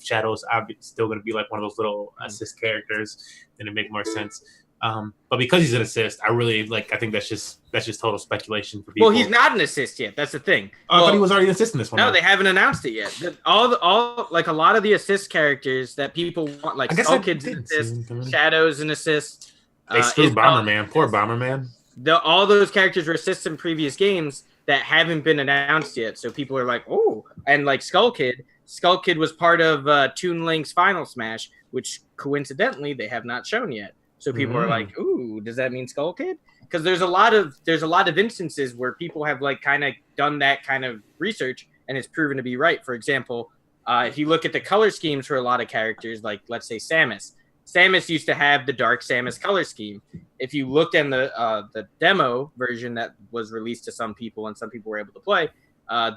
Shadow's obviously still going to be like one of those little assist characters, then it'd make more sense. But because he's an assist, I really I think that's just total speculation for people. Well, he's not an assist yet. That's the thing. I thought he was already an assist in this one. No, they haven't announced it yet. All a lot of the assist characters that people want, like Skull Kid's an assist, Shadow's an assist. They screwed Bomberman. Poor Bomberman. All those characters were assists in previous games that haven't been announced yet. So people are like, oh, and like Skull Kid. Skull Kid was part of Toon Link's Final Smash, which coincidentally they have not shown yet. So people are like, ooh, does that mean Skull Kid? Because there's a lot of instances where people have kind of done that kind of research and it's proven to be right. For example, if you look at the color schemes for a lot of characters, like let's say Samus. Samus used to have the Dark Samus color scheme. If you looked in the demo version that was released to some people and some people were able to play,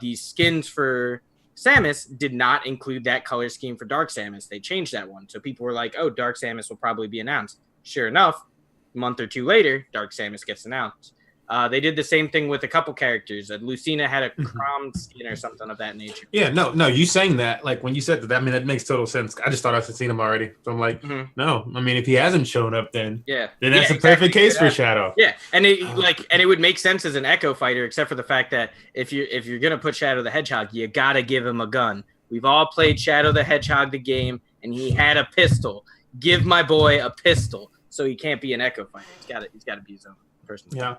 these skins for Samus did not include that color scheme for Dark Samus. They changed that one. So people were like, oh, Dark Samus will probably be announced. Sure enough, a month or two later, Dark Samus gets announced. They did the same thing with a couple characters. Lucina had a Crom skin or something of that nature. Yeah, no, you saying that, when you said that, I mean, that makes total sense. I just thought I had seen him already. So I'm like, no, I mean, if he hasn't shown up, then that's a perfect case for Shadow. Yeah, and it would make sense as an Echo fighter, except for the fact that if you're gonna put Shadow the Hedgehog, you gotta give him a gun. We've all played Shadow the Hedgehog the game, and he had a pistol. Give my boy a pistol, so he can't be an Echo fighter. He's got to be his own person. Yeah.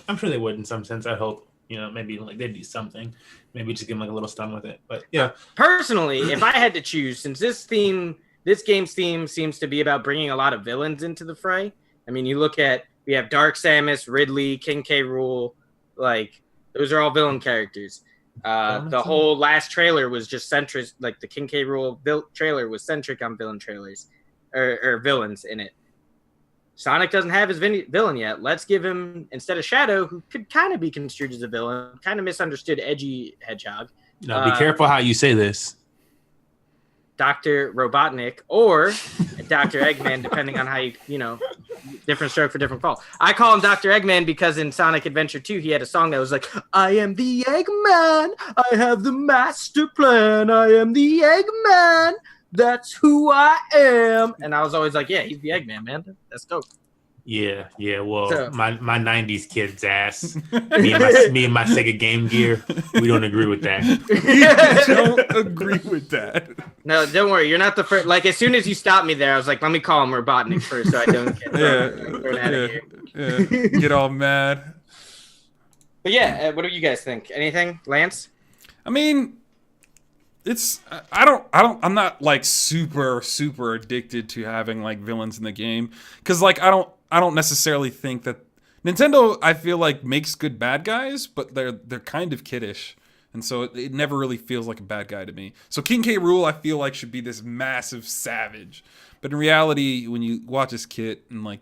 I'm sure they would in some sense. I hope, maybe they'd do something. Maybe just give them a little stun with it. But yeah. Personally, if I had to choose, since this game's theme seems to be about bringing a lot of villains into the fray. I mean, we have Dark Samus, Ridley, King K. Rool. Those are all villain characters. The whole last trailer was just centric. The King K. Rool trailer was centric on villain trailers or villains in it. Sonic doesn't have his villain yet. Let's give him, instead of Shadow, who could kind of be construed as a villain, kind of misunderstood, edgy hedgehog. No, be careful how you say this. Dr. Robotnik or Dr. Eggman, depending on how different stroke for different fall. I call him Dr. Eggman because in Sonic Adventure 2, he had a song that was like, I am the Eggman, I have the master plan, I am the Eggman, that's who I am. And I was always like, yeah, he's the Eggman, man. Let's go. Yeah. Well, So- my '90s kid's ass. me and my Sega Game Gear. We don't agree with that. Don't agree with that. No, don't worry. You're not the first. Like, as soon as you stopped me there, I was like, let me call him Robotnik first so I don't get thrown out of here. Yeah. Get all mad. But yeah, what do you guys think? Anything? Lance? I mean, I'm not like super addicted to having like villains in the game. Cause like, I don't necessarily think that Nintendo, I feel like, makes good bad guys, but they're kind of kiddish. And so it never really feels like a bad guy to me. So King K. Rool, I feel like, should be this massive savage. But in reality, when you watch this kid and like,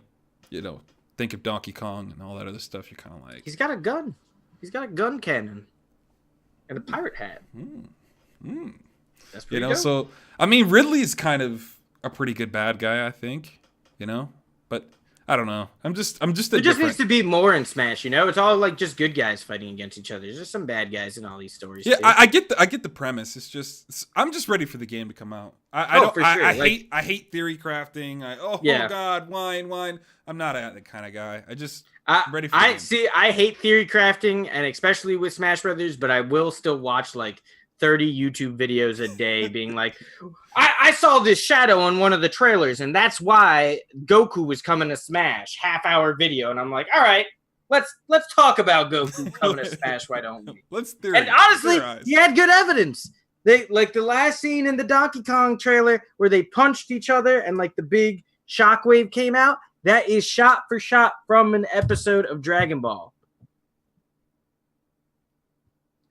think of Donkey Kong and all that other stuff, you're kind of like... He's got a gun. He's got a gun cannon. And a pirate hat. That's pretty dope. So, I mean, Ridley's kind of a pretty good bad guy, I think. But... I don't know. I'm just. There just needs to be more in Smash. It's all like just good guys fighting against each other. There's just some bad guys in all these stories. Yeah, too. I get the premise. I'm just ready for the game to come out. I hate theory crafting. Oh God, wine. I'm not that kind of guy. I'm ready for the game. I hate theory crafting, and especially with Smash Brothers. But I will still watch like 30 YouTube videos a day being like, I saw this shadow on one of the trailers, and that's why Goku was coming to Smash. Half-hour video, and I'm like, all right, let's talk about Goku coming to Smash. Why don't we? Let's theorize. And honestly, he had good evidence. They like the last scene in the Donkey Kong trailer where they punched each other and like the big shockwave came out. That is shot for shot from an episode of Dragon Ball.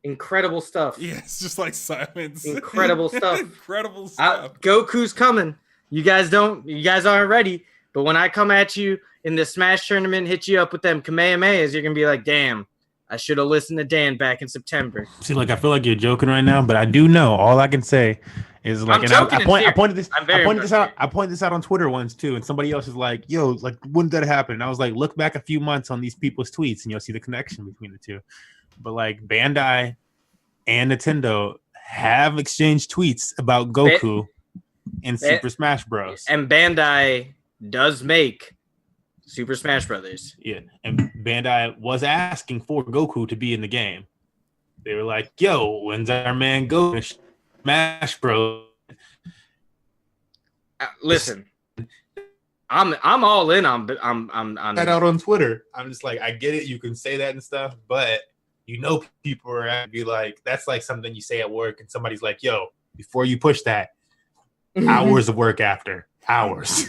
Incredible stuff. Yeah, it's just like silence. Incredible stuff. Incredible stuff. Goku's coming. You guys aren't ready. But when I come at you in the Smash tournament, hit you up with them Kamehamehas, you're gonna be like, damn, I should have listened to Dan back in September. See, like I feel like you're joking right now, but I do know. All I can say is like, I pointed this out on Twitter once too, and somebody else is like, "Yo, like, wouldn't that happen?" And I was like, "Look back a few months on these people's tweets, and you'll see the connection between the two." But like Bandai and Nintendo have exchanged tweets about Goku in Super Smash Bros. And Bandai does make Super Smash Brothers. Yeah, and Bandai was asking for Goku to be in the game. They were like, "Yo, when's our man Goku Smash Bros?" Listen, I'm all in on that out on Twitter. I'm just like, I get it, you can say that and stuff, but people are gonna be like, that's like something you say at work, and somebody's like, "Yo, before you push that, hours of work after hours."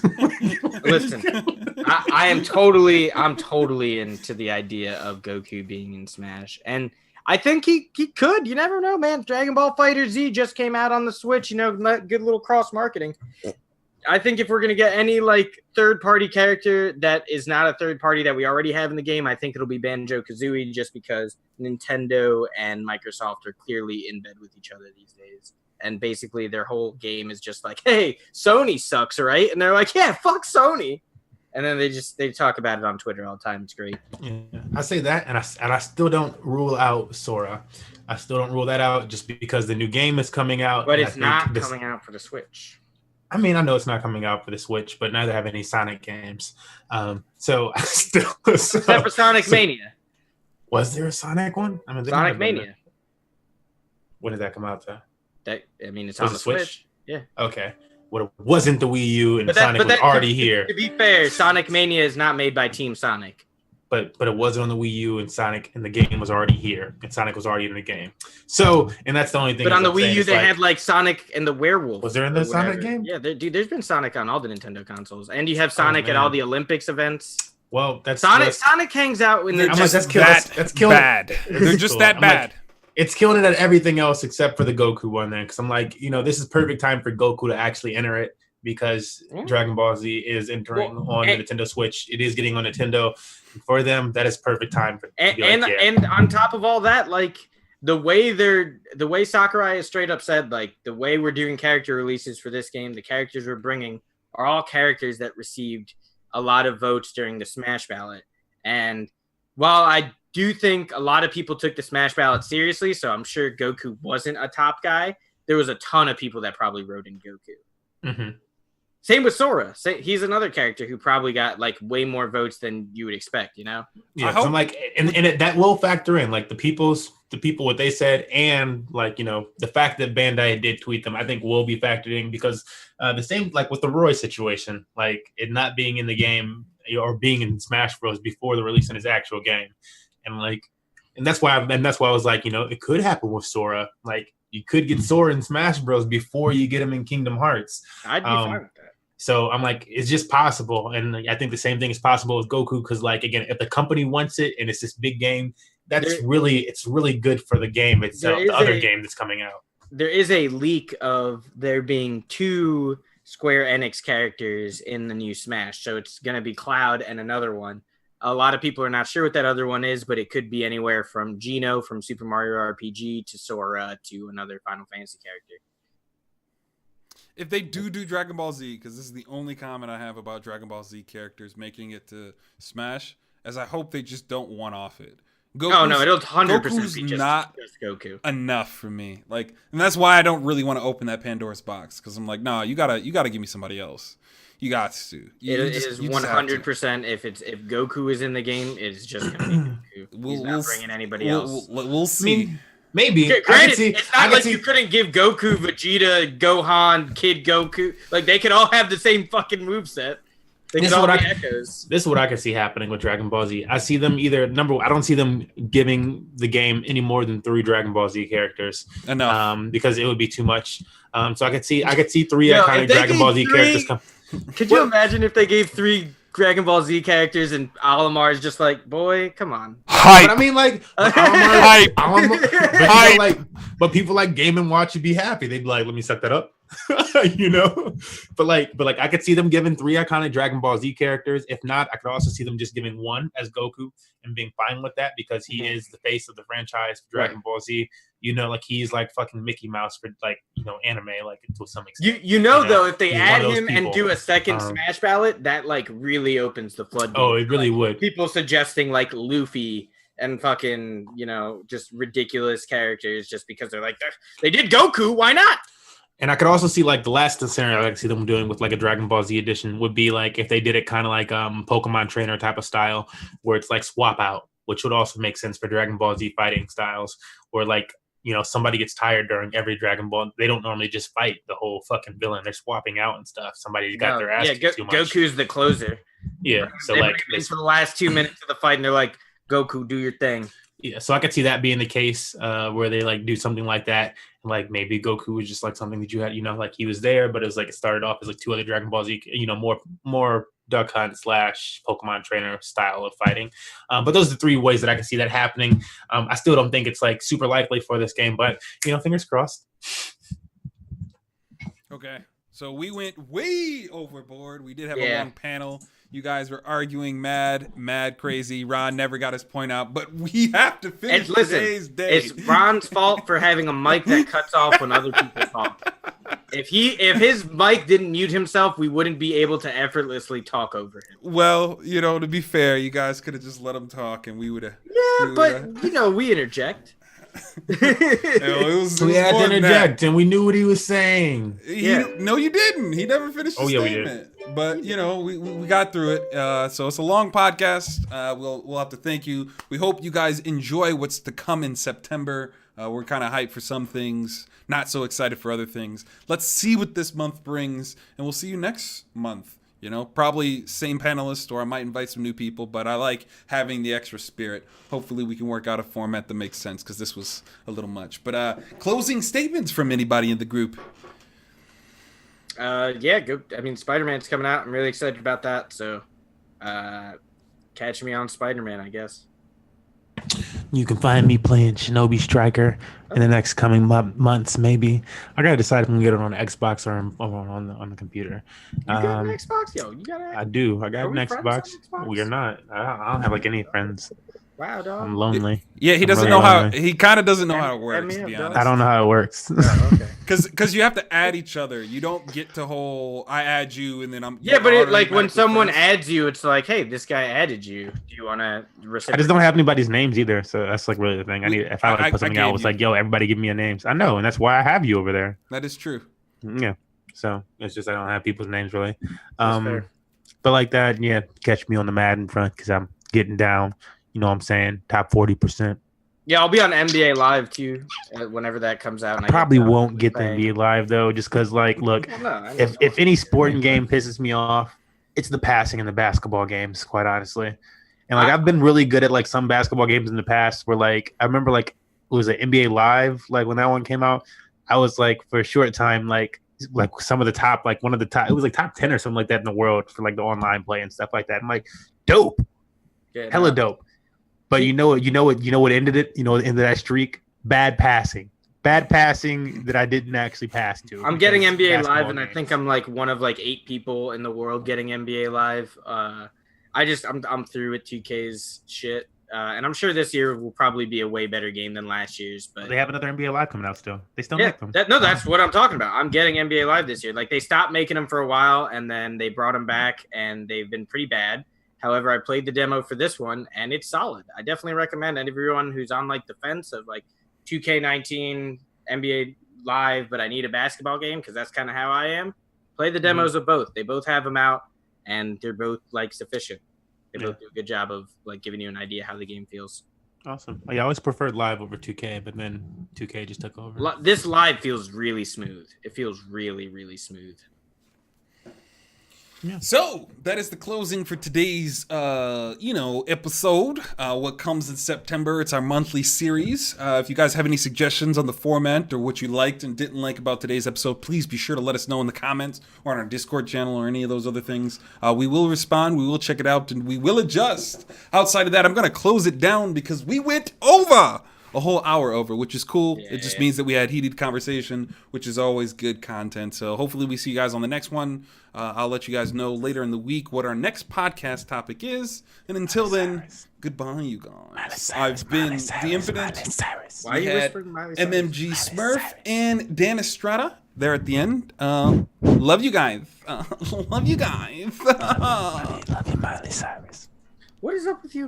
Listen, I'm totally into the idea of Goku being in Smash, and I think he could. You never know, man. Dragon Ball Fighter Z just came out on the Switch. Good little cross marketing. I think if we're going to get any like third-party character that is not a third party that we already have in the game, I think it'll be Banjo-Kazooie, just because Nintendo and Microsoft are clearly in bed with each other these days. And basically their whole game is just like, hey, Sony sucks, right? And they're like, yeah, fuck Sony. And then they talk about it on Twitter all the time. It's great. Yeah, I say that, and I still don't rule out Sora. I still don't rule that out just because the new game is coming out. But it's not coming out for the Switch. I mean, I know it's not coming out for the Switch, but neither have any Sonic games. So I still... Except for Sonic Mania. Was there a Sonic one? I mean, Sonic Mania. When did that come out, though? It's on the Switch. Yeah. Okay. Well, it wasn't the Wii U, and Sonic was already here. To be fair, Sonic Mania is not made by Team Sonic. But it wasn't on the Wii U, and Sonic and the game was already here, and Sonic was already in the game. So, and that's the only thing. But on the Wii U, they had like Sonic and the Werewolf. Was there in the Sonic game? Yeah, there's been Sonic on all the Nintendo consoles, and you have Sonic at all the Olympics events. Well, that's Sonic hangs out in the. That's killing bad. They're just that bad. It's killing it at everything else except for the Goku one, then, because I'm like, this is perfect time for Goku to actually enter it, because Dragon Ball Z is entering on the Nintendo Switch. It is getting on Nintendo. For them, that is perfect time for and on top of all that, like, the way Sakurai has straight up said, like, the way we're doing character releases for this game, the characters we're bringing are all characters that received a lot of votes during the Smash ballot. And while I do think a lot of people took the Smash ballot seriously, so I'm sure Goku wasn't a top guy, there was a ton of people that probably wrote in Goku. Mm-hmm. Same with Sora. He's another character who probably got like way more votes than you would expect, you know? Yeah, I'm like, and that will factor in, like the people what they said, and like, you know, the fact that Bandai did tweet them, I think will be factored in, because the same like with the Roy situation, like it not being in the game or being in Smash Bros before the release in his actual game, and that's why I was like, you know, it could happen with Sora, like you could get Sora in Smash Bros before you get him in Kingdom Hearts. I'd be fine with that. So I'm like, it's just possible. And I think the same thing is possible with Goku, because like, again, if the company wants it and it's this big game, it's really good for the game itself, the other game that's coming out. There is a leak of there being 2 Square Enix characters in the new Smash. So it's going to be Cloud and another one. A lot of people are not sure what that other one is, but it could be anywhere from Geno from Super Mario RPG to Sora to another Final Fantasy character. If they do Dragon Ball Z, because this is the only comment I have about Dragon Ball Z characters making it to Smash, as I hope they just don't one-off it. It'll 100% be just Goku enough for me. Like, and that's why I don't really want to open that Pandora's box, because I'm like, nah, you gotta give me somebody else. You got to. It is 100%. If Goku is in the game, it's just gonna be Goku. He's not bringing anybody else. We'll see. I mean, maybe. Granted, it's not like you couldn't give Goku, Vegeta, Gohan, Kid Goku. Like, they could all have the same fucking moveset. They could all be echoes. This is what I can see happening with Dragon Ball Z. I see them I don't see them giving the game any more than 3 Dragon Ball Z characters. Enough. Because it would be too much. So I could see 3 iconic Dragon Ball Z characters come. Could you imagine if they gave 3 Dragon Ball Z characters and Olimar is just like, boy, come on. Hype. But I mean, like, Hype. But people like Game & Watch would be happy. They'd be like, let me set that up. You know? But I could see them giving 3 iconic Dragon Ball Z characters. If not, I could also see them just giving 1 as Goku and being fine with that, because he is the face of the franchise for Dragon Ball Z. You know, like he's like fucking Mickey Mouse for, like, you know, anime, like to some extent. Though, if they add him and do a second Smash ballot, that like really opens the floodgates. Oh, it really would. People suggesting like Luffy and fucking, you know, just ridiculous characters just because they're like, they did Goku, why not? And I could also see, like, the last scenario I could see them doing with, like, a Dragon Ball Z edition would be, like, if they did it kind of like Pokemon Trainer type of style, where it's, like, swap out, which would also make sense for Dragon Ball Z fighting styles, where, like, you know, somebody gets tired during every Dragon Ball. They don't normally just fight the whole fucking villain. They're swapping out and stuff. Somebody's got their ass kicked too much. Goku's the closer. Yeah. So, they bring him in for the last 2 minutes of the fight, and they're like, Goku, do your thing. Yeah, so I could see that being the case where they like do something like that. And like maybe Goku was just like something that you had, you know, like he was there, but it was like it started off as like 2 other Dragon Ball Z, you know, more Duck Hunt / Pokemon Trainer style of fighting. But those are the 3 ways that I can see that happening. I still don't think it's like super likely for this game, but you know, fingers crossed. Okay, so we went way overboard. We did have a long panel. You guys were arguing mad crazy. Ron never got his point out, but we have to finish today's day. It's Ron's fault for having a mic that cuts off when other people talk. If his mic didn't mute himself, we wouldn't be able to effortlessly talk over him. Well, you know, to be fair, you guys could have just let him talk, and we would have. Yeah, but you know, we interject. We had to interject, and we knew what he was saying. No, you didn't. He never finished his statement. But you know, we got through it. So it's a long podcast. We'll have to thank you. We hope you guys enjoy what's to come in September. We're kind of hyped for some things, not so excited for other things. Let's see what this month brings, and we'll see you next month. You know, probably same panelist, or I might invite some new people, but I like having the extra spirit. Hopefully we can work out a format that makes sense, because this was a little much. But closing statements from anybody in the group? Spider-Man's coming out. I'm really excited about that. So catch me on Spider-Man, I guess. You can find me playing Shinobi Striker in the next coming months, maybe. I gotta decide if I'm gonna get it on Xbox or on the computer. You got an Xbox, yo? You got it? I do. I got an Xbox. We are not. I don't have like any friends. Wow, dog. I'm lonely. Yeah, he I'm doesn't really know how. lonely. He kind of doesn't know how it Add works, me to up, be dog. honest. I don't know how it works. Oh, okay. Because you have to add each other. You don't get to whole I add you and then I'm Yeah, but like when automatically someone friends. adds you, it's like, hey, this guy added you. Do you want to I reciprocate? just don't have anybody's names either, so that's like really the thing. I need if I like put something I out, it's gave like, yo, everybody give me your names. I know, and that's why I have you over there. That is true. Yeah. So it's just I don't have people's names really. That's fair. But like that, yeah, catch me on the Madden front because I'm getting down. You know what I'm saying? Top 40%. Yeah, I'll be on NBA Live too whenever that comes out. And I probably get won't get the playing. NBA Live though, just because like, look, Well, no, I know. if any sporting game pisses me off, it's the passing in the basketball games, quite honestly. And like I've been really good at like some basketball games in the past where like I remember like it was an NBA Live, like when that one came out, I was like for a short time like some of the top, like one of the top, it was like top 10 or something like that in the world for like the online play and stuff like that. I'm like, dope. Yeah, Hella no. dope. But you know what ended it? You know what ended that streak? Bad passing that I didn't actually pass to. I'm getting because NBA basketball Live, and I games. think I'm like one of like 8 people in the world getting NBA Live. I'm through with 2K's shit, and I'm sure this year will probably be a way better game than last year's. But They have another NBA Live coming out still. They still yeah, make them. that's what I'm talking about. I'm getting NBA Live this year. Like they stopped making them for a while, and then they brought them back, and they've been pretty bad. However, I played the demo for this one, and it's solid. I definitely recommend everyone who's on like the fence of like 2K19 NBA Live, but I need a basketball game because that's kind of how I am. Play the demos of both. They both have them out, and they're both like sufficient. They both do a good job of like giving you an idea how the game feels. Awesome. I always preferred Live over 2K, but then 2K just took over. This Live feels really smooth. It feels really, really smooth. Yeah. So that is the closing for today's, episode. What comes in September? It's our monthly series. If you guys have any suggestions on the format or what you liked and didn't like about today's episode, please be sure to let us know in the comments or on our Discord channel or any of those other things. We will respond. We will check it out and we will adjust. Outside of that, I'm going to close it down because we went over a whole hour over, which is cool. Yeah. It just means that we had heated conversation, which is always good content. So hopefully we see you guys on the next one. I'll let you guys know later in the week what our next podcast topic is. And until then, goodbye, you guys. I've been the Infinite. Why are you had whispering Miley Cyrus? MMG Smurf and Dan Estrata there at the end. Love you guys. Love you guys. Love you, Miley Cyrus. What is up with you,